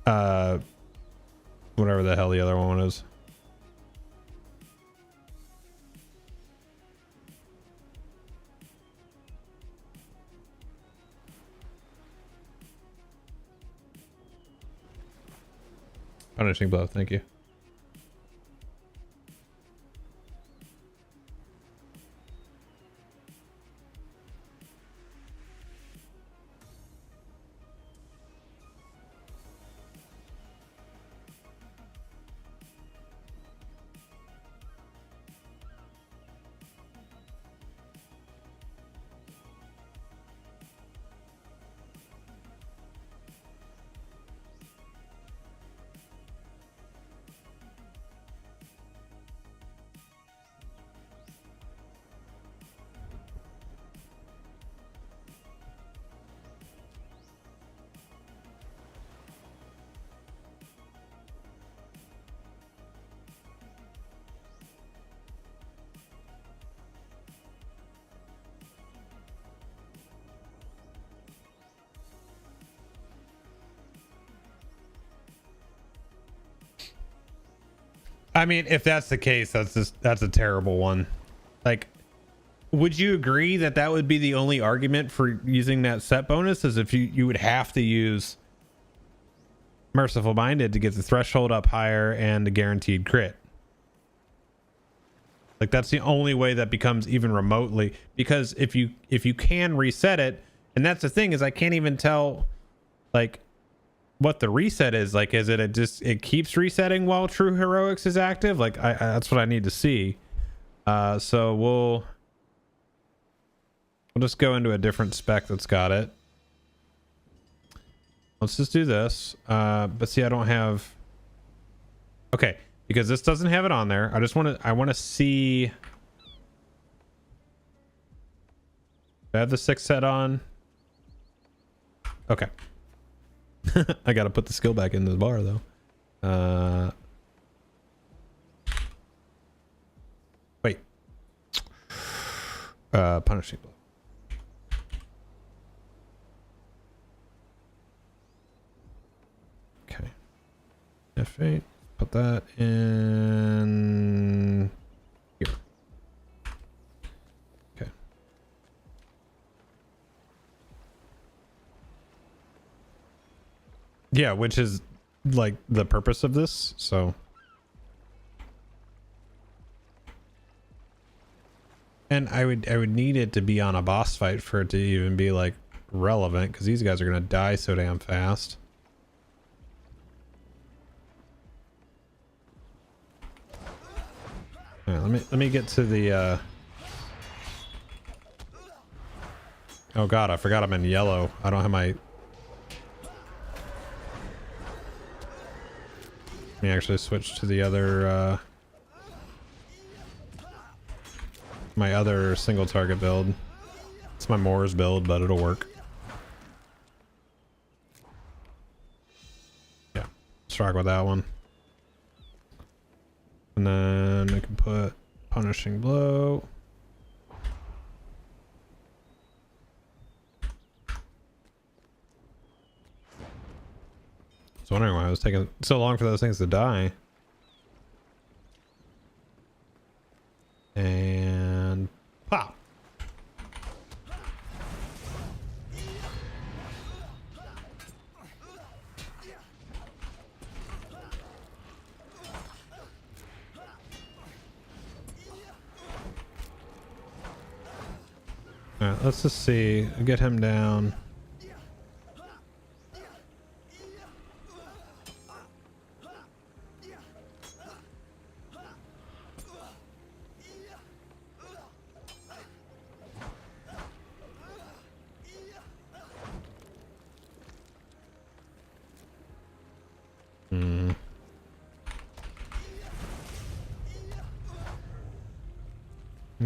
Speaker 1: whatever the hell the other one is. Punishing Blow, thank you. I mean, if that's the case, that's a terrible one. Like, would you agree that that would be the only argument for using that set bonus, is if you would have to use Merciful Minded to get the threshold up higher and a guaranteed crit? Like, that's the only way that becomes even remotely, because if you can reset it, and that's the thing, is I can't even tell, like, what the reset is. Like, is it just it keeps resetting while True Heroics is active? Like, I that's what I need to see. So we'll just go into a different spec that's got it. Let's just do this. But see, I don't have. Okay, because this doesn't have it on there. I want to see. Do I have the 6 set on? Okay. I gotta put the skill back into the bar though. Wait. Punishing blow. Okay. F8. Put that in here. Okay. Yeah, which is like the purpose of this, so. And I would need it to be on a boss fight for it to even be like relevant, because these guys are gonna die so damn fast. All right, let me get to the oh god, I forgot I'm in yellow. I don't have my. Let me actually switch to the other my other single target build. It's my Moore's build, but it'll work. Yeah, let's rock with that one. And then I can put punishing blow. I was wondering why it was taking so long for those things to die. And pop. All right, let's just see. Get him down.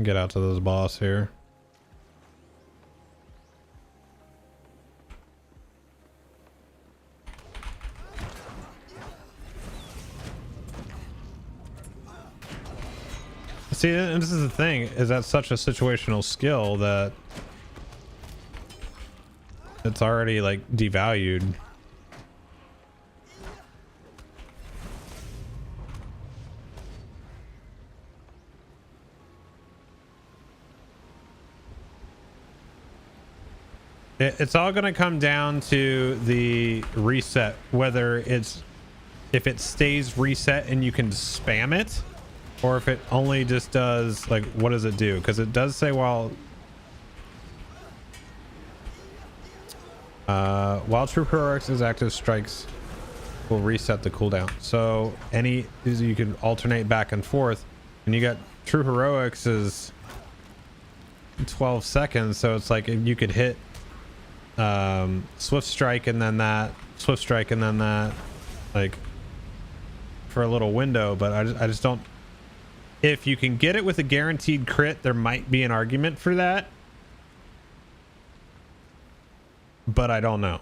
Speaker 1: Get out to this boss here. See, and this is the thing, is that such a situational skill that it's already like devalued. It's all going to come down to the reset, whether it's if it stays reset and you can spam it, or if it only just does like, what does it do? Because it does say while True Heroics is active, strikes will reset the cooldown. So you can alternate back and forth, and you got True Heroics is 12 seconds, so it's like if you could hit Swift Strike and then that, Swift Strike and then that, like for a little window. But I just don't. If you can get it with a guaranteed crit, there might be an argument for that, but I don't know.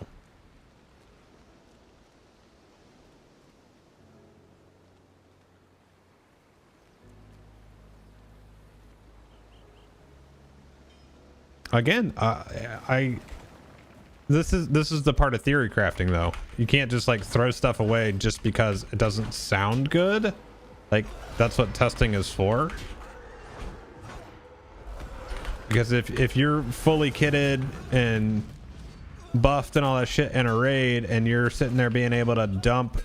Speaker 1: Again, this is the part of theory crafting though. You can't just like throw stuff away just because it doesn't sound good. Like that's what testing is for. Because if you're fully kitted and buffed and all that shit in a raid, and you're sitting there being able to dump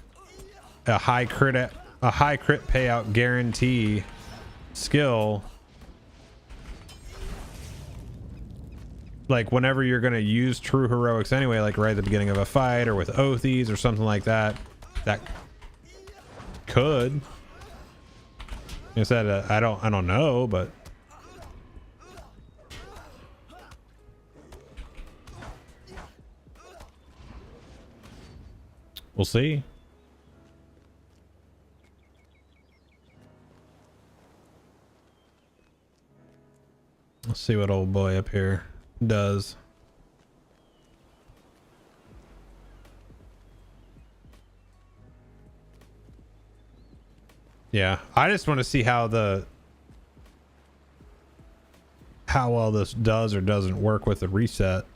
Speaker 1: a high crit payout guarantee skill, like whenever you're going to use true heroics anyway, like right at the beginning of a fight or with Oathies or something like that, that could. Like I said, I don't know, but we'll see. Let's see what old boy up here does. Yeah, I just want to see how well this does or doesn't work with the reset.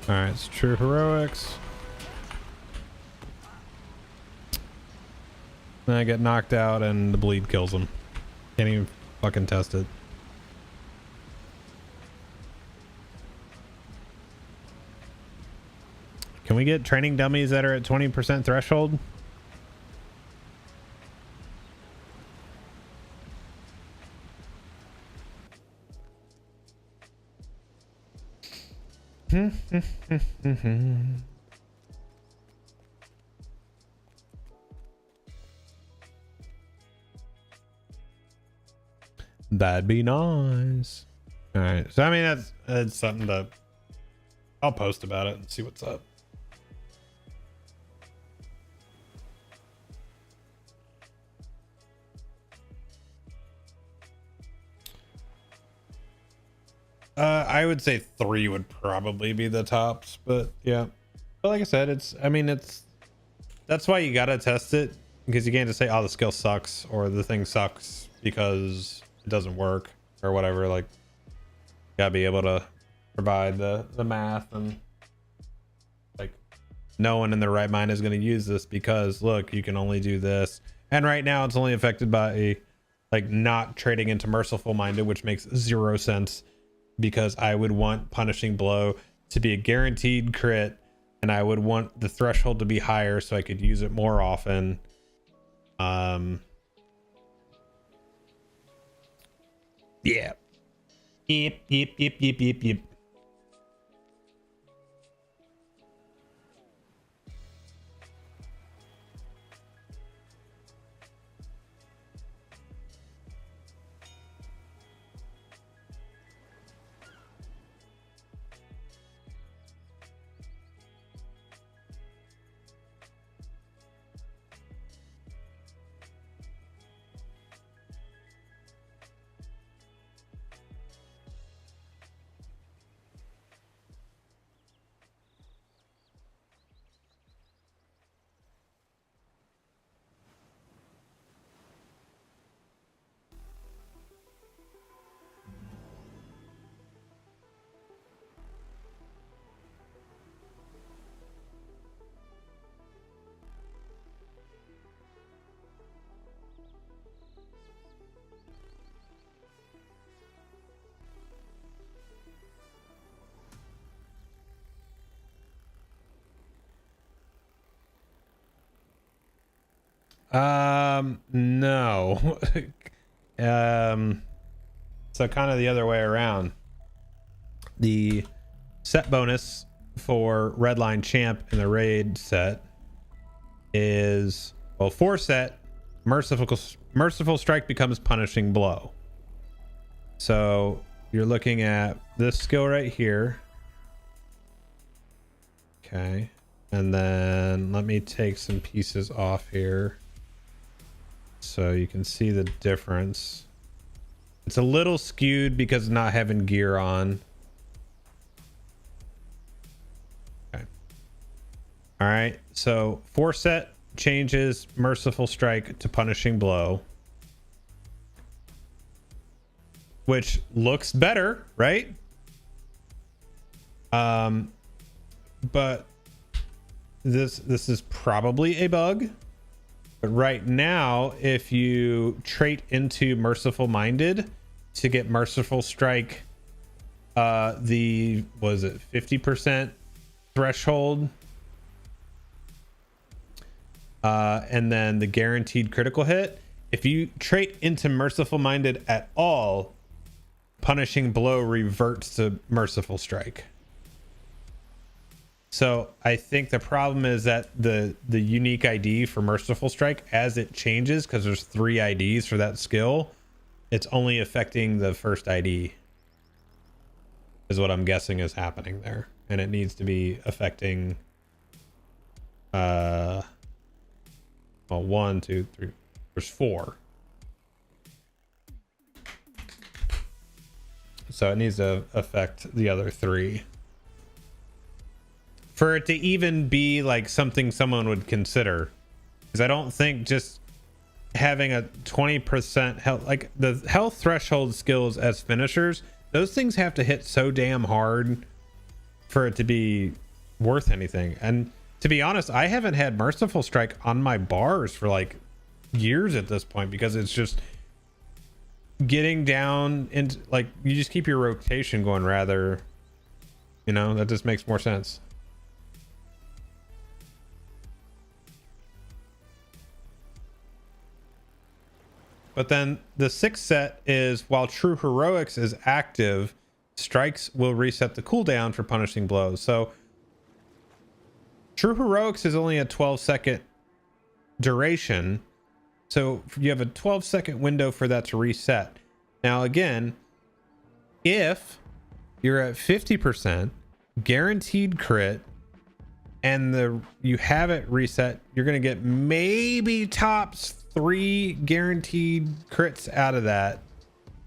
Speaker 1: All right, it's true heroics. Then I get knocked out and the bleed kills him. Can't even fucking test it. Can we get training dummies that are at 20% threshold? That'd be nice. All right, so I mean that's something to, I'll post about it and see what's up. I would say 3 would probably be the tops, but yeah. But like I said, that's why you gotta test it, because you can't just say, oh, the skill sucks or the thing sucks because it doesn't work or whatever. Like, you gotta be able to provide the math, and like no one in their right mind is going to use this because look, you can only do this, and right now it's only affected by like not trading into Merciful Minded, which makes 0 sense, because I would want Punishing Blow to be a guaranteed crit, and I would want the threshold to be higher so I could use it more often. Yeah. Yep. No. So kind of the other way around. The set bonus for Redline Champ in the raid set is, well, 4 set merciful strike becomes Punishing Blow. So you're looking at this skill right here. Okay. And then let me take some pieces off here so you can see the difference. It's a little skewed because of not having gear on. Okay. All right. So 4 set changes Merciful Strike to Punishing Blow, which looks better, right? But this is probably a bug. But right now, if you trait into Merciful Minded to get Merciful Strike, the, was it 50% threshold, and then the guaranteed critical hit, if you trait into Merciful Minded at all, Punishing Blow reverts to Merciful Strike. So I think the problem is that the unique ID for Merciful Strike, as it changes, because there's 3 IDs for that skill, it's only affecting the first ID, is what I'm guessing is happening there. And it needs to be affecting well, 1, 2, 3, there's 4. So it needs to affect the other 3 for it to even be like something someone would consider. Because I don't think just having a 20% health, like the health threshold skills as finishers, those things have to hit so damn hard for it to be worth anything. And to be honest, I haven't had Merciful Strike on my bars for like years at this point, because it's just getting down into, like, you just keep your rotation going rather, you know, that just makes more sense. But then the 6th set is, while True Heroics is active, strikes will reset the cooldown for Punishing Blows. So True Heroics is only a 12-second duration. So you have a 12-second window for that to reset. Now, again, if you're at 50% guaranteed crit and you have it reset, you're going to get maybe tops 3 guaranteed crits out of that,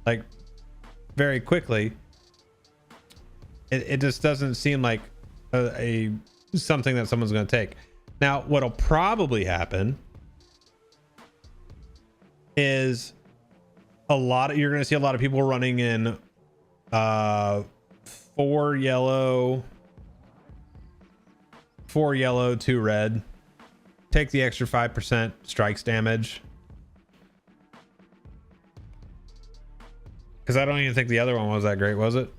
Speaker 1: like, very quickly. It just doesn't seem like a something that someone's going to take. Now, what'll probably happen is you're going to see a lot of people running in 4 yellow, 2 red. Take the extra 5% strikes damage, because I don't even think the other one was that great, was it?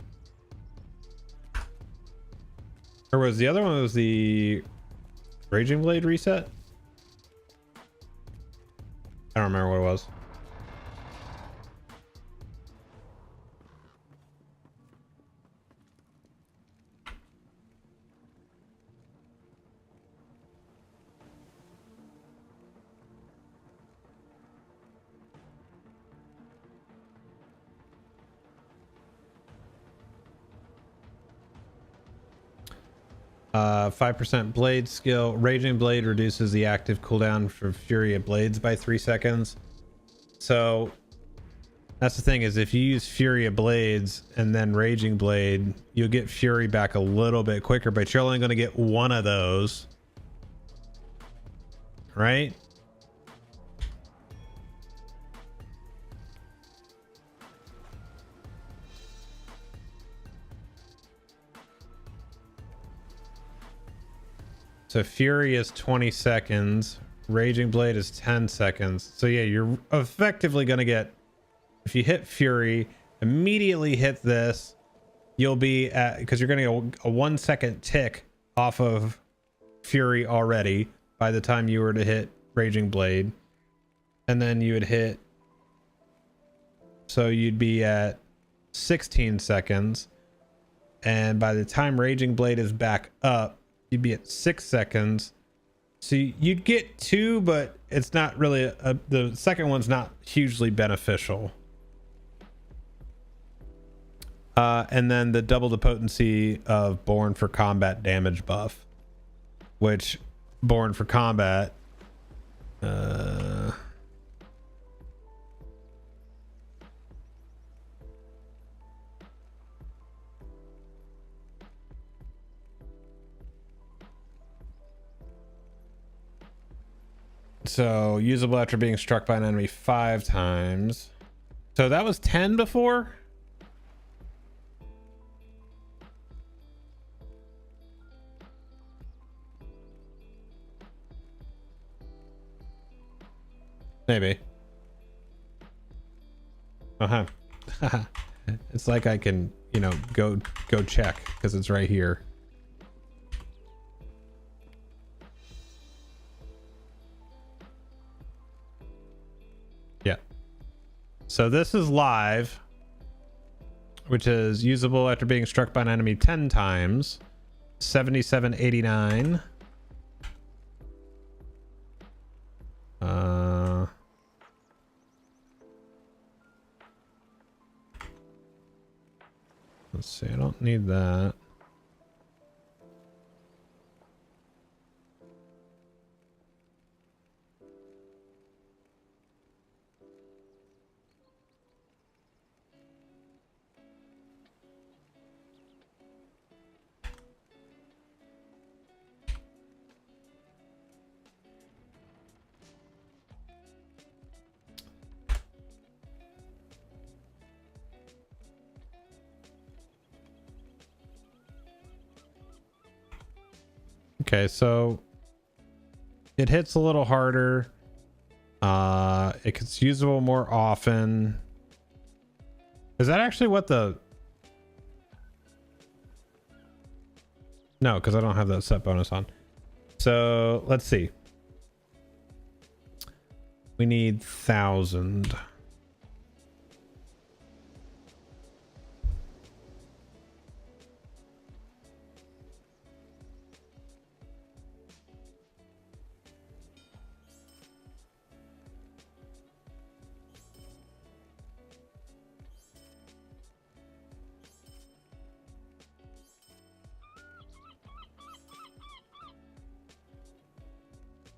Speaker 1: Or was the other one was the Raging Blade reset? I don't remember what it was. Uh, 5% blade skill. Raging Blade reduces the active cooldown for Fury of Blades by 3 seconds. So that's the thing, is if you use Fury of Blades and then Raging Blade, you'll get Fury back a little bit quicker, but you're only going to get one of those, right? So Fury is 20 seconds. Raging Blade is 10 seconds. So yeah, you're effectively going to get, if you hit Fury, immediately hit this, you'll be at, because you're going to get a 1 second tick off of Fury already by the time you were to hit Raging Blade. And then you would hit, so you'd be at 16 seconds. And by the time Raging Blade is back up, you'd be at 6 seconds. So you'd get 2, but it's not really the second one's not hugely beneficial. And then the double the potency of Born for Combat damage buff, which Born for Combat So usable after being struck by an enemy 5 times. So that was 10 before. Maybe. Uh-huh. It's like I can, you know, go check because it's right here. Yeah. So this is live, which is usable after being struck by an enemy 10 times. 7789. Let's see, I don't need that. Okay, so it hits a little harder. It gets usable more often. Is that actually what the... No, because I don't have that set bonus on. So let's see. We need 1,000.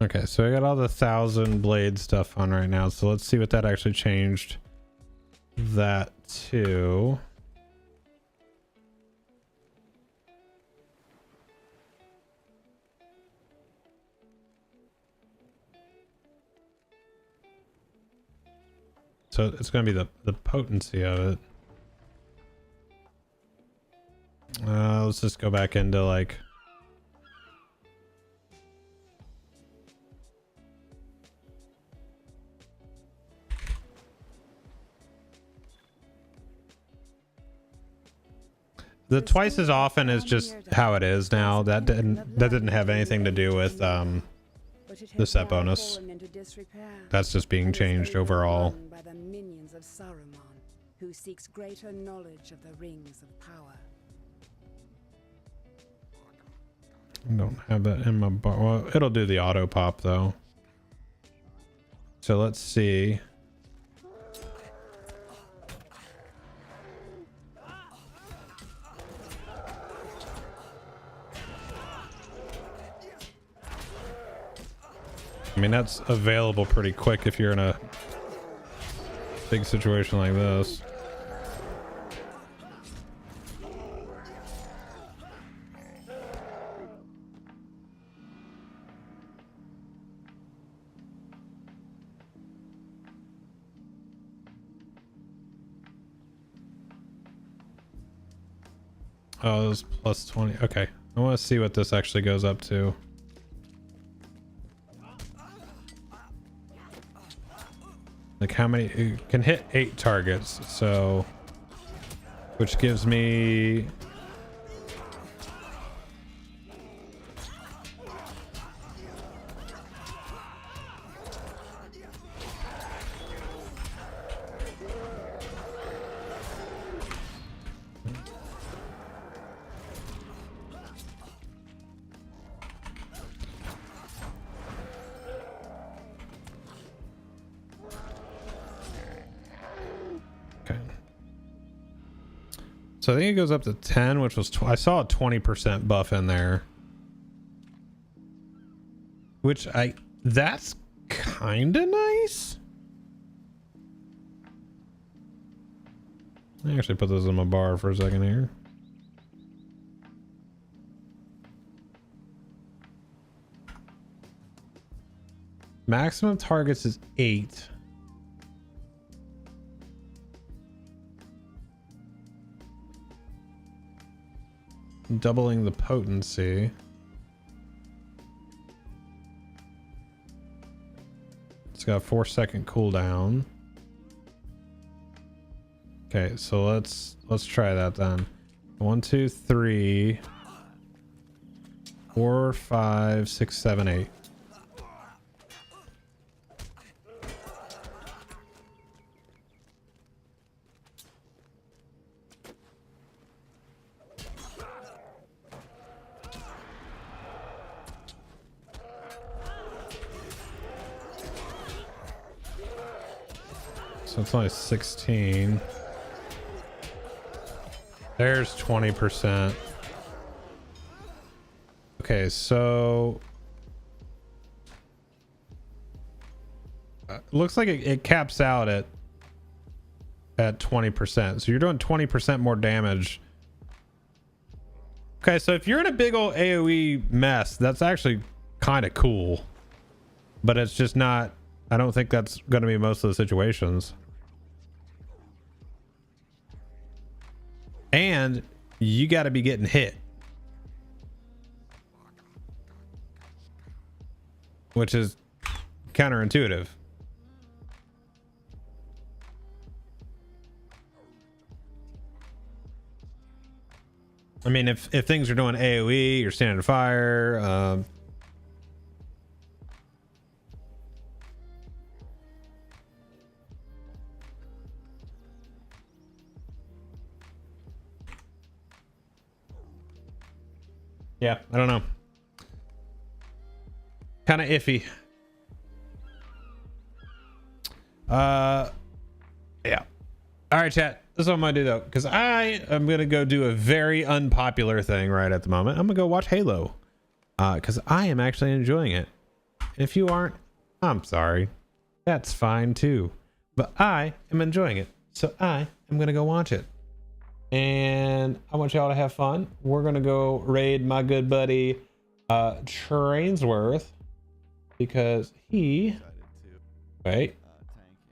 Speaker 1: Okay, so I got all the 1,000 blade stuff on right now. So let's see what that actually changed that to. So it's going to be the potency of it. Let's just go back into like... The twice as often is just how it is now. That didn't have anything to do with the set bonus. That's just being changed overall.
Speaker 8: By the minions of Saruman, who seeks greater knowledge of the rings of power.
Speaker 1: I don't have that in my bar. Well, it'll do the auto pop though. So let's see. I mean, that's available pretty quick if you're in a big situation like this. Oh, it was plus 20. Okay. I want to see what this actually goes up to. Like how many, it can hit 8 targets, so, which gives me so I think it goes up to 10, which was I saw a 20% buff in there, which that's kind of nice. I actually put those in my bar for a second here. Maximum targets is 8. Doubling the potency. It's got a 4-second cooldown. Okay, so let's try that then. 1, 2, 3, 4, 5, 6, 7, 8. So it's only 16. There's 20%. Okay, so looks like it caps out at 20%. So you're doing 20% more damage. Okay, so if you're in a big old AoE mess, that's actually kind of cool. But it's just not, I don't think that's going to be most of the situations. And you got to be getting hit, which is counterintuitive. I mean, if things are doing AoE, you're standing fire. Yeah, I don't know. Kind of iffy. Yeah. All right, chat. This is what I'm gonna do though, because I am gonna go do a very unpopular thing right at the moment. I'm gonna go watch Halo, because I am actually enjoying it. And if you aren't, I'm sorry. That's fine too. But I am enjoying it, so I am gonna go watch it. And I want y'all to have fun. We're gonna go raid my good buddy Trainsworth, because he wait.
Speaker 5: Tank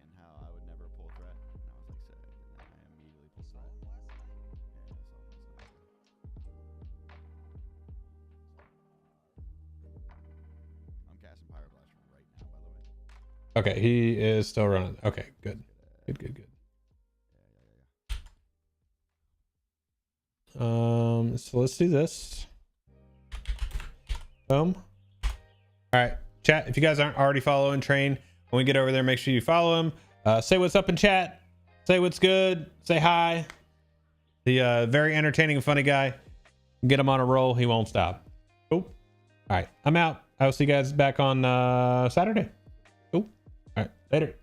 Speaker 5: and how I would never pull threat. And I was like, so I immediately pulled threat. I'm casting Pyroblast right now, by the way.
Speaker 1: Okay, he is still running. Okay, good. Good. So let's do this. Boom. All right, chat. If you guys aren't already following Train, when we get over there, make sure you follow him. Say what's up in chat. Say what's good. Say hi. The very entertaining and funny guy. Get him on a roll. He won't stop. Cool. All right, I'm out. I will see you guys back on Saturday. Cool. All right, later.